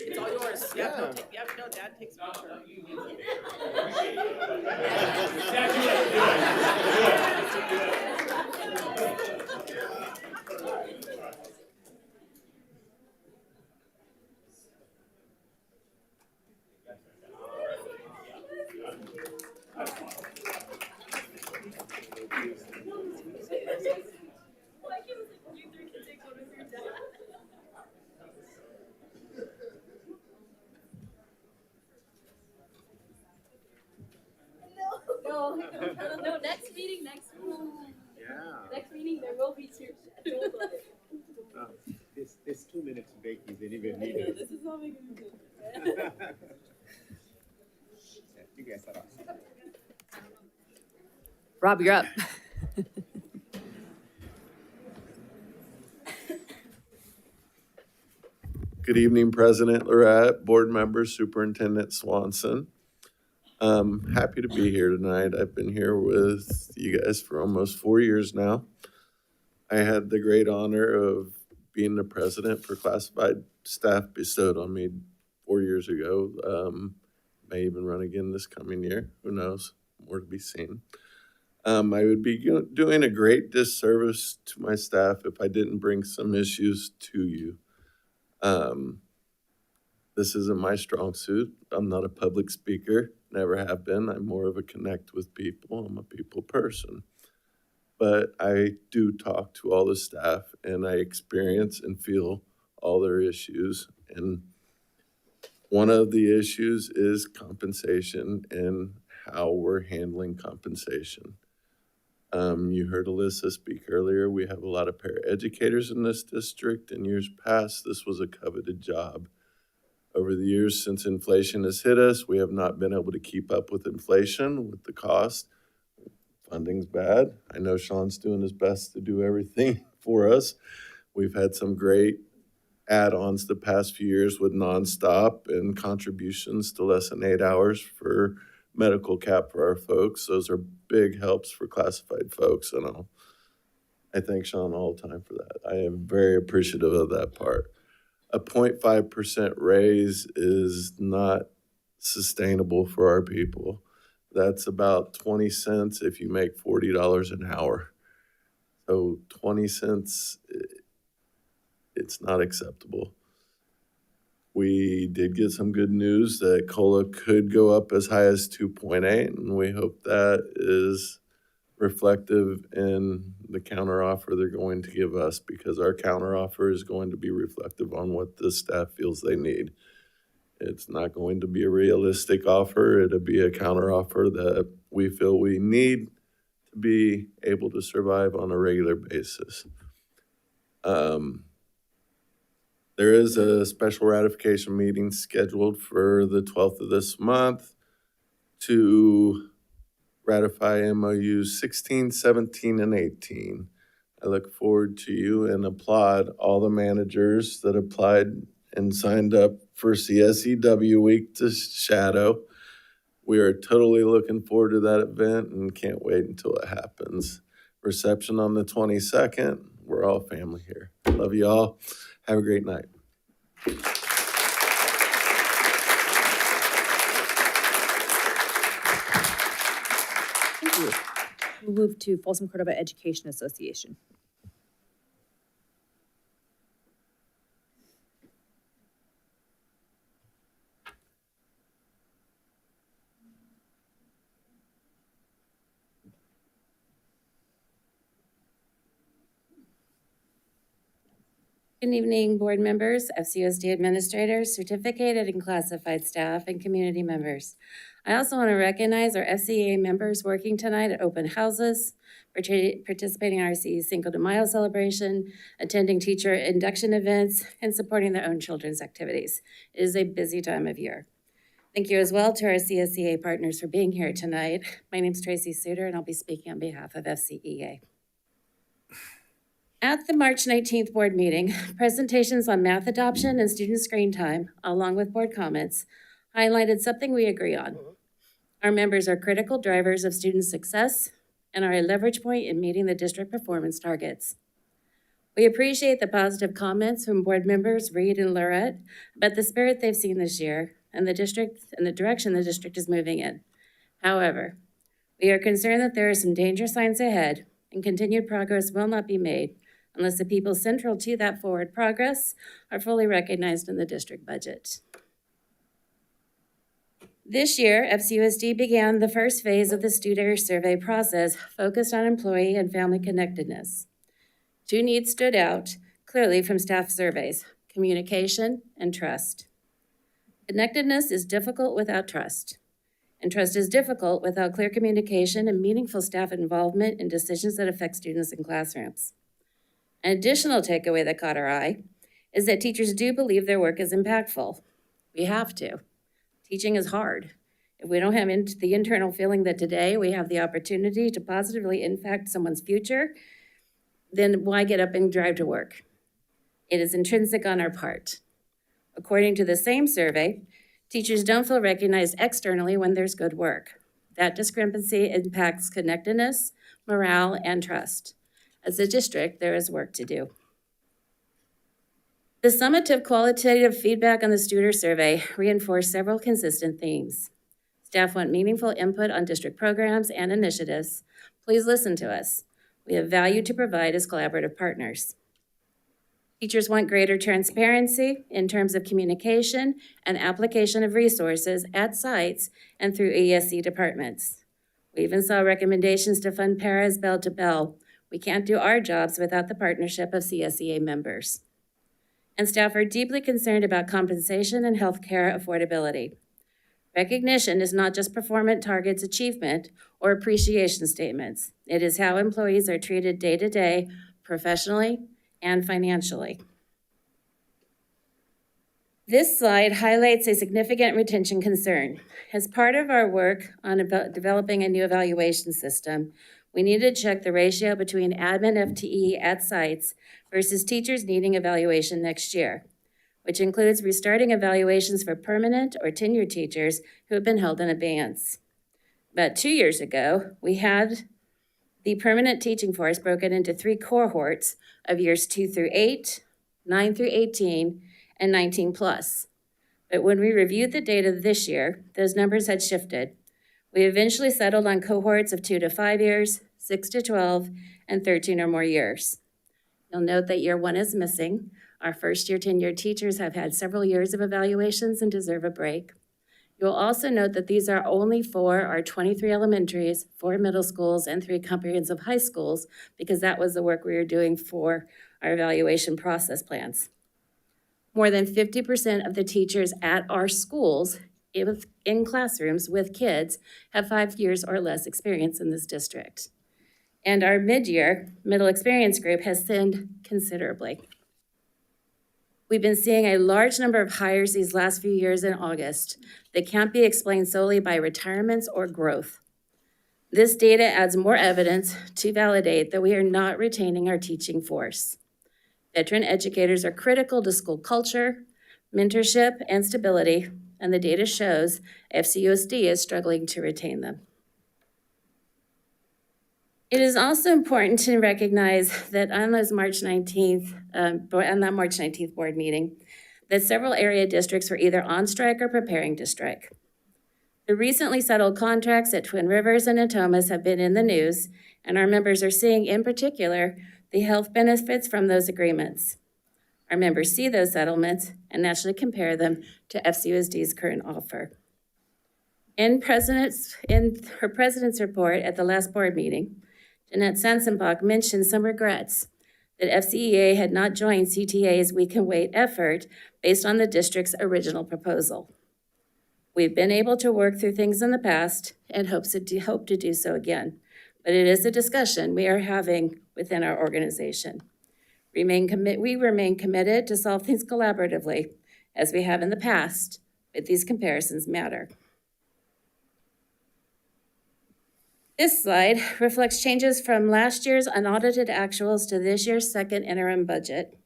It's all yours. Yeah. No, Dad takes a picture. No, next meeting. Yeah. Next meeting, there will be two. This 2 minutes break is anywhere needed. This is all we can do. You guys are awesome. Rob, you're up. Good evening, President Lorette, board members, Superintendent Swanson. Happy to be here tonight. I've been here with you guys for almost 4 years now. I had the great honor of being the president for classified staff bestowed on me 4 years ago. May even run again this coming year. Who knows? More to be seen. I would be doing a great disservice to my staff if I didn't bring some issues to you. This isn't my strong suit. I'm not a public speaker, never have been. I'm more of a connect with people. I'm a people person. But I do talk to all the staff, and I experience and feel all their issues. And one of the issues is compensation and how we're handling compensation. You heard Alyssa speak earlier. We have a lot of paraeducators in this district. In years past, this was a coveted job. Over the years since inflation has hit us, we have not been able to keep up with inflation, with the cost. Funding's bad. I know Sean's doing his best to do everything for us. We've had some great add-ons the past few years with nonstop and contributions to less than 8 hours for medical cap for our folks. Those are big helps for classified folks, and I thank Sean all the time for that. I am very appreciative of that part. A 0.5% raise is not sustainable for our people. That's about 20 cents if you make $40 an hour. So 20 cents, it's not acceptable. We did get some good news that COLA could go up as high as 2.8, and we hope that is reflective in the counteroffer they're going to give us, because our counteroffer is going to be reflective on what the staff feels they need. It's not going to be a realistic offer. It'll be a counteroffer that we feel we need to be able to survive on a regular basis. There is a special ratification meeting scheduled for the 12th of this month to ratify MOUs 16, 17, and 18. I look forward to you and applaud all the managers that applied and signed up for CSEW Week to shadow. We are totally looking forward to that event and can't wait until it happens. Reception on the 22nd. We're all family here. Love you all. Have a great night. Thank you. We'll move to Folsom Cordova Education Association. Good evening, board members, FCUSD administrators, certificated and classified staff, and community members. I also want to recognize our FCEA members working tonight at open houses, participating in our Cinco de Mayo celebration, attending teacher induction events, and supporting their own children's activities. It is a busy time of year. Thank you as well to our CSEA partners for being here tonight. My name is Tracy Suter, and I'll be speaking on behalf of FCEA. At the March 19th board meeting, presentations on math adoption and student screen time, along with board comments, highlighted something we agree on. Our members are critical drivers of student success and are a leverage point in meeting the district performance targets. We appreciate the positive comments from board members Reed and Lorette about the spirit they've seen this year and the district and the direction the district is moving in. However, we are concerned that there are some danger signs ahead and continued progress will not be made unless the people central to that forward progress are fully recognized in the district budget. This year, FCUSD began the first phase of the student survey process focused on employee and family connectedness. Two needs stood out clearly from staff surveys: communication and trust. Connectedness is difficult without trust, and trust is difficult without clear communication and meaningful staff involvement in decisions that affect students in classrooms. An additional takeaway that caught our eye is that teachers do believe their work is impactful. We have to. Teaching is hard. If we don't have the internal feeling that today we have the opportunity to positively impact someone's future, then why get up and drive to work? It is intrinsic on our part. According to the same survey, teachers don't feel recognized externally when there's good work. That discrepancy impacts connectedness, morale, and trust. As a district, there is work to do. The summative qualitative feedback on the Studer survey reinforced several consistent themes. Staff want meaningful input on district programs and initiatives. Please listen to us. We have value to provide as collaborative partners. Teachers want greater transparency in terms of communication and application of resources at sites and through ESC departments. We even saw recommendations to fund paras bell to bell. We can't do our jobs without the partnership of CSEA members. And staff are deeply concerned about compensation and healthcare affordability. Recognition is not just performance targets achievement or appreciation statements. It is how employees are treated day to day, professionally and financially. This slide highlights a significant retention concern. As part of our work on developing a new evaluation system, we need to check the ratio between admin FTE at sites versus teachers needing evaluation next year, which includes restarting evaluations for permanent or tenured teachers who have been held in abeyance. About 2 years ago, we had the permanent teaching force broken into 3 cohorts of years 2 through 8, 9 through 18, and 19 plus. But when we reviewed the data this year, those numbers had shifted. We eventually settled on cohorts of 2 to 5 years, 6 to 12, and 13 or more years. You'll note that year 1 is missing. Our first-year tenured teachers have had several years of evaluations and deserve a break. You'll also note that these are only for our 23 elementaries, 4 middle schools, and 3 comprehensive high schools, because that was the work we were doing for our evaluation process plans. More than 50% of the teachers at our schools in classrooms with kids have 5 years or less experience in this district. And our mid-year middle experience group has thinned considerably. We've been seeing a large number of hires these last few years in August that can't be explained solely by retirements or growth. This data adds more evidence to validate that we are not retaining our teaching force. Veteran educators are critical to school culture, mentorship, and stability, and the data shows FCUSD is struggling to retain them. It is also important to recognize that on that March 19th board meeting, that several area districts were either on strike or preparing to strike. The recently settled contracts at Twin Rivers and Natomas have been in the news, and our members are seeing, in particular, the health benefits from those agreements. Our members see those settlements and naturally compare them to FCUSD's current offer. In her president's report at the last board meeting, Jeanette Sansenbach mentioned some regrets that FCEA had not joined CTA's We Can Wait effort based on the district's original proposal. We've been able to work through things in the past and hope to do so again, but it is a discussion we are having within our organization. We remain committed to solve things collaboratively, as we have in the past, but these comparisons matter. This slide reflects changes from last year's unaudited actuals to this year's second interim budget.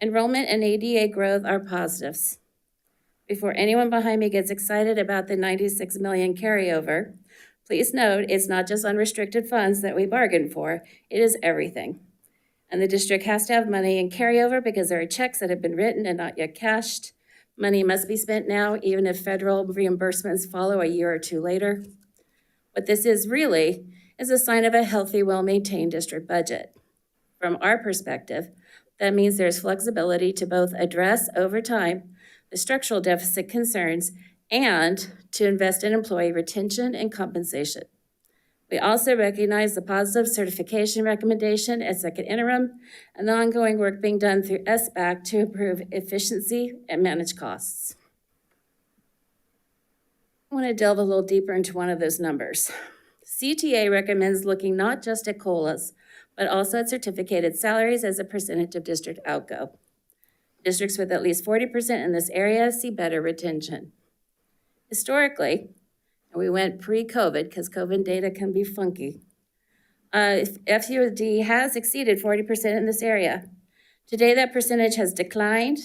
Enrollment and ADA growth are positives. Before anyone behind me gets excited about the $96 million carryover, please note it's not just unrestricted funds that we bargained for, it is everything. And the district has to have money in carryover because there are checks that have been written and not yet cashed. Money must be spent now, even if federal reimbursements follow a year or 2 later. What this is really is a sign of a healthy, well-maintained district budget. From our perspective, that means there's flexibility to both address over time the structural deficit concerns and to invest in employee retention and compensation. We also recognize the positive certification recommendation at second interim and the ongoing work being done through SBAC to improve efficiency and manage costs. I want to delve a little deeper into one of those numbers. CTA recommends looking not just at COLAs, but also at certificated salaries as a percentage of district outgo. Districts with at least 40% in this area see better retention. Historically, and we went pre-COVID because COVID data can be funky, FCUSD has exceeded 40% in this area. Today, that percentage has declined,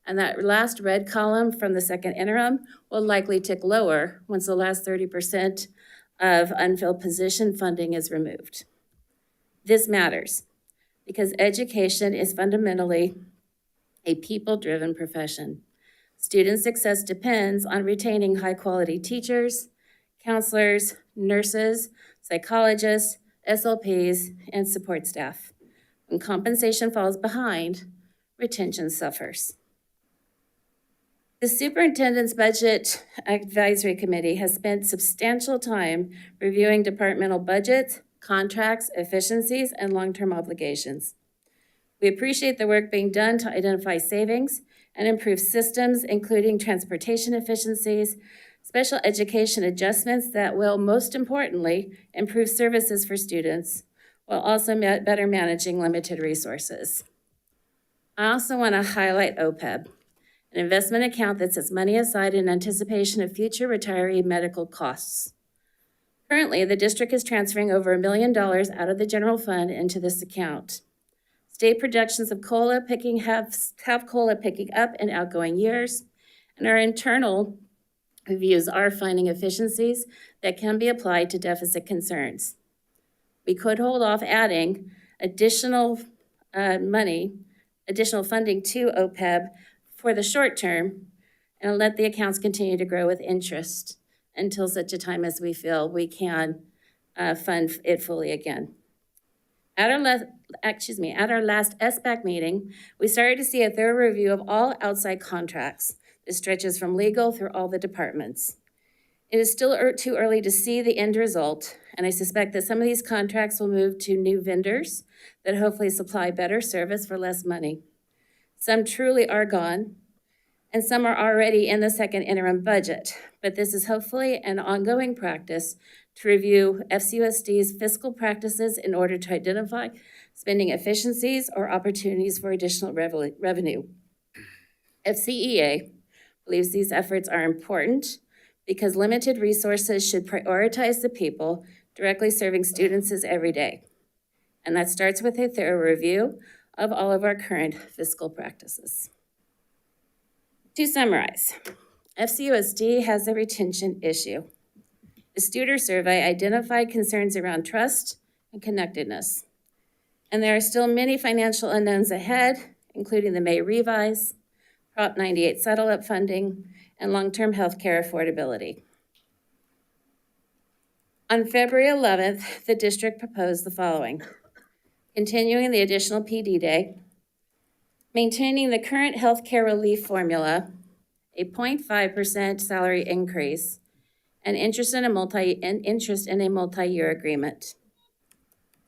and that last red column from the second interim will likely tick lower once the last 30% of unfilled position funding is removed. This matters because education is fundamentally a people-driven profession. Student success depends on retaining high-quality teachers, counselors, nurses, psychologists, SLPs, and support staff. When compensation falls behind, retention suffers. The Superintendent's Budget Advisory Committee has spent substantial time reviewing departmental budgets, contracts, efficiencies, and long-term obligations. We appreciate the work being done to identify savings and improve systems, including transportation efficiencies, special education adjustments that will, most importantly, improve services for students, while also better managing limited resources. I also want to highlight OPEB, an investment account that sets money aside in anticipation of future retiree medical costs. Currently, the district is transferring over $1 million out of the general fund into this account. State projections of COLA have COLA picking up in outgoing years, and our internal reviews are finding efficiencies that can be applied to deficit concerns. We could hold off adding additional funding to OPEB for the short term and let the accounts continue to grow with interest until such a time as we feel we can fund it fully again. At our last SBAC meeting, we started to see a thorough review of all outside contracts. This stretches from legal through all the departments. It is still too early to see the end result, and I suspect that some of these contracts will move to new vendors that hopefully supply better service for less money. Some truly are gone, and some are already in the second interim budget, but this is hopefully an ongoing practice to review FCUSD's fiscal practices in order to identify spending efficiencies or opportunities for additional revenue. FCEA believes these efforts are important because limited resources should prioritize the people directly serving students every day. And that starts with a thorough review of all of our current fiscal practices. To summarize, FCUSD has a retention issue. The Studer survey identified concerns around trust and connectedness. And there are still many financial unknowns ahead, including the May revise, Prop 98 settle-up funding, and long-term healthcare affordability. On February 11th, the district proposed the following: continuing the additional PD day, maintaining the current healthcare relief formula, a 0.5% salary increase, and interest in a multi-year agreement.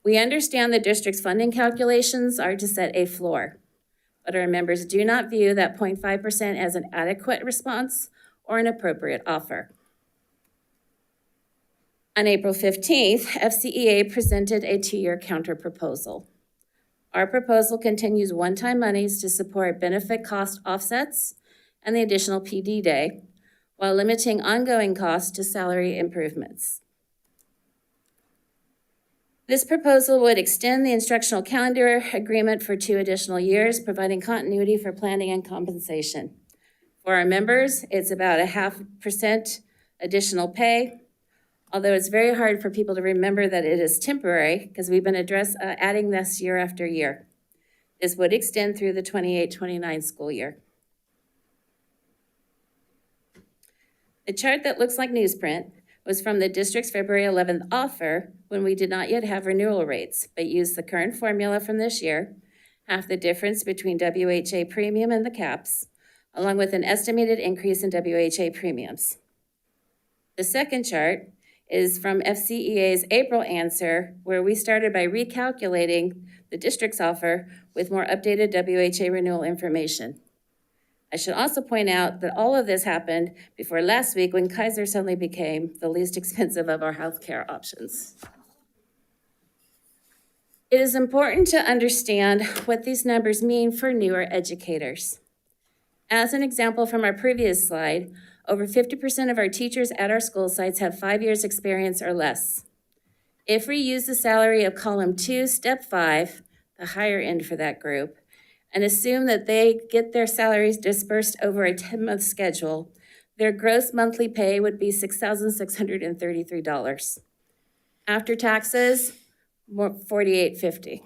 We understand the district's funding calculations are to set a floor, but our members do not view that 0.5% as an adequate response or an appropriate offer. On April 15th, FCEA presented a 2-year counter proposal. Our proposal continues one-time monies to support benefit cost offsets and the additional PD day, while limiting ongoing costs to salary improvements. This proposal would extend the instructional calendar agreement for 2 additional years, providing continuity for planning and compensation. For our members, it's about 0.5% additional pay, although it's very hard for people to remember that it is temporary because we've been adding this year after year. This would extend through the 28-29 school year. The chart that looks like newsprint was from the district's February 11th offer when we did not yet have renewal rates, but used the current formula from this year, half the difference between WHA premium and the caps, along with an estimated increase in WHA premiums. The second chart is from FCEA's April answer, where we started by recalculating the district's offer with more updated WHA renewal information. I should also point out that all of this happened before last week when Kaiser suddenly became the least expensive of our healthcare options. It is important to understand what these numbers mean for newer educators. As an example from our previous slide, over 50% of our teachers at our school sites have 5 years experience or less. If we use the salary of column 2, step 5, the higher end for that group, and assume that they get their salaries dispersed over a 10-month schedule, their gross monthly pay would be $6,633. After taxes, $4,850.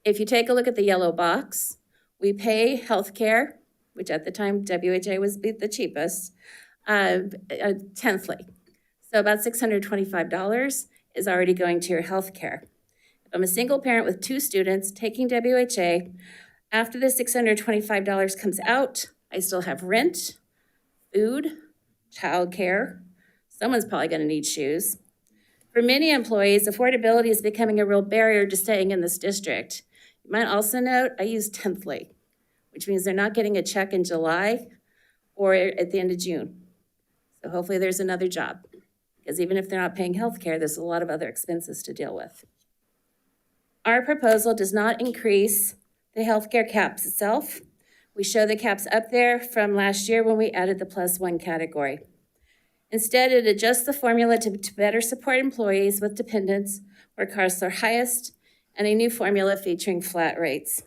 If you take a look at the yellow box, We pay healthcare, which at the time WHA was the cheapest, tenthly. So about $625 is already going to your healthcare. If I'm a single parent with 2 students taking WHA, after the $625 comes out, I still have rent, food, childcare. Someone's probably going to need shoes. For many employees, affordability is becoming a real barrier to staying in this district. You might also note I use tenthly, which means they're not getting a check in July or at the end of June. So hopefully there's another job, because even if they're not paying health care, there's a lot of other expenses to deal with. Our proposal does not increase the healthcare caps itself. We show the caps up there from last year when we added the +1 category. Instead, it adjusts the formula to better support employees with dependents where costs are highest, and a new formula featuring flat rates.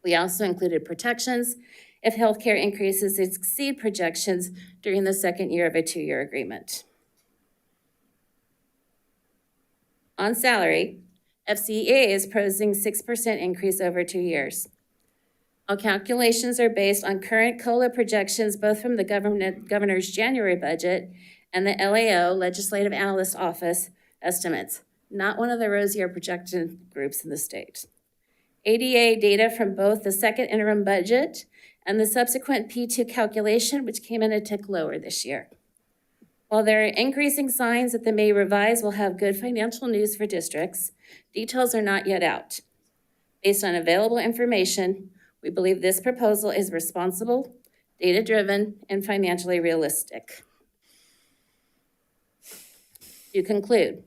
We also included protections if healthcare increases exceed projections during the second year of a 2-year agreement. On salary, FCEA is proposing 6% increase over 2 years. All calculations are based on current COLA projections, both from the governor's January budget and the LAO, Legislative Analyst Office, estimates, not one of the rosier projection groups in the state. ADA data from both the second interim budget and the subsequent P2 calculation, which came in a tick lower this year. While there are increasing signs that the May revise will have good financial news for districts, details are not yet out. Based on available information, we believe this proposal is responsible, data-driven, and financially realistic. To conclude,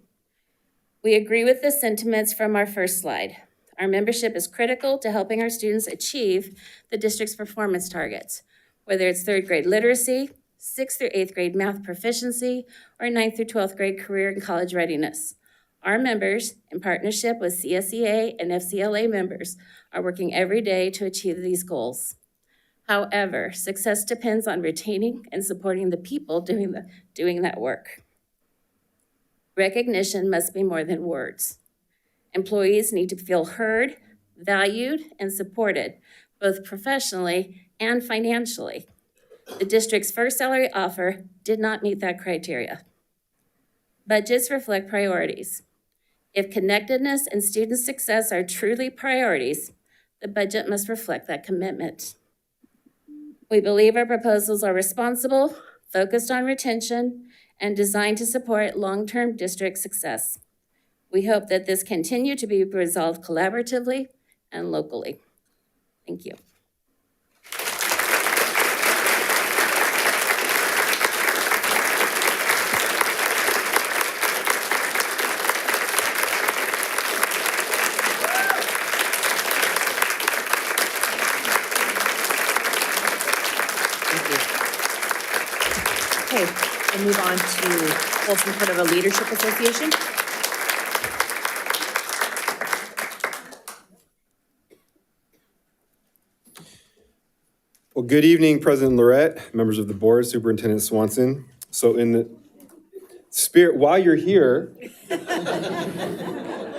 we agree with the sentiments from our first slide. Our membership is critical to helping our students achieve the district's performance targets, whether it's 3rd grade literacy, 6th through 8th grade math proficiency, or 9th through 12th grade career and college readiness. Our members, in partnership with CSEA and FCLA members, are working every day to achieve these goals. However, success depends on retaining and supporting the people doing that work. Recognition must be more than words. Employees need to feel heard, valued, and supported, both professionally and financially. The district's first salary offer did not meet that criteria. Budgets reflect priorities. If connectedness and student success are truly priorities, the budget must reflect that commitment. We believe our proposals are responsible, focused on retention, and designed to support long-term district success. We hope that this continue to be resolved collaboratively and locally. Thank you. Okay, we'll move on to Folsom Cordova Leadership Association. Well, good evening, President Lorette, members of the board, Superintendent Swanson. So in the spirit, while you're here,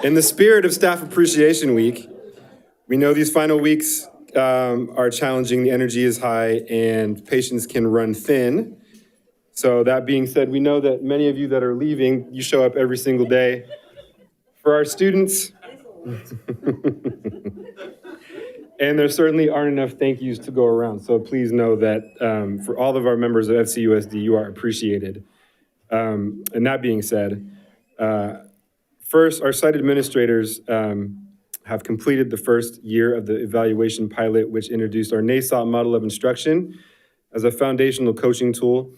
in the spirit of Staff Appreciation Week, we know these final weeks are challenging, the energy is high, and patience can run thin. So that being said, we know that many of you that are leaving, you show up every single day. For our students, and there certainly aren't enough thank yous to go around. So please know that for all of our members of FCUSD, you are appreciated. And that being said, first, our site administrators have completed the first year of the evaluation pilot, which introduced our NASOP model of instruction as a foundational coaching tool.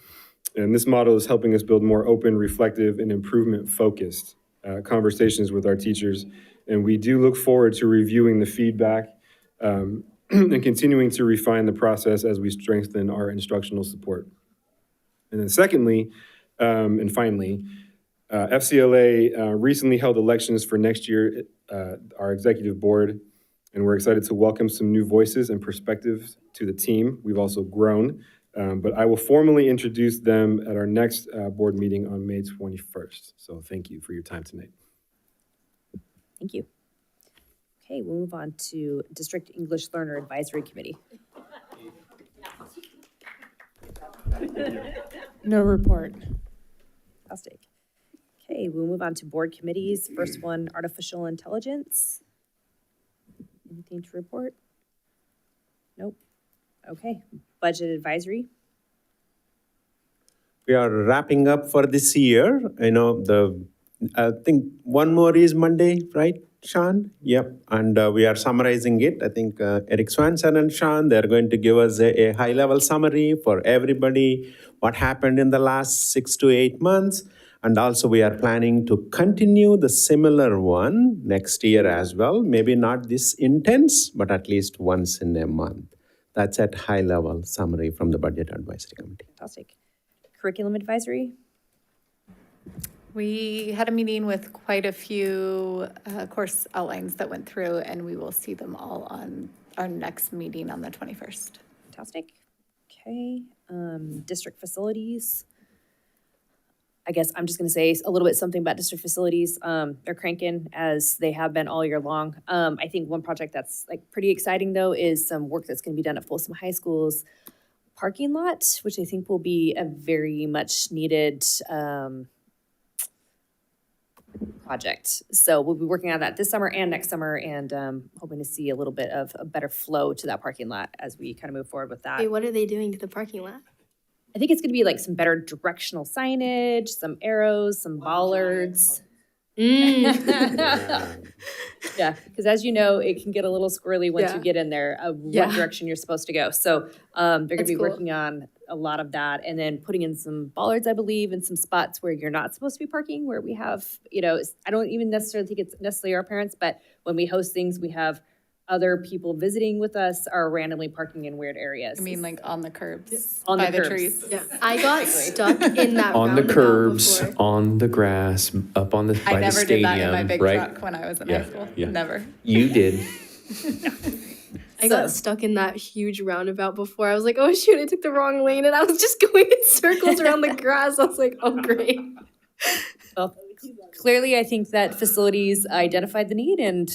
And this model is helping us build more open, reflective, and improvement-focused conversations with our teachers. And we do look forward to reviewing the feedback and continuing to refine the process as we strengthen our instructional support. And then secondly, and finally, FCLA recently held elections for next year, our executive board, and we're excited to welcome some new voices and perspectives to the team. We've also grown, but I will formally introduce them at our next board meeting on May 21st. So thank you for your time tonight. Thank you. Okay, we'll move on to District English Learner Advisory Committee. No report. Fantastic. Okay, we'll move on to board committees. First one, artificial intelligence. Anything to report? Nope. Okay, budget advisory. We are wrapping up for this year. I think one more is Monday, right, Sean? Yep. And we are summarizing it. I think Eric Swanson and Sean, they're going to give us a high-level summary for everybody, what happened in the last 6 to 8 months. And also we are planning to continue the similar one next year as well. Maybe not this intense, but at least once in a month. That's at high-level summary from the Budget Advisory Committee. Fantastic. Curriculum advisory. We had a meeting with quite a few course outlines that went through, and we will see them all on our next meeting on the 21st. Fantastic. Okay, district facilities. I guess I'm just gonna say a little bit something about district facilities. They're cranking as they have been all year long. I think one project that's like pretty exciting though is some work that's gonna be done at Folsom High School's parking lot, which I think will be a very much needed project. So we'll be working on that this summer and next summer, and hoping to see a little bit of a better flow to that parking lot as we kind of move forward with that. Wait, what are they doing to the parking lot? I think it's going to be like some better directional signage, some arrows, some bollards. Yeah, because as you know, it can get a little squirrely once you get in there of what direction you're supposed to go. So they're going to be working on a lot of that, and then putting in some bollards, I believe, in some spots where you're not supposed to be parking, where we have, I don't even necessarily think it's necessarily our parents, but when we host things, we have other people visiting with us are randomly parking in weird areas. I mean, like on the curbs, on by the the curbs. trees. Yeah, I got stuck in that On the roundabout curbs, before. on the grass, up on the I by the never stadium, did that in my big right? truck when I was in Yeah, high school. yeah. Never. You did. I got stuck in that huge roundabout before. I was like, oh shoot, I took the wrong lane, and I was just going in circles around the grass. I was like, oh great. Well, clearly, I think that facilities identified the need, and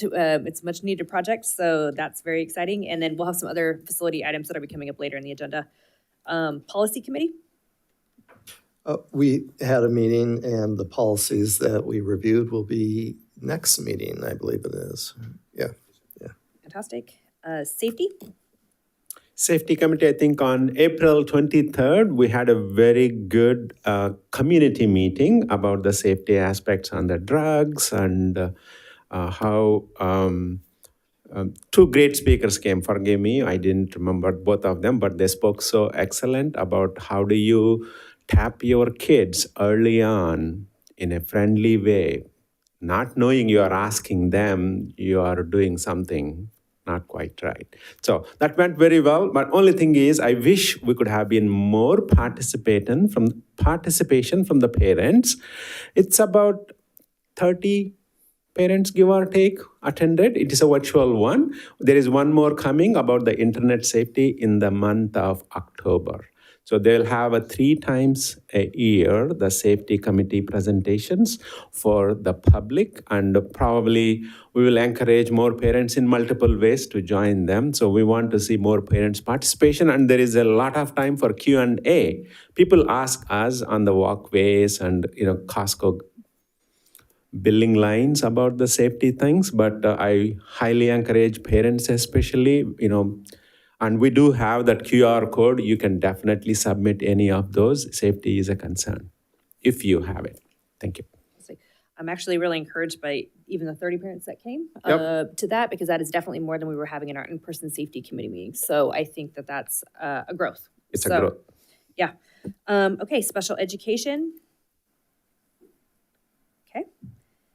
it's a much needed project, so that's very exciting. And then we'll have some other facility items that are coming up later in the agenda. Policy committee? We had a meeting, and the policies that we reviewed will be next meeting, I believe it is. Yeah. Fantastic. Safety? Safety Committee, I think on April 23rd, we had a very good community meeting about the safety aspects on the drugs and how two great speakers came. Forgive me, I didn't remember both of them, but they spoke so excellent about how do you tap your kids early on in a friendly way, not knowing you are asking them, you are doing something not quite right. So that went very well, but only thing is I wish we could have been more participation from the parents. It's about 30 parents, give or take, attended. It is a virtual one. There is one more coming about the internet safety in the month of October. So they'll have 3 times a year the safety committee presentations for the public, and probably we will encourage more parents in multiple ways to join them. So we want to see more parents participation, and there is a lot of time for Q&A. People ask us on the walkways and Costco billing lines about the safety things, but I highly encourage parents especially, and we do have that QR code. You can definitely submit any of those. Safety is a concern if you have it. Thank you. I'm actually really encouraged by even the 30 parents that came to that, because that is definitely more than we were having in our in-person safety committee meetings. So I think that that's a growth. It's a growth. Yeah. Okay, special education. Okay.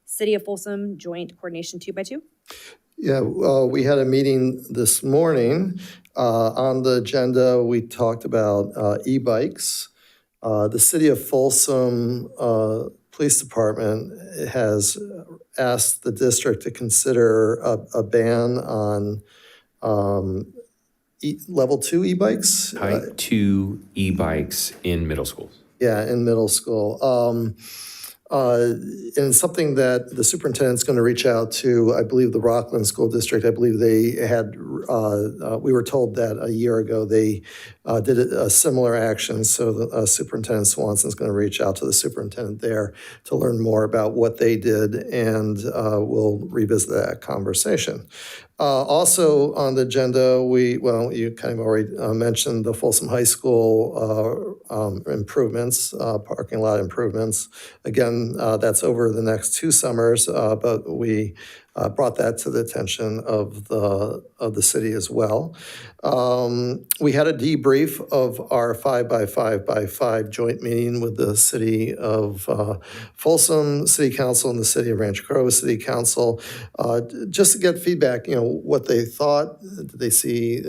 City of Folsom Joint Coordination 2x2. Yeah, we had a meeting this morning. On the agenda, we talked about e-bikes. The City of Folsom Police Department has asked the district to consider a ban on level 2 e-bikes. Type 2 e-bikes in middle schools. Yeah, in middle school. And something that the superintendent's going to reach out to, I believe, the Rockland School District. I believe they had, we were told that a year ago they did a similar action. So the Superintendent Swanson's going to reach out to the superintendent there to learn more about what they did, and we'll revisit that conversation. Also on the agenda, you kind of already mentioned the Folsom High School improvements, parking lot improvements. Again, that's over the next 2 summers, but we brought that to the attention of the city as well. We had a debrief of our 5x5x5 joint meeting with the city of Folsom City Council and the city of Rancho Cordova City Council, just to get feedback, what they thought. Did they see,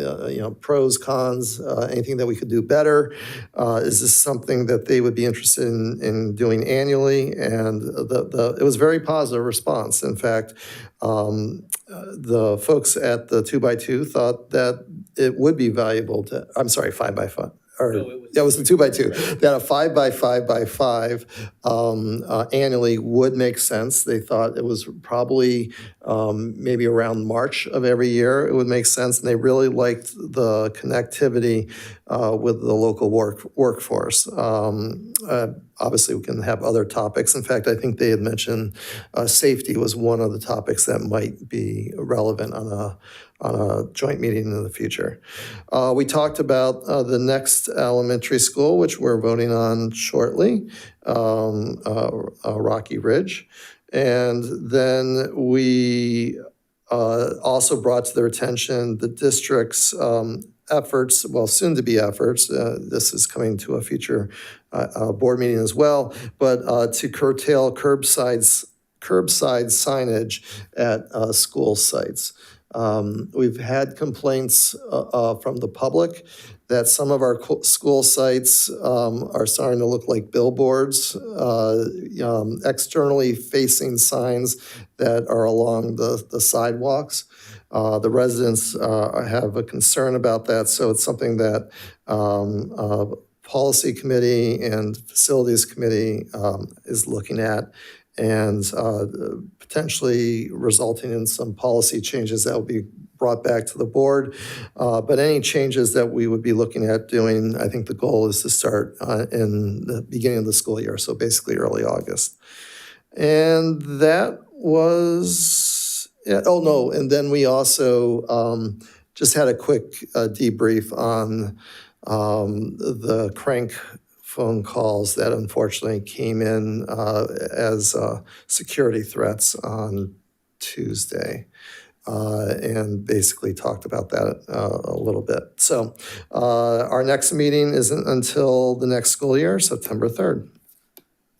pros, cons, anything that we could do better? Is this something that they would be interested in doing annually? And it was a very positive response. In fact, the folks at the 2x2 thought that it would be valuable to, I'm sorry, 5x5. It was the 2x2. That a 5x5x5 annually would make sense. They thought it was probably maybe around March of every year it would make sense, and they really liked the connectivity with the local workforce. Obviously, we can have other topics. In fact, I think they had mentioned safety was one of the topics that might be relevant on a joint meeting in the future. We talked about the next elementary school, which we're voting on shortly, Rocky Ridge. And then we also brought to their attention the district's efforts, well, soon-to-be efforts, this is coming to a future board meeting as well, but to curtail curbside signage at school sites. We've had complaints from the public that some of our school sites are starting to look like billboards, externally facing signs that are along the sidewalks. The residents have a concern about that, so it's something that Policy Committee and Facilities Committee is looking at, and potentially resulting in some policy changes that will be brought back to the board. But any changes that we would be looking at doing, I think the goal is to start in the beginning of the school year, so basically early August. And that was, and then we also just had a quick debrief on the crank phone calls that unfortunately came in as security threats on Tuesday, and basically talked about that a little bit. So our next meeting isn't until the next school year, September 3rd.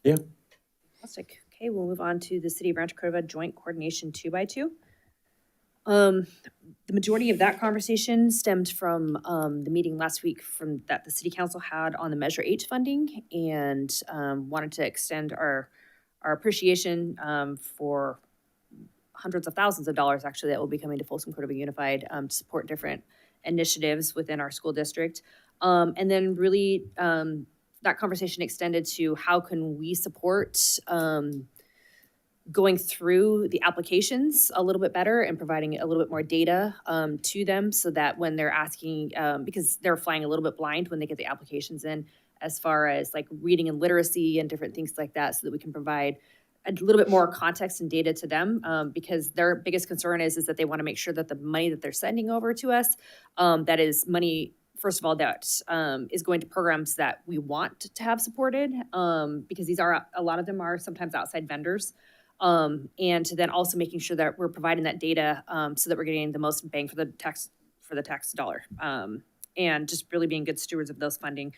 Yeah. Fantastic. Okay, we'll move on to the City of Rancho Cordova Joint Coordination 2x2. The majority of that conversation stemmed from the meeting last week that the City Council had on the Measure H funding, and wanted to extend our appreciation for hundreds of thousands of dollars actually that will be coming to Folsom Cordova Unified to support different initiatives within our school district. And then really that conversation extended to how can we support going through the applications a little bit better and providing a little bit more data to them, so that when they're asking, because they're flying a little bit blind when they get the applications in, as far as like reading and literacy and different things like that, so that we can provide a little bit more context and data to them, because their biggest concern is that they want to make sure that the money that they're sending over to us, that is money, first of all, that is going to programs that we want to have supported, because a lot of them are sometimes outside vendors. And then also making sure that we're providing that data so that we're getting the most bang for the tax dollar, and just really being good stewards of those funding.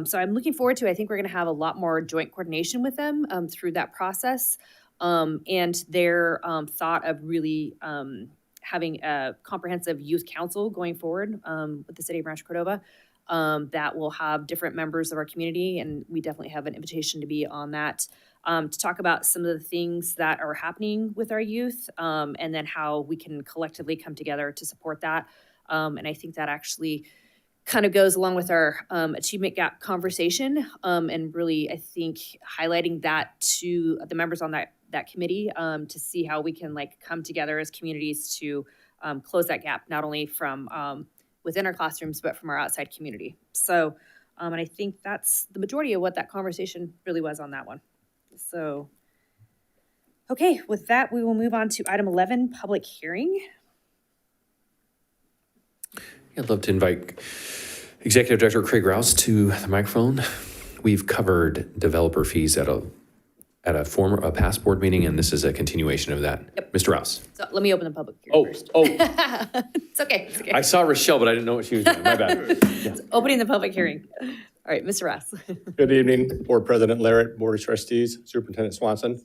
So I'm looking forward to, I think we're going to have a lot more joint coordination with them through that process, and their thought of really having a comprehensive youth council going forward with the City of Rancho Cordova that will have different members of our community, and we definitely have an invitation to be on that. To talk about some of the things that are happening with our youth, and then how we can collectively come together to support that. And I think that actually kind of goes along with our achievement gap conversation, and really, I think, highlighting that to the members on that committee, to see how we can like come together as communities to close that gap, not only from within our classrooms, but from our outside community. So, and I think that's the majority of what that conversation really was on that one. So, okay, with that, we will move on to item 11, public hearing. I'd love to invite Executive Director Craig Rouse to the microphone. We've covered developer fees at a past board meeting, and this is a continuation of that. Yep. Mr. Rouse. So let me open the public hearing first. It's okay. It's okay. I saw Rochelle, but I didn't know what she was doing. My bad. Yeah. Opening the public hearing. All right, Mr. Ross. Good evening, Board President Larrett, Board of Trustees, Superintendent Swanson.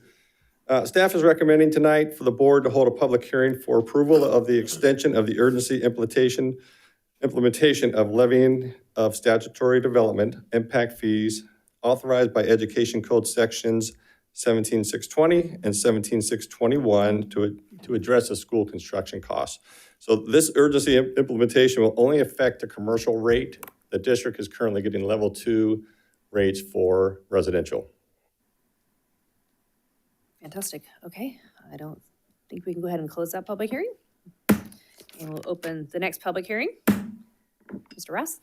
Staff is recommending tonight for the board to hold a public hearing for approval of the extension of the urgency implementation of levying of statutory development impact fees authorized by Education Code Sections 17620 and 17621 to address the school construction costs. So this urgency implementation will only affect the commercial rate. The district is currently getting level 2 rates for residential. Fantastic. Okay, I don't think we can go ahead and close that public hearing. And we'll open the next public hearing. Mr. Ross.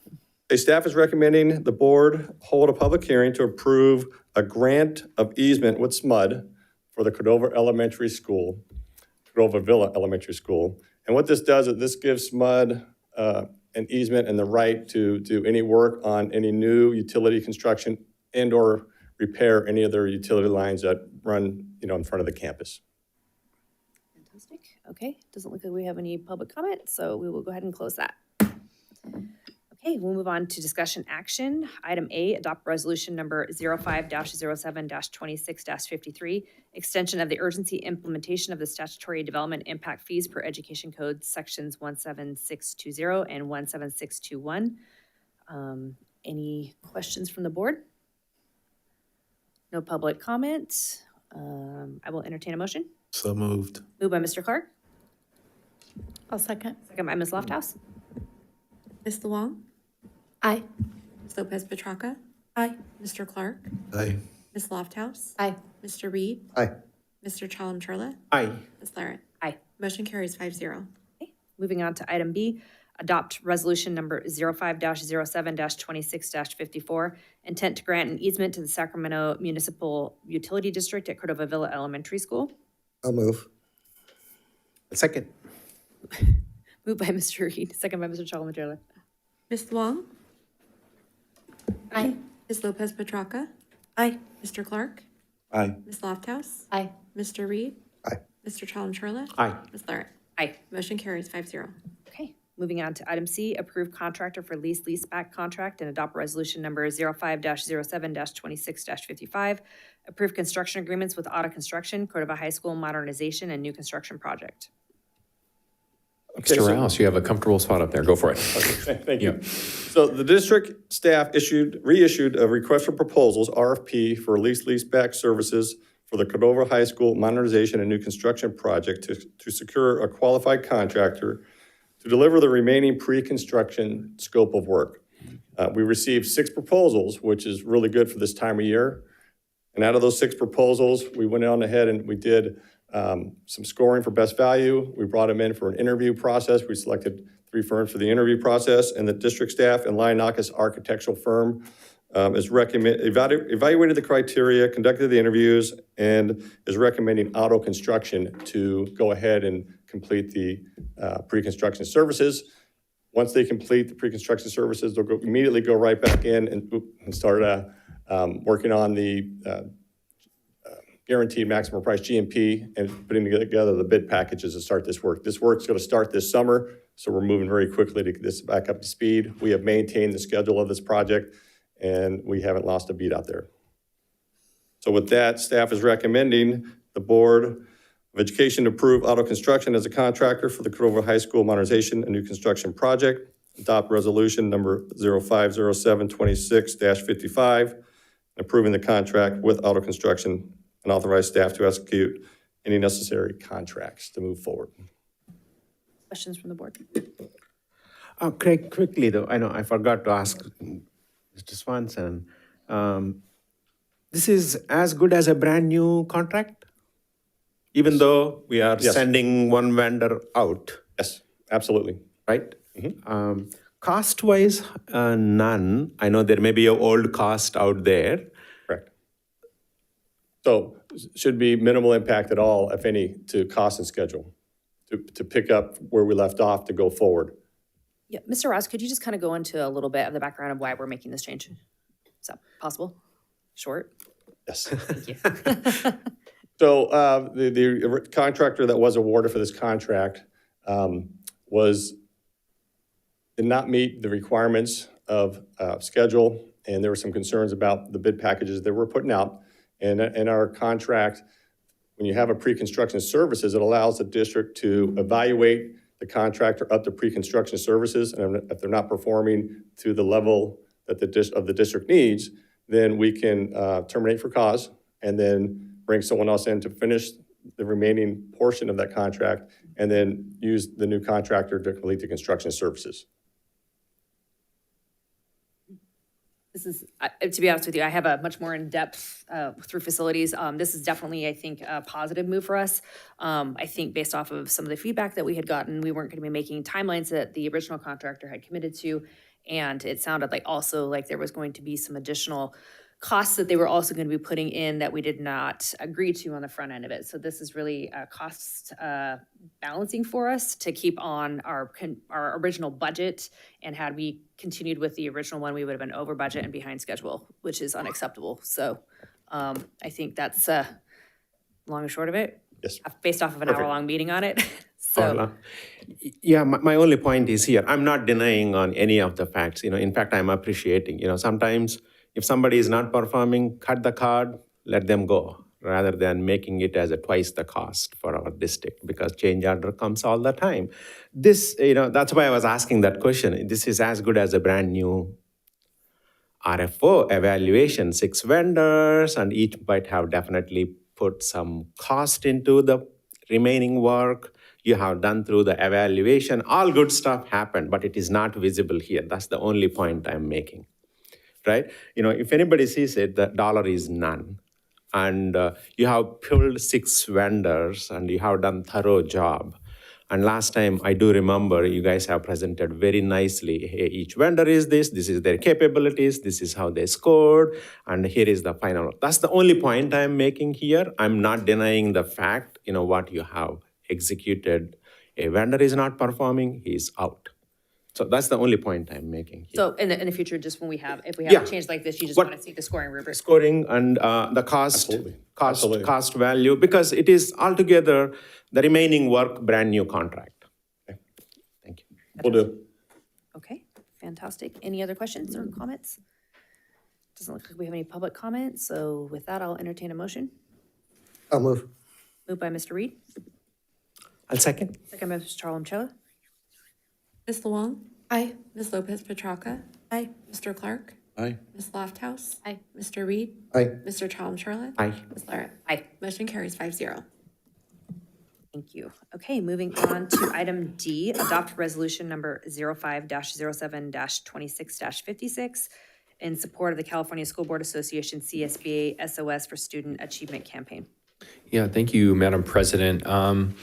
Staff is recommending the board hold a public hearing to approve a grant of easement with SMUD for the Cordova Elementary School, Cordova Villa Elementary School. And what this does is this gives SMUD an easement and the right to do any work on any new utility construction and or repair any of their utility lines that run, in front of the campus. Fantastic. Okay, doesn't look like we have any public comment, so we will go ahead and close that. Okay, we'll move on to discussion action. Item A, adopt resolution number 05-07-26-53, extension of the urgency implementation of the statutory development impact fees per Education Code Sections 17620 and 17621. Any questions from the board? No public comment. I will entertain a motion. So moved. Moved by Mr. Clark. I'll second. Second by Ms. Lofthouse. Ms. Luong? Aye. Ms. Lopez Petracca? Aye. Mr. Clark? Aye. Ms. Lofthouse? Aye. Mr. Reed? Aye. Mr. Chalem-Churla? Aye. Ms. Larrett? Aye. Motion carries 5-0. Okay, moving on to item B, adopt resolution number 05-07-26-54, intent to grant an easement to the Sacramento Municipal Utility District at Cordova Villa Elementary School. I'll move. Second. Moved by Mr. Reed, second by Mr. Chalem-Churla. Ms. Luong? Aye. Ms. Lopez Petracca? Aye. Mr. Clark? Aye. Ms. Lofthouse? Aye. Mr. Reed? Aye. Mr. Chalem-Churla? Aye. Ms. Larrett? Aye. Motion carries 5-0. Okay, moving on to item C, approve contractor for leaseback contract and adopt resolution number 05-07-26-55, approve construction agreements with Auto Construction, Cordova High School modernization and new construction project. Okay, Mr. Rouse, you have a comfortable spot up there. Go for it. Okay, thank you. So the district staff reissued a request for proposals, RFP, for leaseback services for the Cordova High School modernization and new construction project to secure a qualified contractor to deliver the remaining pre-construction scope of work. We received 6 proposals, which is really good for this time of year. And out of those 6 proposals, we went on ahead and we did some scoring for best value. We brought them in for an interview process. We selected 3 firms for the interview process, and the district staff and Lionakis architectural firm evaluated the criteria, conducted the interviews, and is recommending Auto Construction to go ahead and complete the pre-construction services. Once they complete the pre-construction services, they'll immediately go right back in and start working on the guaranteed maximum price GMP and putting together the bid packages to start this work. This work's going to start this summer, so we're moving very quickly to get this back up to speed. We have maintained the schedule of this project, and we haven't lost a beat out there. So with that, staff is recommending the Board of Education approve Auto Construction as a contractor for the Cordova High School modernization and new construction project, adopt resolution number 05-07-26-55, approving the contract with Auto Construction, and authorize staff to execute any necessary contracts to move forward. Questions from the board? Craig, quickly though, I know I forgot to ask Mr. Swanson. This is as good as a brand new contract? Even though we are Yes. sending one vendor out, Yes, absolutely. right? Cost-wise, none. I know there may be an old cost out there. Correct. So should be minimal impact at all, if any, to cost and schedule, to pick up where we left off to go forward. Yeah, Mr. Ross, could you just kind of go into a little bit of the background of why we're making this change? Is that possible? Short? Yes. Thank you. So the contractor that was awarded for this contract did not meet the requirements of schedule, and there were some concerns about the bid packages that we're putting out. And in our contract, when you have a pre-construction services, it allows the district to evaluate the contractor up to pre-construction services, and if they're not performing to the level that the district needs, then we can terminate for cause and then bring someone else in to finish the remaining portion of that contract, and then use the new contractor to complete the construction services. This is, to be honest with you, I have a much more in-depth through facilities. This is definitely, I think, a positive move for us. I think based off of some of the feedback that we had gotten, we weren't going to be making timelines that the original contractor had committed to. And it sounded like also like there was going to be some additional costs that they were also going to be putting in that we did not agree to on the front end of it. So this is really a cost balancing for us to keep on our original budget. And had we continued with the original one, we would have been over budget and behind schedule, which is unacceptable. So I think that's long and short of it. Yes. Based off of an Perfect. hour-long meeting on it. So Yeah, my only point is here, I'm not denying on any of the facts. In fact, I'm appreciating, sometimes if somebody is not performing, cut the card, let them go, rather than making it as a twice the cost for our district, because change order comes all the time. This, that's why I was asking that question. This is as good as a brand new RFO evaluation, 6 vendors, and each might have definitely put some cost into the remaining work. You have done through the evaluation, all good stuff happened, but it is not visible here. That's the only point I'm making. Right? If anybody sees it, the dollar is none. And you have pulled 6 vendors and you have done thorough job. And last time, I do remember you guys have presented very nicely, hey, each vendor is this is their capabilities, this is how they scored, and here is the final. That's the only point I'm making here. I'm not denying the fact, what you have executed. A vendor is not performing, he's out. So that's the only point I'm making here. So in the future, just when if we have Yeah. a change like this, you just What- want to see the scoring rubric. Scoring and the cost, Absolutely. cost value, because it is altogether the remaining work, brand new contract. Thank you. Will do. Okay, fantastic. Any other questions or comments? Doesn't look like we have any public comments, so with that, I'll entertain a motion. I'll move. Moved by Mr. Reed, I'll second. second by Mr. Charlam-Chella. Ms. Luong? Aye. Ms. Lopez Petracca? Aye. Mr. Clark? Aye. Ms. Lofthouse? Aye. Mr. Reed? Aye. Mr. Charles-Charlotte? Aye. Ms. Larrett? Aye. Motion carries 5-0. Thank you. Okay, moving on to item D, adopt resolution number 05-07-26-56 in support of the California School Board Association CSBA SOS for Student Achievement Campaign. Yeah, thank you, Madam President. I'm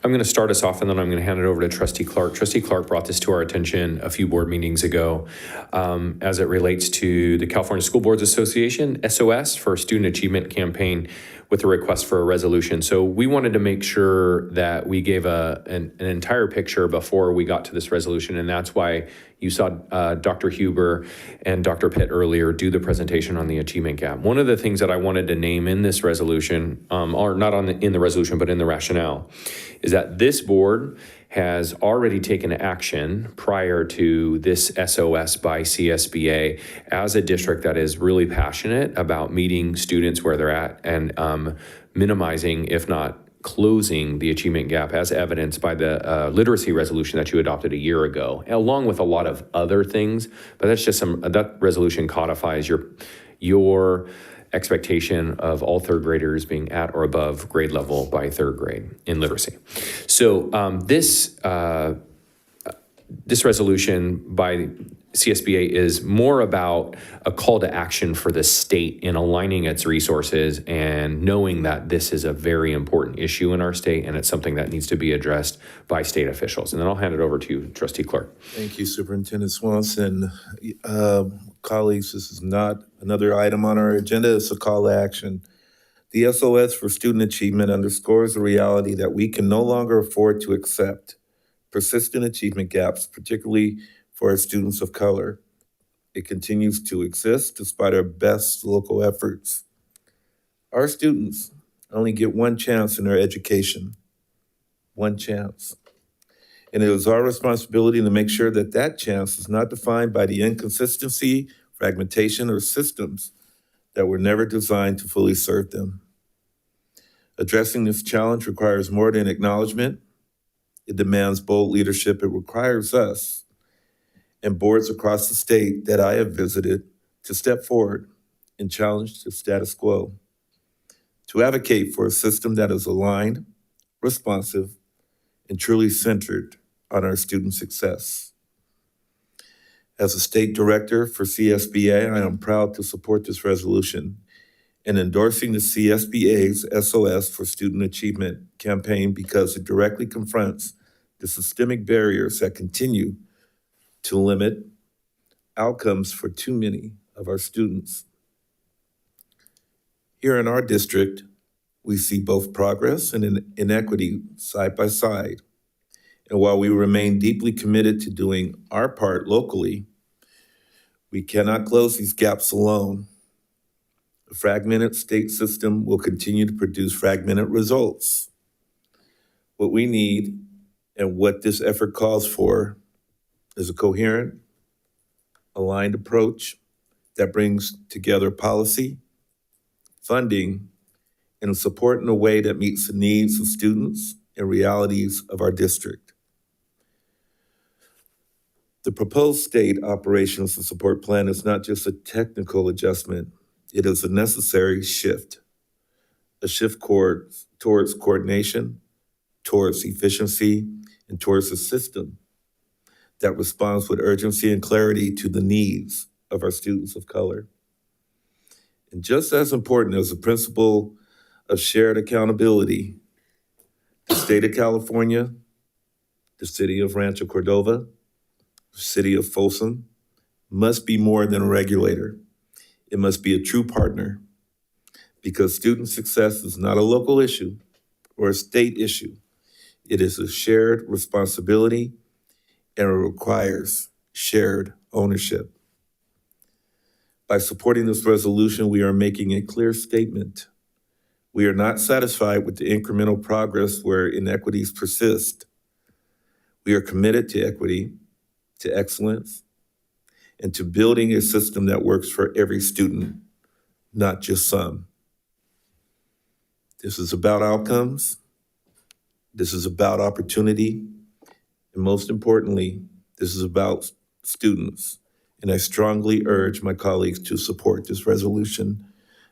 going to start us off and then I'm going to hand it over to Trustee Clark. Trustee Clark brought this to our attention a few board meetings ago as it relates to the California School Boards Association SOS for Student Achievement Campaign with a request for a resolution. So we wanted to make sure that we gave an entire picture before we got to this resolution, and that's why you saw Dr. Huber and Dr. Pitt earlier do the presentation on the achievement gap. One of the things that I wanted to name in this resolution, or not in the resolution, but in the rationale, is that this board has already taken action prior to this SOS by CSBA as a district that is really passionate about meeting students where they're at and minimizing, if not closing, the achievement gap, as evidenced by the literacy resolution that you adopted a year ago, along with a lot of other things. But that's just that resolution codifies your expectation of all third graders being at or above grade level by third grade in literacy. So this this resolution by CSBA is more about a call to action for the state in aligning its resources and knowing that this is a very important issue in our state and it's something that needs to be addressed by state officials. And then I'll hand it over to you, Trustee Clark. Thank you, Superintendent Swanson. Colleagues, this is not another item on our agenda, it's a call to action. The SOS for student achievement underscores the reality that we can no longer afford to accept persistent achievement gaps, particularly for our students of color. It continues to exist despite our best local efforts. Our students only get one chance in their education, one chance. And it is our responsibility to make sure that that chance is not defined by the inconsistency, fragmentation, or systems that were never designed to fully serve them. Addressing this challenge requires more than acknowledgement. It demands bold leadership. It requires us and boards across the state that I have visited to step forward and challenge the status quo, to advocate for a system that is aligned, responsive, and truly centered on our student success. As a state director for CSBA, I am proud to support this resolution and endorsing the CSBA's SOS for Student Achievement campaign because it directly confronts the systemic barriers that continue to limit outcomes for too many of our students. Here in our district, we see both progress and inequity side by side. And while we remain deeply committed to doing our part locally, we cannot close these gaps alone. A fragmented state system will continue to produce fragmented results. What we need and what this effort calls for is a coherent, aligned approach that brings together policy, funding, and support in a way that meets the needs of students and realities of our district. The proposed state operations and support plan is not just a technical adjustment, it is a necessary shift, a shift towards coordination, towards efficiency, and towards a system that responds with urgency and clarity to the needs of our students of color. And just as important as the principle of shared accountability, the state of California, the city of Rancho Cordova, the city of Folsom must be more than a regulator. It must be a true partner because student success is not a local issue or a state issue. It is a shared responsibility and it requires shared ownership. By supporting this resolution, we are making a clear statement. We are not satisfied with the incremental progress where inequities persist. We are committed to equity, to excellence, and to building a system that works for every student, not just some. This is about outcomes. This is about opportunity. And most importantly, this is about students. And I strongly urge my colleagues to support this resolution.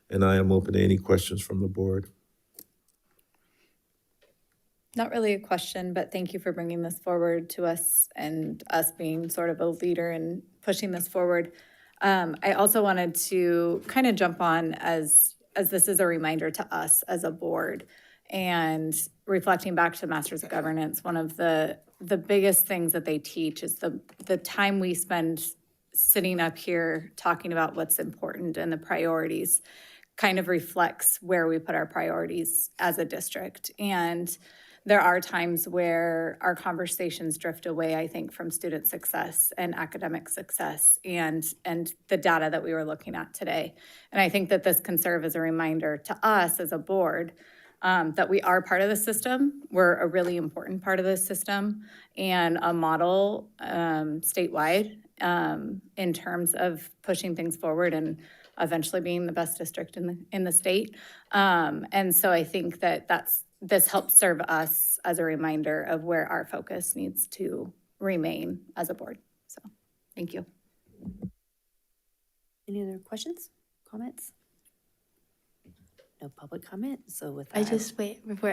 And I am open to any questions from the board. Not really a question, but thank you for bringing this forward to us and us being sort of a leader in pushing this forward. I also wanted to kind of jump on as this is a reminder to us as a board and reflecting back to Masters of Governance, one of the biggest things that they teach is the time we spend sitting up here talking about what's important and the priorities kind of reflects where we put our priorities as a district. And there are times where our conversations drift away, I think, from student success and academic success and the data that we were looking at today. And I think that this can serve as a reminder to us as a board that we are part of the system. We're a really important part of the system and a model statewide in terms of pushing things forward and eventually being the best district in the state. And so I think that this helps serve us as a reminder of where our focus needs to remain as a board. So thank you. Any other questions, comments? No public comment, so with that.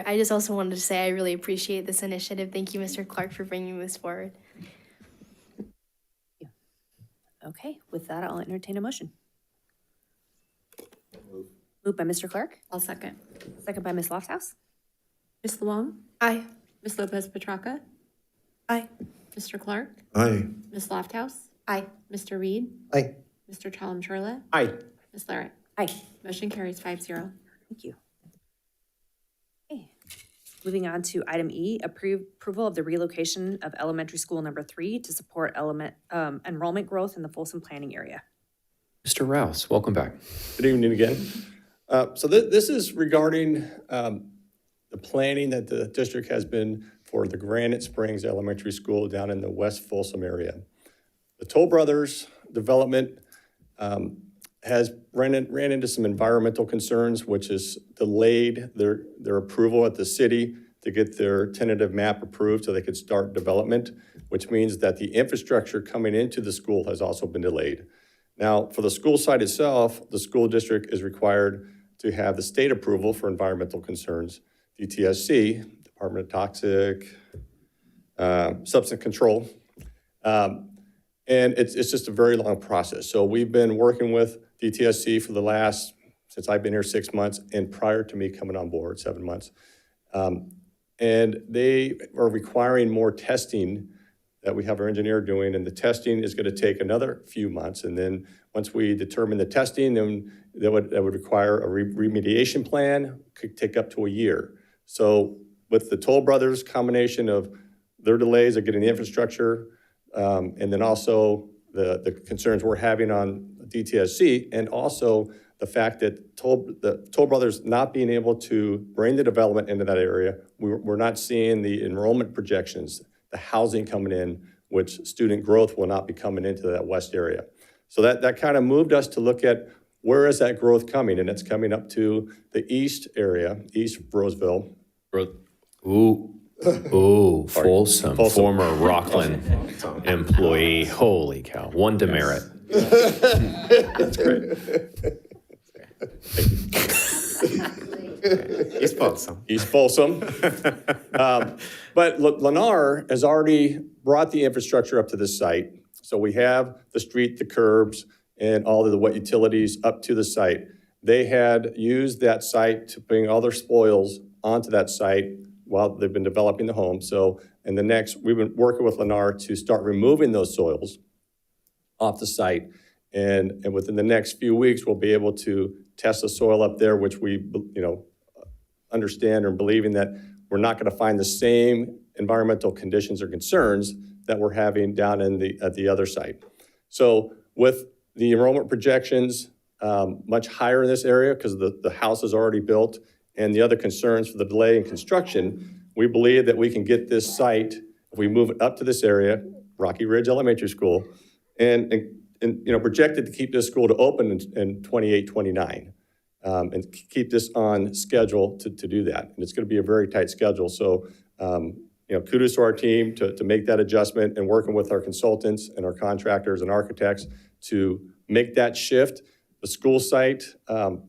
I just also wanted to say I really appreciate this initiative. Thank you, Mr. Clark, for bringing this forward. Okay, with that, I'll entertain a motion. Moved by Mr. Clark, I'll second. second by Ms. Lofthouse. Ms. Luong? Aye. Ms. Lopez Petracca? Aye. Mr. Clark? Aye. Ms. Lofthouse? Aye. Mr. Reed? Aye. Mr. Chalem-Churla? Aye. Ms. Larrett? Aye. Motion carries 5-0. Thank you. Okay, moving on to item E, approval of the relocation of elementary school number 3 to support enrollment growth in the Folsom planning area. Mr. Rouse, welcome back. Good evening again. So this is regarding the planning that the district has been for the Granite Springs Elementary School down in the West Folsom area. The Toll Brothers development has ran into some environmental concerns, which has delayed their approval at the city to get their tentative map approved so they could start development, which means that the infrastructure coming into the school has also been delayed. Now, for the school site itself, the school district is required to have the state approval for environmental concerns, DTSC, Department of Toxic Substance Control. And it's just a very long process. So we've been working with DTSC for the last, since I've been here 6 months, and prior to me coming on board, 7 months. And they are requiring more testing that we have our engineer doing, and the testing is going to take another few months. And then once we determine the testing, then that would require a remediation plan, could take up to a year. So with the Toll Brothers combination of their delays of getting the infrastructure, and then also the concerns we're having on DTSC, and also the fact that the Toll Brothers not being able to bring the development into that area, we're not seeing the enrollment projections, the housing coming in, which student growth will not be coming into that west area. So that kind of moved us to look at where is that growth coming, and it's coming up to the east area, East Roseville. Ooh, Folsom, former Rockland employee. Holy cow, one demerit. That's great. East Folsom. East Folsom. But Lennar has already brought the infrastructure up to the site. So we have the street, the curbs, and all of the wet utilities up to the site. They had used that site to bring all their spoils onto that site while they've been developing the home. So we've been working with Lennar to start removing those soils off the site. And within the next few weeks, we'll be able to test the soil up there, which we understand or believing that we're not going to find the same environmental conditions or concerns that we're having down at the other site. So with the enrollment projections much higher in this area because the house is already built and the other concerns for the delay in construction, we believe that we can get this site, if we move it up to this area, Rocky Ridge Elementary School, and projected to keep this school to open in 28, 29, and keep this on schedule to do that. And it's going to be a very tight schedule. So, kudos to our team to make that adjustment and working with our consultants and our contractors and architects to make that shift. The school site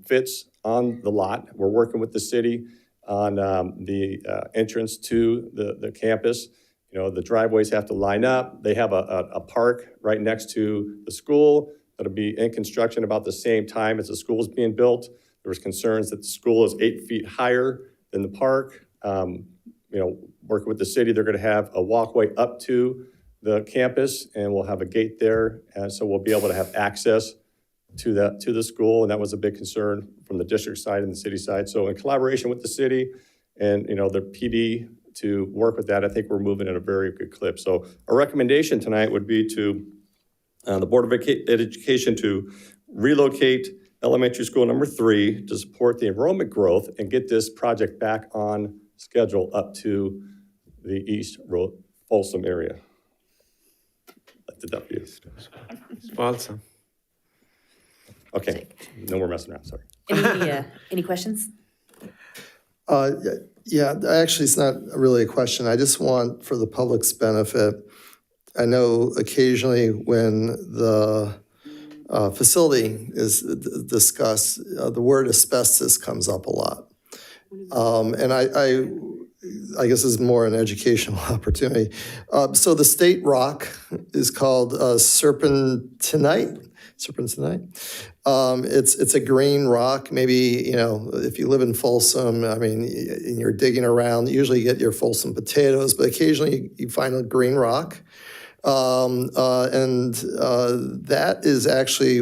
fits on the lot. We're working with the city on the entrance to the campus. The driveways have to line up. They have a park right next to the school that'll be in construction about the same time as the school is being built. There was concerns that the school is 8 feet higher than the park. Working with the city, they're going to have a walkway up to the campus, and we'll have a gate there, and so we'll be able to have access to the school, and that was a big concern from the district side and the city side. So in collaboration with the city and the PD to work with that, I think we're moving at a very good clip. So our recommendation tonight would be to the Board of Education to relocate elementary school number 3 to support the enrollment growth and get this project back on schedule up to the East Folsom area. I did that for you. Folsom. Okay, no more messing around, sorry. Any questions? Yeah, actually, it's not really a question. I just want, for the public's benefit, I know occasionally when the facility is discussed, the word asbestos comes up a lot. And I guess this is more an educational opportunity. So the state rock is called serpentinite. It's a green rock. Maybe, if you live in Folsom, and you're digging around, usually you get your Folsom potatoes, but occasionally you find a green rock. That is actually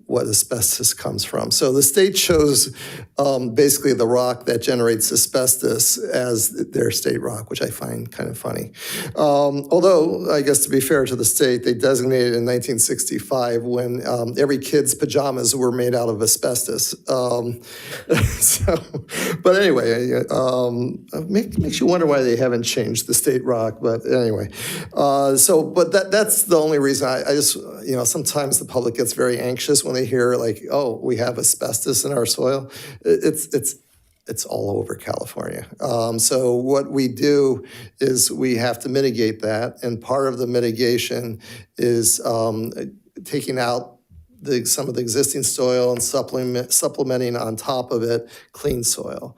what asbestos comes from. So the state chose basically the rock that generates asbestos as their state rock, which I find kind of funny. Although, I guess to be fair to the state, they designated in 1965 when every kid's pajamas were made out of asbestos. But anyway, makes you wonder why they haven't changed the state rock. But anyway, but that's the only reason I just, sometimes the public gets very anxious when they hear like, oh, we have asbestos in our soil. It's all over California. So what we do is we have to mitigate that. And part of the mitigation is taking out some of the existing soil and supplementing on top of it clean soil.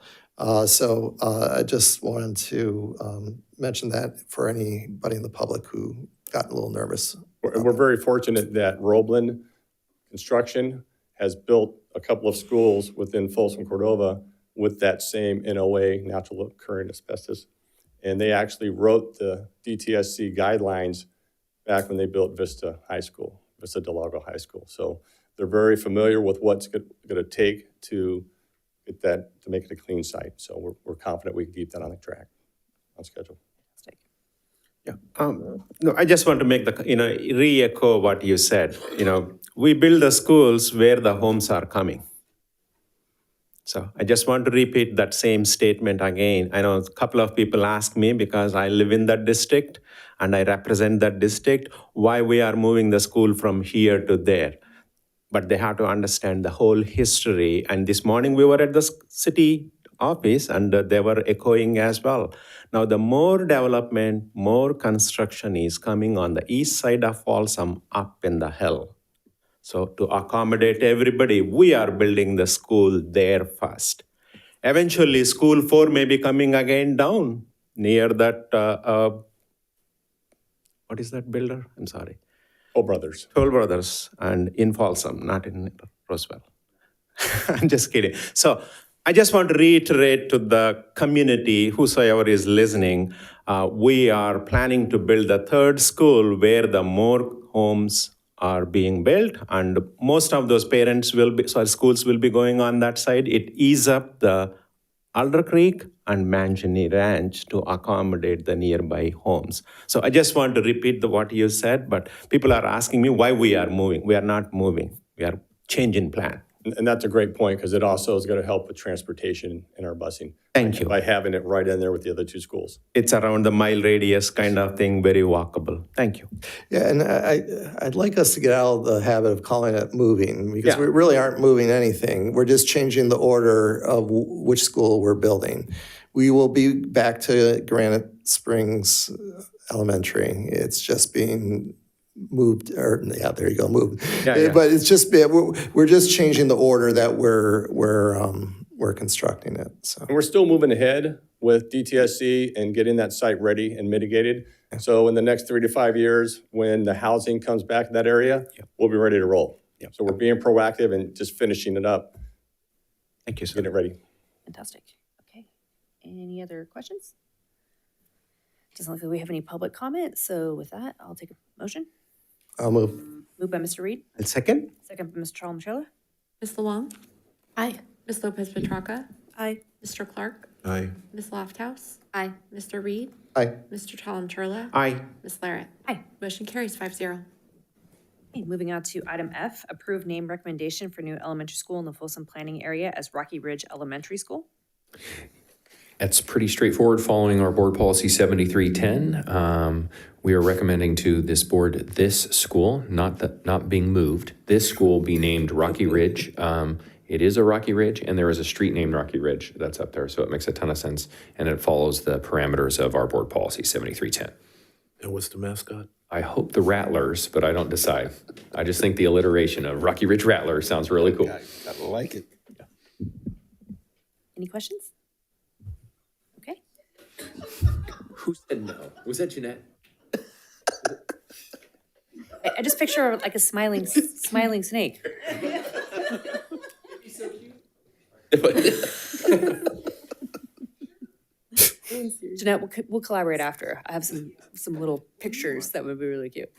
So I just wanted to mention that for anybody in the public who got a little nervous. We're very fortunate that Roeblen Construction has built a couple of schools within Folsom, Cordova with that same NOA, natural occurring asbestos. And they actually wrote the DTSC guidelines back when they built Vista Del Lago High School. So they're very familiar with what's going to take to get that, to make it a clean site. So we're confident we can keep that on the track, on schedule. Yeah. No, I just want to make re-echo what you said. We build the schools where the homes are coming. So I just want to repeat that same statement again. I know a couple of people ask me because I live in that district and I represent that district, why we are moving the school from here to there. But they have to understand the whole history. And this morning we were at the city office and they were echoing as well. Now the more development, more construction is coming on the east side of Folsom up in the hill. So to accommodate everybody, we are building the school there first. Eventually school 4 may be coming again down near that, what is that builder? I'm sorry. Toll Brothers. Toll Brothers, and in Folsom, not in Roswell. I'm just kidding. So I just want to reiterate to the community, whosoever is listening, we are planning to build a third school where the more homes are being built, and most of those schools will be going on that side. It eases up the Alder Creek and Manjini Ranch to accommodate the nearby homes. So I just want to repeat what you said, but people are asking me why we are moving. We are not moving. We are changing plan. And that's a great point because it also is going to help with transportation in our busing. Thank you. By having it right in there with the other two schools. It's around the mile radius kind of thing, very walkable. Thank you. Yeah, and I'd like us to get out of the habit of calling it moving because we really aren't moving anything. We're just changing the order of which school we're building. We will be back to Granite Springs Elementary. It's just being moved, there you go, moved. Yeah. But it's just, we're just changing the order that we're constructing it. So. And we're still moving ahead with DTSC and getting that site ready and mitigated. Yeah. So in the next 3 to 5 years, when the housing comes back in that area, we'll be ready to roll. Yeah. So we're being proactive and just finishing it up. Thank you, sir. Getting it ready. Fantastic. Okay. Any other questions? Doesn't look like we have any public comment. So with that, I'll take a motion. I'll move. Moved by Mr. Reed. And second? Second by Mr. Chalmers. Ms. Luong? Aye. Ms. Lopez Petracca? Aye. Mr. Clark? Aye. Ms. Lofthouse? Aye. Mr. Reed? Aye. Mr. Chalmers? Aye. Ms. Larrett? Aye. Motion carries 5-0. Okay, moving on to item F, approve name recommendation for new elementary school in the Folsom planning area as Rocky Ridge Elementary School. It's pretty straightforward following our board policy 7310. We are recommending to this board this school, not being moved, this school be named Rocky Ridge. It is a Rocky Ridge and there is a street named Rocky Ridge that's up there. So it makes a ton of sense and it follows the parameters of our board policy 7310. And what's the mascot? I hope the Rattlers, but I don't decide. I just think the alliteration of Rocky Ridge Rattler sounds really cool. I like it. Any questions? Okay. Who said no? Was that Jeanette? I just picture like a smiling snake. Jeanette, we'll collaborate after. I have some little pictures that would be really cute.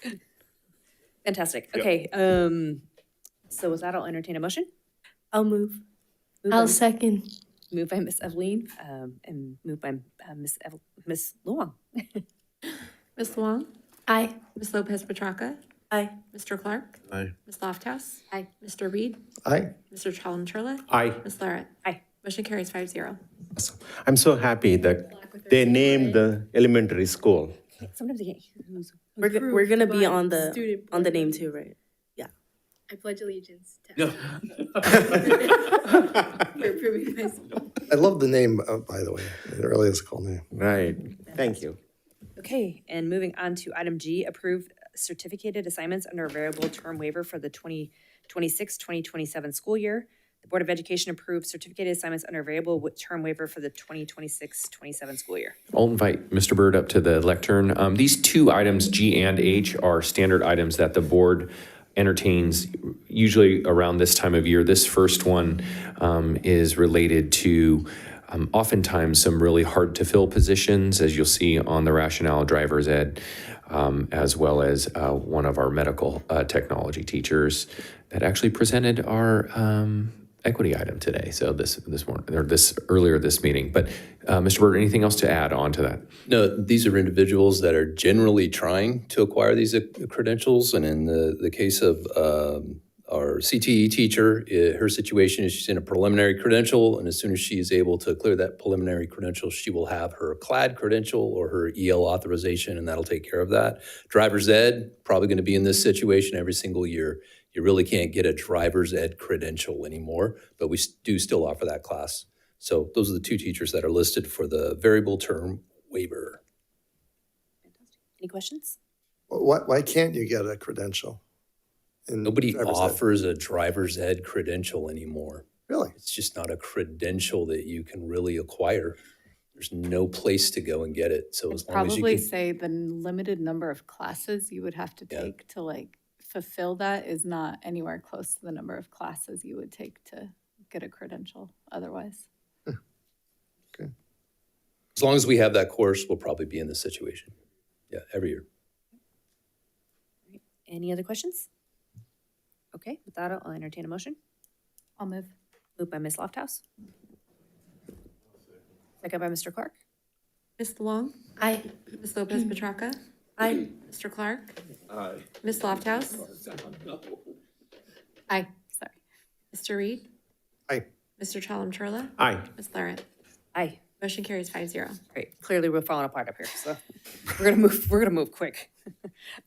Fantastic. Okay. So with that, I'll entertain a motion. I'll move. I'll second. Moved by Miss Eveline, and moved by Miss Luong. Ms. Luong? Aye. Ms. Lopez Petracca? Aye. Mr. Clark? Aye. Ms. Lofthouse? Aye. Mr. Reed? Aye. Mr. Chalem-Churla? Aye. Ms. Larrett? Aye. Motion carries 5-0. I'm so happy that they named the elementary school. Sometimes they get. We're gonna be on the name too, right? Yeah. I pledge allegiance to. No. For approving my school. I love the name, by the way. It really is a cool name. Right. Thank you. Okay, and moving on to item G, approve certificated assignments under a variable term waiver for the 2026-2027 school year. The Board of Education approved certificated assignments under a variable term waiver for the 2026-27 school year. I'll invite Mr. Byrd up to the lectern. These two items, G and H, are standard items that the board entertains usually around this time of year. This first one is related to oftentimes some really hard to fill positions, as you'll see on the rationale, driver's ed, as well as one of our medical technology teachers that actually presented our equity item today. So this earlier this meeting. But Mr. Byrd, anything else to add on to that? No, these are individuals that are generally trying to acquire these credentials. And in the case of our CTE teacher, her situation is she's in a preliminary credential. And as soon as she is able to clear that preliminary credential, she will have her CLAD credential or her EL authorization, and that'll take care of that. Driver's ed, probably going to be in this situation every single year. You really can't get a driver's ed credential anymore, but we do still offer that class. So those are the two teachers that are listed for the variable term waiver. Any questions? Why can't you get a credential? Nobody offers a driver's ed credential anymore. Really? It's just not a credential that you can really acquire. There's no place to go and get it. So as long as you Probably can, say the limited number of classes you would have to take to like fulfill that is not anywhere close to the number of classes you would take to get a credential otherwise. Okay. as long as we have that course, we'll probably be in this situation. Yeah, every year. Any other questions? Okay, with that, I'll entertain a motion. I'll move. Moved by Ms. Lofthouse. Second by Mr. Clark. Ms. Luong? Aye. Ms. Lopez Petracca? Aye. Mr. Clark? Aye. Ms. Lofthouse? Aye. Sorry. Mr. Reed? Aye. Mr. Chalem-Churla? Aye. Ms. Larrett? Aye. Motion carries 5-0. Great. Clearly, we're falling apart up here, so we're gonna move quick.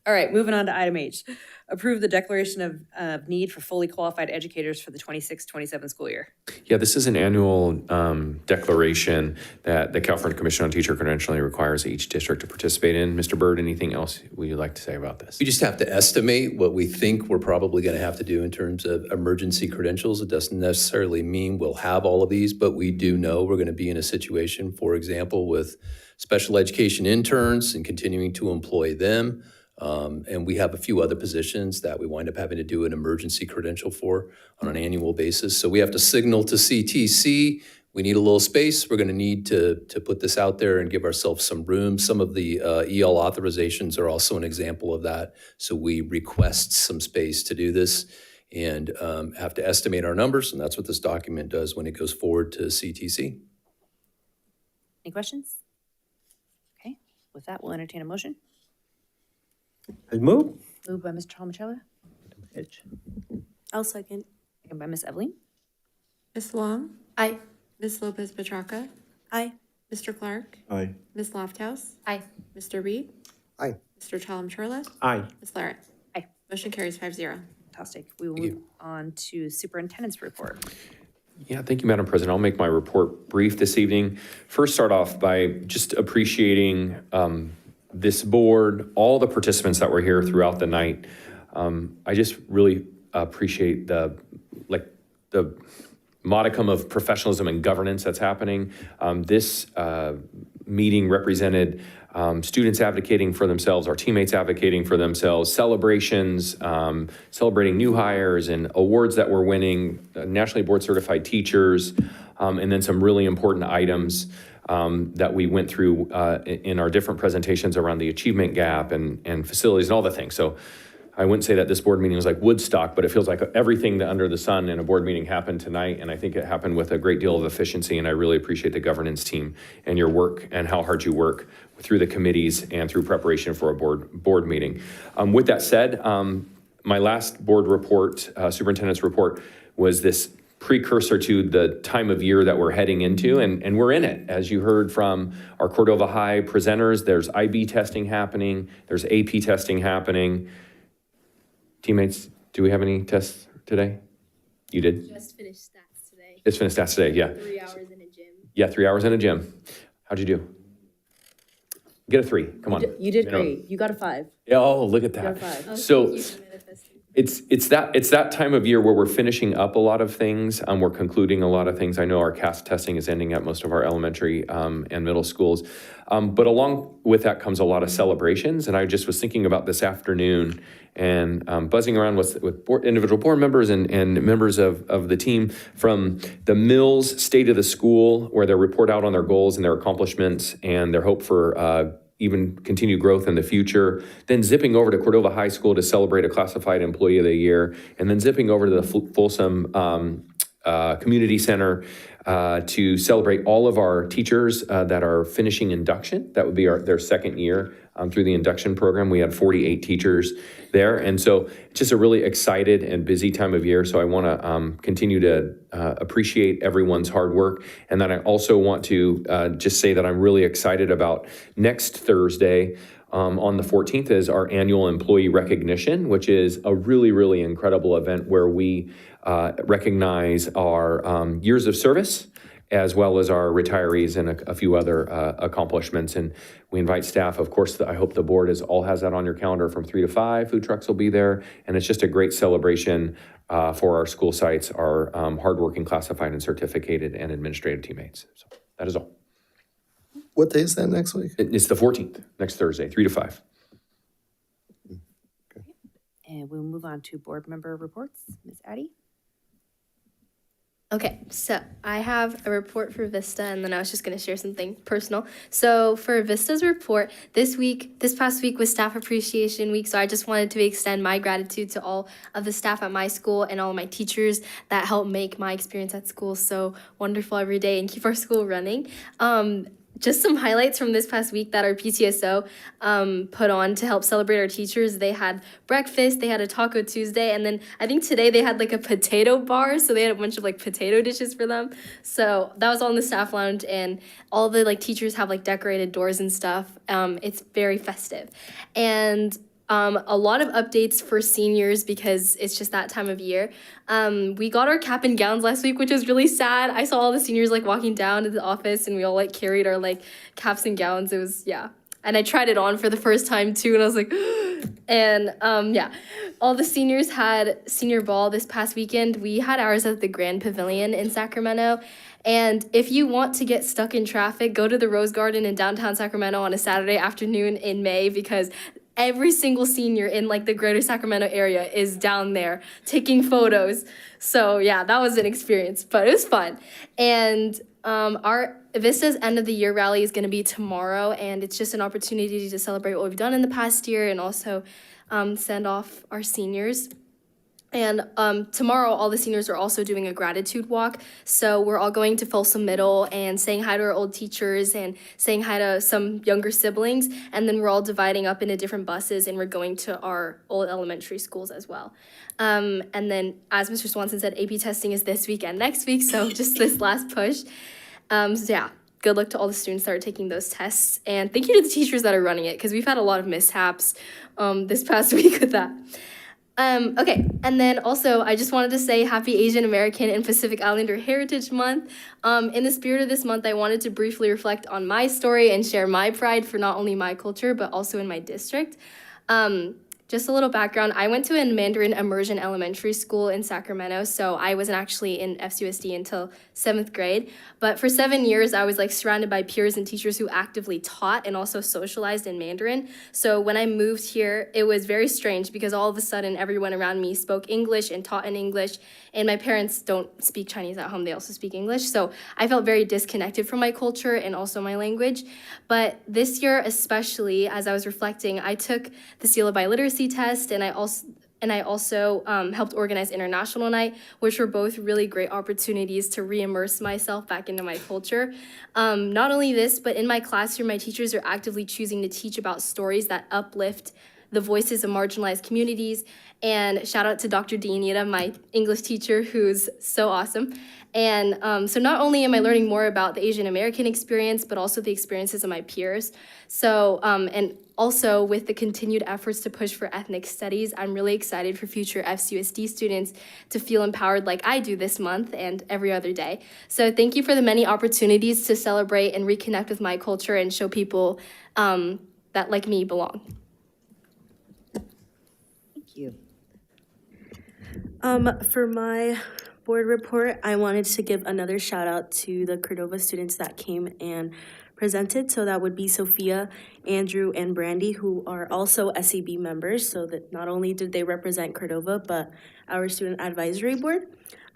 All right, moving on to item H. Approve the declaration of need for fully qualified educators for the 26-27 school year. Yeah, this is an annual declaration that the California Commission on Teacher Credentialing requires each district to participate in. Mr. Byrd, anything else would you like to say about this? We just have to estimate what we think we're probably going to have to do in terms of emergency credentials. It doesn't necessarily mean we'll have all of these, but we do know we're going to be in a situation, for example, with special education interns and continuing to employ them. And we have a few other positions that we wind up having to do an emergency credential for on an annual basis. So we have to signal to CTC, we need a little space. We're going to need to put this out there and give ourselves some room. Some of the EL authorizations are also an example of that. So we request some space to do this and have to estimate our numbers. And that's what this document does when it goes forward to CTC. Any questions? Okay, with that, we'll entertain a motion. I'll move. Moved by Mr. Chalem-Churla. I'll second. Second by Ms. Eveline. Ms. Luong? Aye. Ms. Lopez Petracca? Aye. Mr. Clark? Aye. Ms. Lofthouse? Aye. Mr. Reed? Aye. Mr. Chalem-Churla? Aye. Ms. Larrett? Aye. Motion carries 5-0. Fantastic. We will move on to superintendent's report. Yeah, thank you, Madam President. I'll make my report brief this evening. First, start off by just appreciating this board, all the participants that were here throughout the night. I just really appreciate the modicum of professionalism and governance that's happening. This meeting represented students advocating for themselves, our teammates advocating for themselves, celebrations, celebrating new hires and awards that we're winning, nationally board certified teachers, and then some really important items that we went through in our different presentations around the achievement gap and facilities and all the things. So I wouldn't say that this board meeting was like Woodstock, but it feels like everything that under the sun in a board meeting happened tonight. And I think it happened with a great deal of efficiency. And I really appreciate the governance team and your work and how hard you work through the committees and through preparation for a board meeting. With that said, my last board report, superintendent's report, was this precursor to the time of year that we're heading into, and we're in it. As you heard from our Cordova High presenters, there's IB testing happening, there's AP testing happening. Teammates, do we have any tests today? You did? Just finished stats today. Just finished stats today, yeah. 3 hours in a gym. Yeah, 3 hours in a gym. How'd you do? Get a 3, come on. You did Minimum. great. You got a 5. Yeah, oh, look at You got a that. 5. So it's that time of year where we're finishing up a lot of things. We're concluding a lot of things. I know our CAST testing is ending at most of our elementary and middle schools. But along with that comes a lot of celebrations. And I just was thinking about this afternoon and buzzing around with individual board members and members of the team from the Mills State of the School, where they report out on their goals and their accomplishments and their hope for even continued growth in the future, then zipping over to Cordova High School to celebrate a classified employee of the year, and then zipping over to the Folsom Community Center to celebrate all of our teachers that are finishing induction. That would be their second year through the induction program. We had 48 teachers there. And so it's just a really excited and busy time of year. So I want to continue to appreciate everyone's hard work. And then I also want to just say that I'm really excited about next Thursday on the 14th is our annual employee recognition, which is a really, really incredible event where we recognize our years of service as well as our retirees and a few other accomplishments. And we invite staff, of course, I hope the board all has that on your calendar from 3 to 5. Food trucks will be there. And it's just a great celebration for our school sites, our hardworking classified and certificated and administrative teammates. So that is all. What day is that next week? It's the 14th, next Thursday, 3 to 5. And we'll move on to board member reports. Ms. Addie? Okay, so I have a report for Vista, and then I was just going to share something personal. So for Vista's report, this past week was Staff Appreciation Week, so I just wanted to extend my gratitude to all of the staff at my school and all of my teachers that helped make my experience at school so wonderful every day and keep our school running. Just some highlights from this past week that our PTSO put on to help celebrate our teachers. They had breakfast, they had a Taco Tuesday, and then I think today they had like a potato bar, so they had a bunch of like potato dishes for them. So that was all in the staff lounge, and all the like teachers have like decorated doors and stuff. It's very festive. And a lot of updates for seniors because it's just that time of year. We got our cap and gowns last week, which was really sad. I saw all the seniors like walking down to the office and we all like carried our like caps and gowns. It was, yeah. And I tried it on for the first time too, and I was like, and yeah. All the seniors had senior ball this past weekend. We had ours at the Grand Pavilion in Sacramento. And if you want to get stuck in traffic, go to the Rose Garden in downtown Sacramento on a Saturday afternoon in May, because every single senior in like the greater Sacramento area is down there taking photos. So yeah, that was an experience, but it was fun. And our Vista's end of the year rally is going to be tomorrow, and it's just an opportunity to celebrate what we've done in the past year and also send off our seniors. And tomorrow, all the seniors are also doing a gratitude walk. So we're all going to Folsom Middle and saying hi to our old teachers and saying hi to some younger siblings. And then we're all dividing up into different buses, and we're going to our old elementary schools as well. And then, as Mr. Swanson said, AP testing is this week and next week. So just this last push. So yeah, good luck to all the students that are taking those tests. And thank you to the teachers that are running it, because we've had a lot of mishaps this past week with that. Okay, and then also I just wanted to say Happy Asian American and Pacific Islander Heritage Month. In the spirit of this month, I wanted to briefly reflect on my story and share my pride for not only my culture, but also in my district. Just a little background, I went to a Mandarin immersion elementary school in Sacramento, so I wasn't actually in FCUSD until 7th grade. But for 7 years, I was like surrounded by peers and teachers who actively taught and also socialized in Mandarin. So when I moved here, it was very strange because all of a sudden everyone around me spoke English and taught in English, and my parents don't speak Chinese at home, they also speak English. So I felt very disconnected from my culture and also my language. But this year especially, as I was reflecting, I took the Seal of Biliteracy test, and I also helped organize International Night, which were both really great opportunities to re-immerse myself back into my culture. Not only this, but in my classroom, my teachers are actively choosing to teach about stories that uplift the voices of marginalized communities. And shout out to Dr. Dianita, my English teacher, who's so awesome. And so not only am I learning more about the Asian American experience, but also the experiences of my peers. So, and also with the continued efforts to push for ethnic studies, I'm really excited for future FCUSD students to feel empowered like I do this month and every other day. So thank you for the many opportunities to celebrate and reconnect with my culture and show people that like me belong. Thank you. For my board report, I wanted to give another shout out to the Cordova students that came and presented. So that would be Sophia, Andrew, and Brandy, who are also SAB members. So that not only did they represent Cordova, but our student advisory board.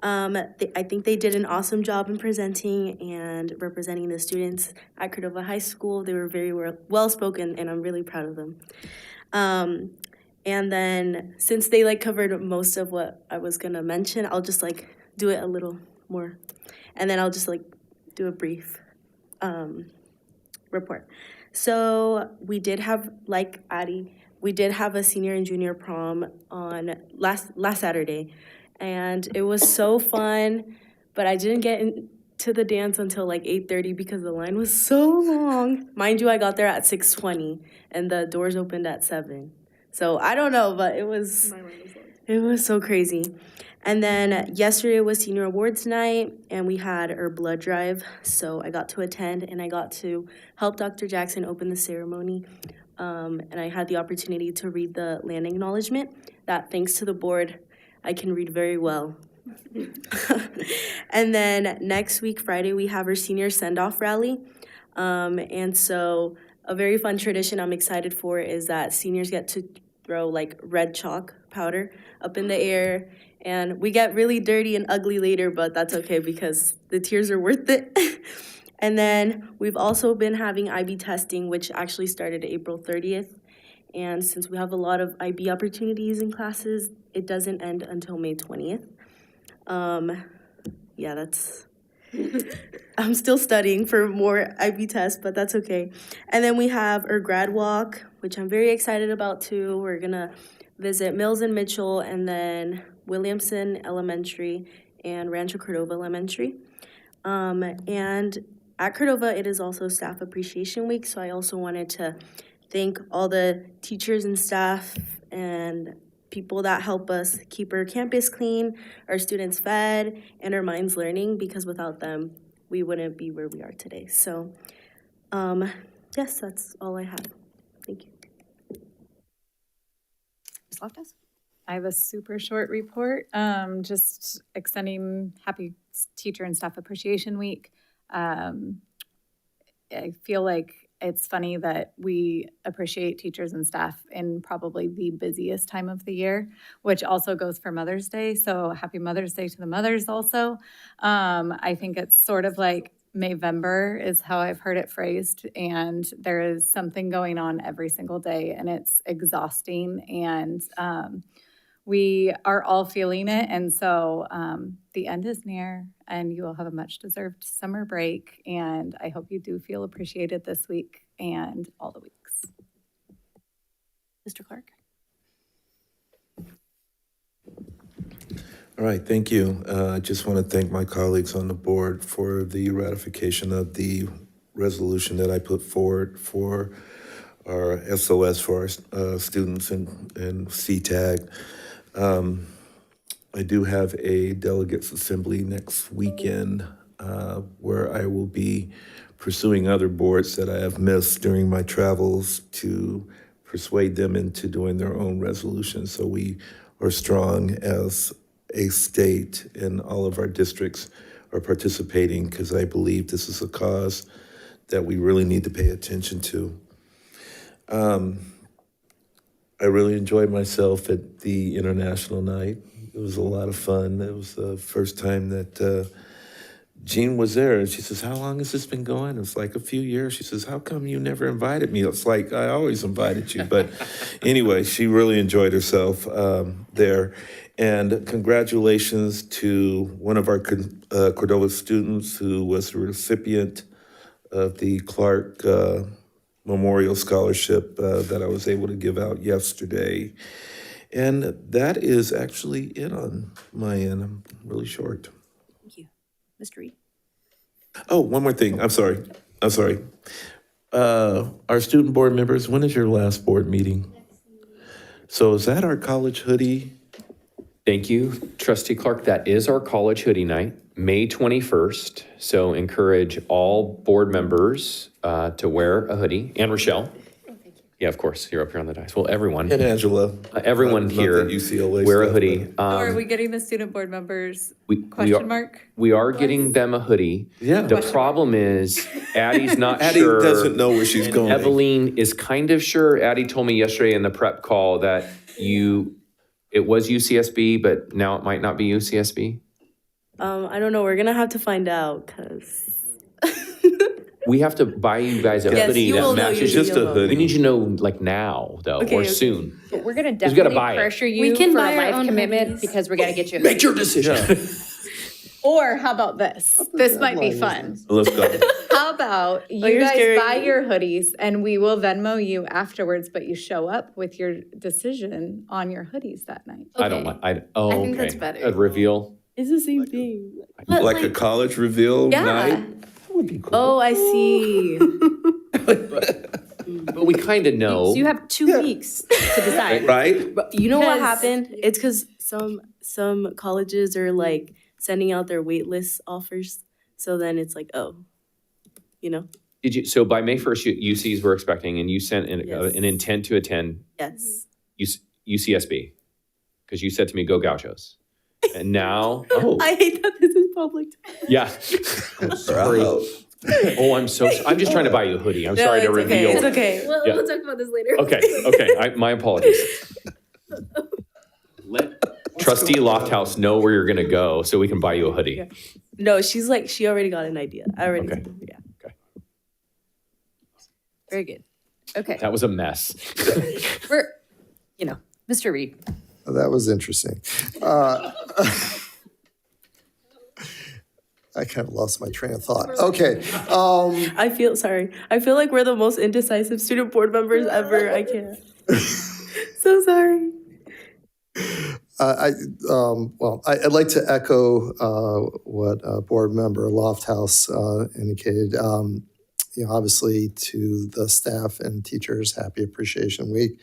I think they did an awesome job in presenting and representing the students at Cordova High School. They were very well spoken, and I'm really proud of them. And then since they like covered most of what I was gonna mention, I'll just like do it a little more. And then I'll just like do a brief report. So we did have, like Addie, we did have a senior and junior prom on last Saturday. And it was so fun, but I didn't get into the dance until like 8:30 because the line was so long. Mind you, I got there at 6:20 and the doors opened at 7. So I don't know, but it was so crazy. And then yesterday was senior awards night, and we had our blood drive. So I got to attend, and I got to help Dr. Jackson open the ceremony. And I had the opportunity to read the land acknowledgement that, thanks to the board, I can read very well. And then next week, Friday, we have our senior send-off rally. And so a very fun tradition I'm excited for is that seniors get to throw like red chalk powder up in the air, and we get really dirty and ugly later, but that's okay because the tears are worth it. And then we've also been having IB testing, which actually started April 30th. And since we have a lot of IB opportunities in classes, it doesn't end until May 20th. Yeah, that's... I'm still studying for more IB tests, but that's okay. And then we have our grad walk, which I'm very excited about too. We're gonna visit Mills and Mitchell, and then Williamson Elementary and Rancho Cordova Elementary. And at Cordova, it is also Staff Appreciation Week, so I also wanted to thank all the teachers and staff and people that help us keep our campus clean, our students fed, and our minds learning, because without them, we wouldn't be where we are today. So, yes, that's all I have. Thank you. Ms. Loftus? I have a super short report, just extending happy Teacher and Staff Appreciation Week. I feel like it's funny that we appreciate teachers and staff in probably the busiest time of the year, which also goes for Mother's Day. So happy Mother's Day to the mothers also. I think it's sort of like Mayvember is how I've heard it phrased. And there is something going on every single day, and it's exhausting. And we are all feeling it. And so the end is near, and you will have a much deserved summer break. And I hope you do feel appreciated this week and all the weeks. Mr. Clark? All right, thank you. I just want to thank my colleagues on the board for the ratification of the resolution that I put forward for our SOS for our students and CTAG. I do have a delegates assembly next weekend where I will be pursuing other boards that I have missed during my travels to persuade them into doing their own resolutions. So we are strong as a state, and all of our districts are participating because I believe this is a cause that we really need to pay attention to. I really enjoyed myself at the International Night. It was a lot of fun. It was the first time that Jean was there, and she says, "How long has this been going?" It's like a few years. She says, "How come you never invited me?" It's like, I always invited you. But anyway, she really enjoyed herself there. And congratulations to one of our Cordova students who was the recipient of the Clark Memorial Scholarship that I was able to give out yesterday. And that is actually it on my end. I'm really short. Thank you. Mr. Reed? Oh, one more thing. I'm sorry. Our student board members, when is your last board meeting? So is that our college hoodie? Thank you, Trustee Clark. That is our college hoodie night, May 21st. So encourage all board members to wear a hoodie. And Rochelle. Yeah, of course, you're up here on the dais. Well, everyone. And Angela. Everyone Not here, that UCLA wear a stuff, hoodie. So are we getting the student board members Question mark? We are getting them a hoodie. Yeah. The problem is Addie's not Addie sure. doesn't know where she's and going. Eveline is kind of sure. Addie told me yesterday in the prep call that it was UCSB, but now it might not be UCSB. I don't know. We're gonna have to find out because. We have to buy you guys a Yes, hoodie you that will know, matches. Just a hoodie. We need you to know like now though, Okay, or okay. soon. But we're gonna You gotta definitely buy it. pressure you We can for buy a our life own commitment hoodies. because we gotta get you. Make your decision. Or how about this? This might be fun. Let's go. How about you you're guys scaring buy me. your hoodies and we will Venmo you afterwards, but you show up with your decision on your hoodies that night. I don't like. I think that's better. A reveal. It's the same thing. Like a college reveal Yeah. night? That would be cool. Oh, I see. But we kind of know. So you have 2 weeks to decide. Right? But you know what Because- happened? It's because some colleges are like sending out their wait list offers. So then it's like, oh, you know? Did you? So by May 1st, UCs were expecting, and you sent Yes. an intent to attend Yes. UCSB because you said to me, "Go Gauchos." And now, I hate that this is public. yeah. Sorry. Oh, I'm just trying to buy you a hoodie. I'm sorry to it's reveal. Okay. It's okay. Yeah. We'll talk about this later. Okay. My apologies. Let Trustee Lofthouse know where you're gonna go so we can buy you a hoodie. Yeah. No, she's like, she already got an idea. I already, Okay. yeah. Okay. Very good. Okay, That was a mess. we're, Mr. Reed. That was interesting. I kind of lost my train of thought. Okay. I feel like we're the most indecisive student board members ever. I can't. So sorry. I'd like to echo what Board Member Lofthouse indicated. Obviously, to the staff and teachers, Happy Appreciation Week.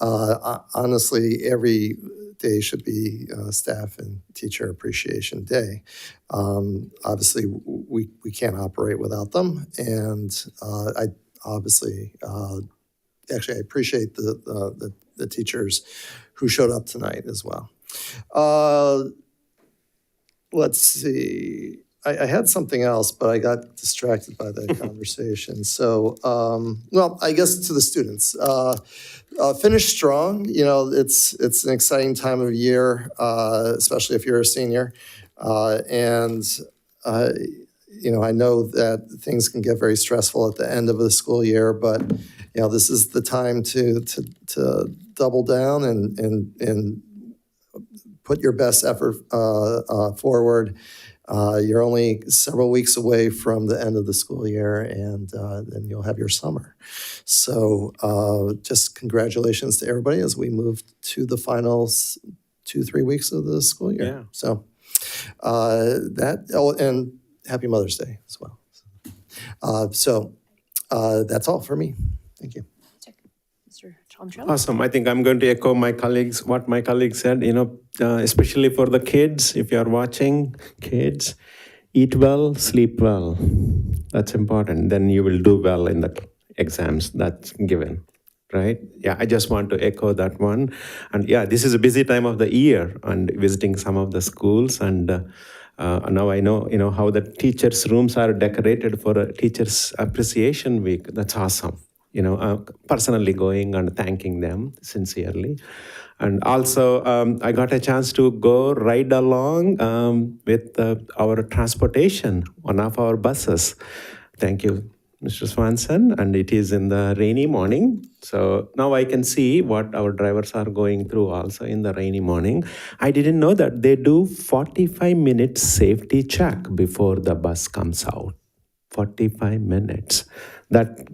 Honestly, every day should be Staff and Teacher Appreciation Day. Obviously, we can't operate without them, and I obviously, actually, I appreciate the teachers who showed up tonight as well. Let's see. I had something else, but I got distracted by that conversation. So, I guess to the students, finish strong. It's an exciting time of year, especially if you're a senior. I know that things can get very stressful at the end of the school year, but this is the time to double down and put your best effort forward. You're only several weeks away from the end of the school year, and then you'll have your summer. So just congratulations to everybody as we move to the final 2-3 weeks of the school year. Yeah. So and happy Mother's Day as well. That's all for me. Thank you. Mr. Chalmers? Awesome. I think I'm going to echo what my colleagues said, especially for the kids, if you're watching, kids, eat well, sleep well. That's important. Then you will do well in the exams. That's given. right? Yeah, I just want to echo that one. And yeah, this is a busy time of the year and visiting some of the schools. And now I know, how the teachers' rooms are decorated for a Teachers' Appreciation Week. That's awesome. Personally going and thanking them sincerely. And also, I got a chance to go ride along with our transportation, one of our buses. Thank you, Mr. Swanson. And it is in the rainy morning. So now I can see what our drivers are going through also in the rainy morning. I didn't know that they do 45-minute safety check before the bus comes out. 45 minutes. That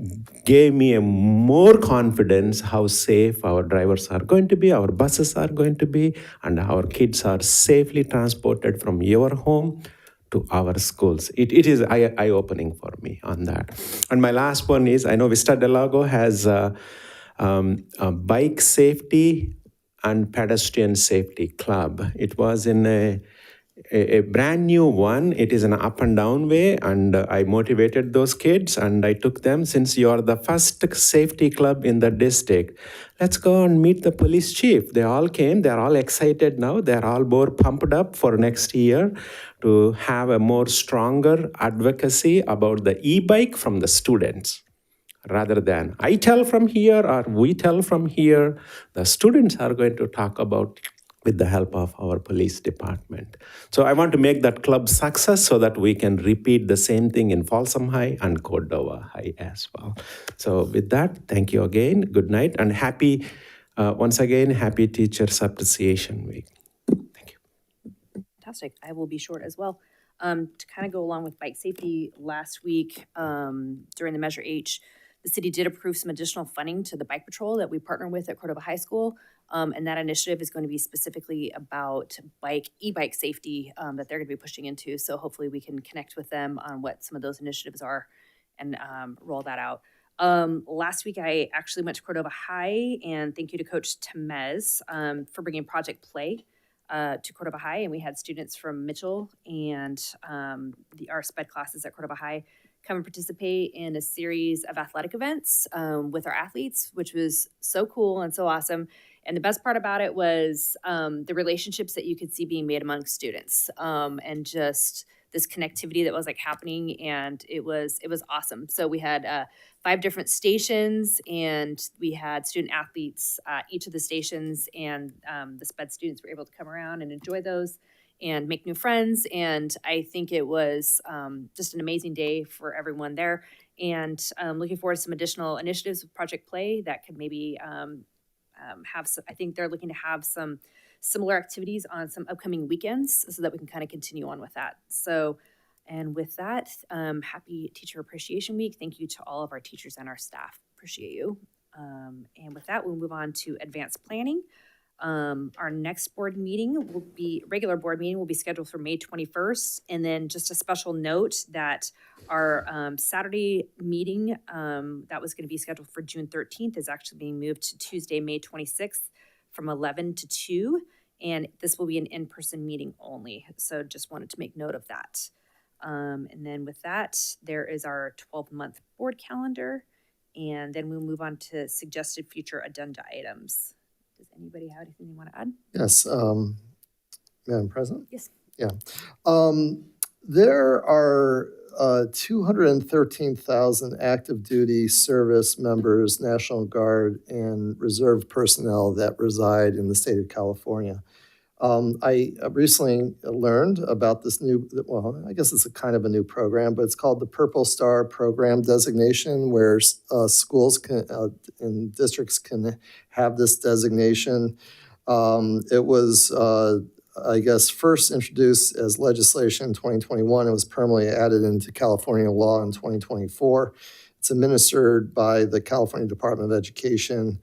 gave me a more confidence how safe our drivers are going to be, our buses are going to be, and our kids are safely transported from your home to our schools. It is eye-opening for me on that. And my last one is, I know Vista Del Lago has a bike safety and pedestrian safety club. It was in a brand new one. It is an up and down way, and I motivated those kids and I took them. Since you are the first safety club in the district, let's go and meet the police chief. They all came. They're all excited now. They're all more pumped up for next year to have a more stronger advocacy about the e-bike from the students. Rather than I tell from here or we tell from here, the students are going to talk about with the help of our police department. So I want to make that club success so that we can repeat the same thing in Folsom High and Cordova High as well. So with that, thank you again. Good night and once again, happy Teachers Appreciation Week. Fantastic. I will be short as well. To kind of go along with bike safety, last week during the Measure H, the city did approve some additional funding to the bike patrol that we partner with at Cordova High School. And that initiative is going to be specifically about e-bike safety that they're going to be pushing into. So hopefully we can connect with them on what some of those initiatives are and roll that out. Last week, I actually went to Cordova High, and thank you to Coach Temez for bringing Project Play to Cordova High. And we had students from Mitchell and our SPED classes at Cordova High come and participate in a series of athletic events with our athletes, which was so cool and so awesome. And the best part about it was the relationships that you could see being made among students and just this connectivity that was happening, and it was awesome. So we had 5 different stations, and we had student athletes at each of the stations, and the SPED students were able to come around and enjoy those and make new friends. And I think it was just an amazing day for everyone there. And looking forward to some additional initiatives with Project Play that could maybe I think they're looking to have some similar activities on some upcoming weekends so that we can kind of continue on with that. So, and with that, happy Teacher Appreciation Week. Thank you to all of our teachers and our staff. Appreciate you. And with that, we'll move on to advanced planning. Our next regular board meeting will be scheduled for May 21st. And then just a special note that our Saturday meeting that was going to be scheduled for June 13th is actually being moved to Tuesday, May 26th from 11 to 2. And this will be an in-person meeting only. So just wanted to make note of that. And then with that, there is our 12-month board calendar. And then we'll move on to suggested future addenda items. Does anybody have anything they want to add? Yes, Madam President? Yes. Yeah. There are 213,000 active duty service members, National Guard, and reserve personnel that reside in the state of California. I recently learned about this I guess it's a kind of a new program, but it's called the Purple Star Program designation, where schools and districts can have this designation. It was, I guess, first introduced as legislation in 2021. It was permanently added into California law in 2024. It's administered by the California Department of Education.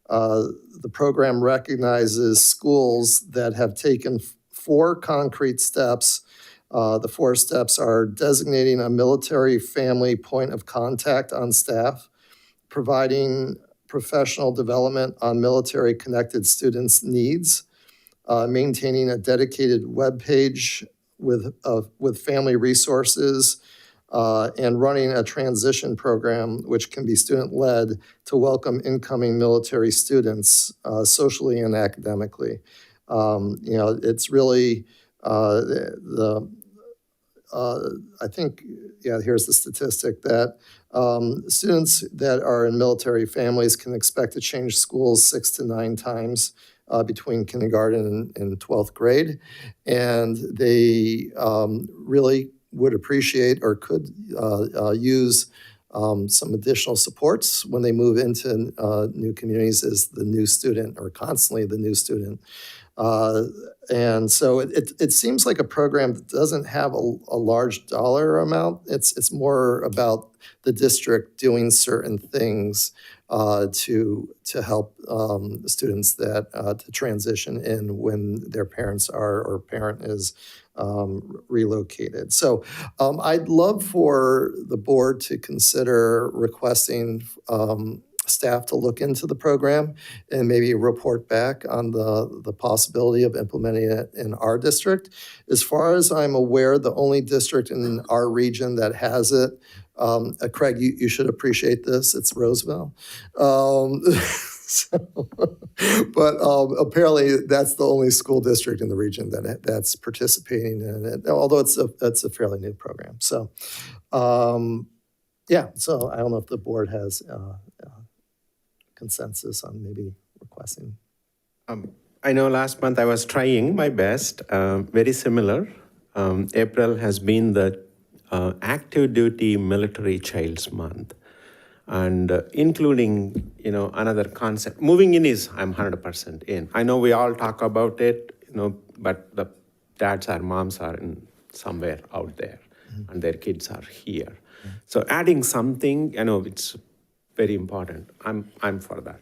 The program recognizes schools that have taken 4 concrete steps. The 4 steps are designating a military family point of contact on staff, providing professional development on military-connected students' needs, maintaining a dedicated web page with family resources, and running a transition program which can be student-led to welcome incoming military students socially and academically. It's really I think, here's the statistic that students that are in military families can expect to change schools 6 to 9 times between kindergarten and 12th grade. And they really would appreciate or could use some additional supports when they move into new communities as the new student or constantly the new student. And so it seems like a program that doesn't have a large dollar amount. It's more about the district doing certain things to help the students that to transition in when their parents are or parent is relocated. So I'd love for the board to consider requesting staff to look into the program and maybe report back on the possibility of implementing it in our district. As far as I'm aware, the only district in our region that has it, Craig, you should appreciate this, it's Roseville. But apparently that's the only school district in the region that's participating in it, although it's a fairly new program. So, so I don't know if the board has consensus on maybe requesting. I know last month I was trying my best, very similar. April has been the active duty military child's month. And including, another concept, moving in is, I'm 100% in. I know we all talk about it, but the dads or moms are in somewhere out there and their kids are here. So adding something, it's very important. I'm for that.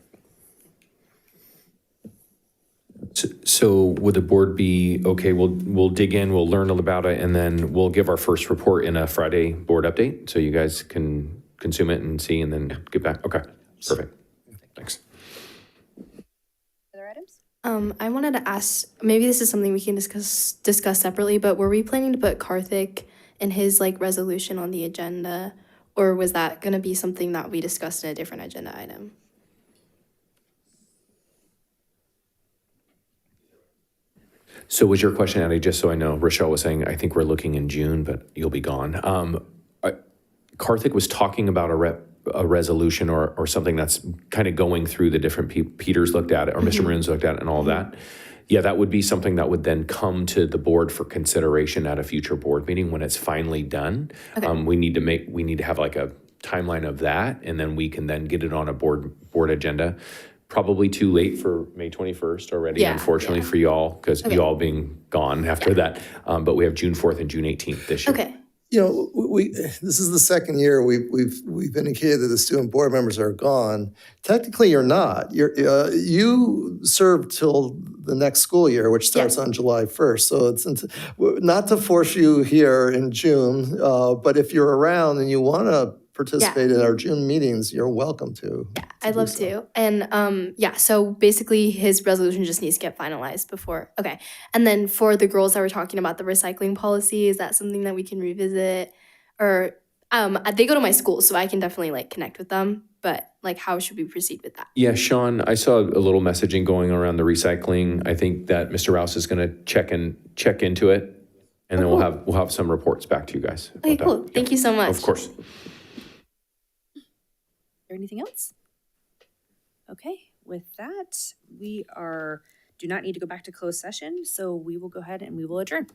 So would the board be, okay, we'll dig in, we'll learn about it, and then we'll give our first report in a Friday board update so you guys can consume it and see and then get back? Okay, perfect. Thanks. Other items? I wanted to ask, maybe this is something we can discuss separately, but were we planning to put Karthik and his resolution on the agenda, or was that going to be something that we discussed in a different agenda item? So was your question, Addie, just so I know, Rochelle was saying, I think we're looking in June, but you'll be gone. Karthik was talking about a resolution or something that's kind of going through the different Peter's looked at it, or Mr. Maroon's looked at it and all of that. Yeah, that would be something that would then come to the board for consideration at a future board meeting when it's finally done. Okay. We need to have like a timeline of that, and then we can then get it on a board agenda. Probably too late for May 21st already, unfortunately for y'all, because y'all being gone after that. But we have June 4th and June 18th this year. Okay. This is the second year we've indicated that the student board members are gone. Technically, you're not. You serve till the next school year, which starts on July 1st. So it's not to force you here in June, but if you're around and you want to participate in our June meetings, you're welcome to. Yeah, I'd love to. And so basically his resolution just needs to get finalized before. Okay. And then for the girls that were talking about the recycling policy, is that something that we can revisit? Or they go to my school, so I can definitely connect with them. But how should we proceed with that? Yeah, Sean, I saw a little messaging going around the recycling. I think that Mr. Rouse is going to check into it, and then we'll have some reports back to you guys. Okay, cool. Thank you so much. Of course. Anything else? Okay, with that, we do not need to go back to closed session, so we will go ahead and we will adjourn.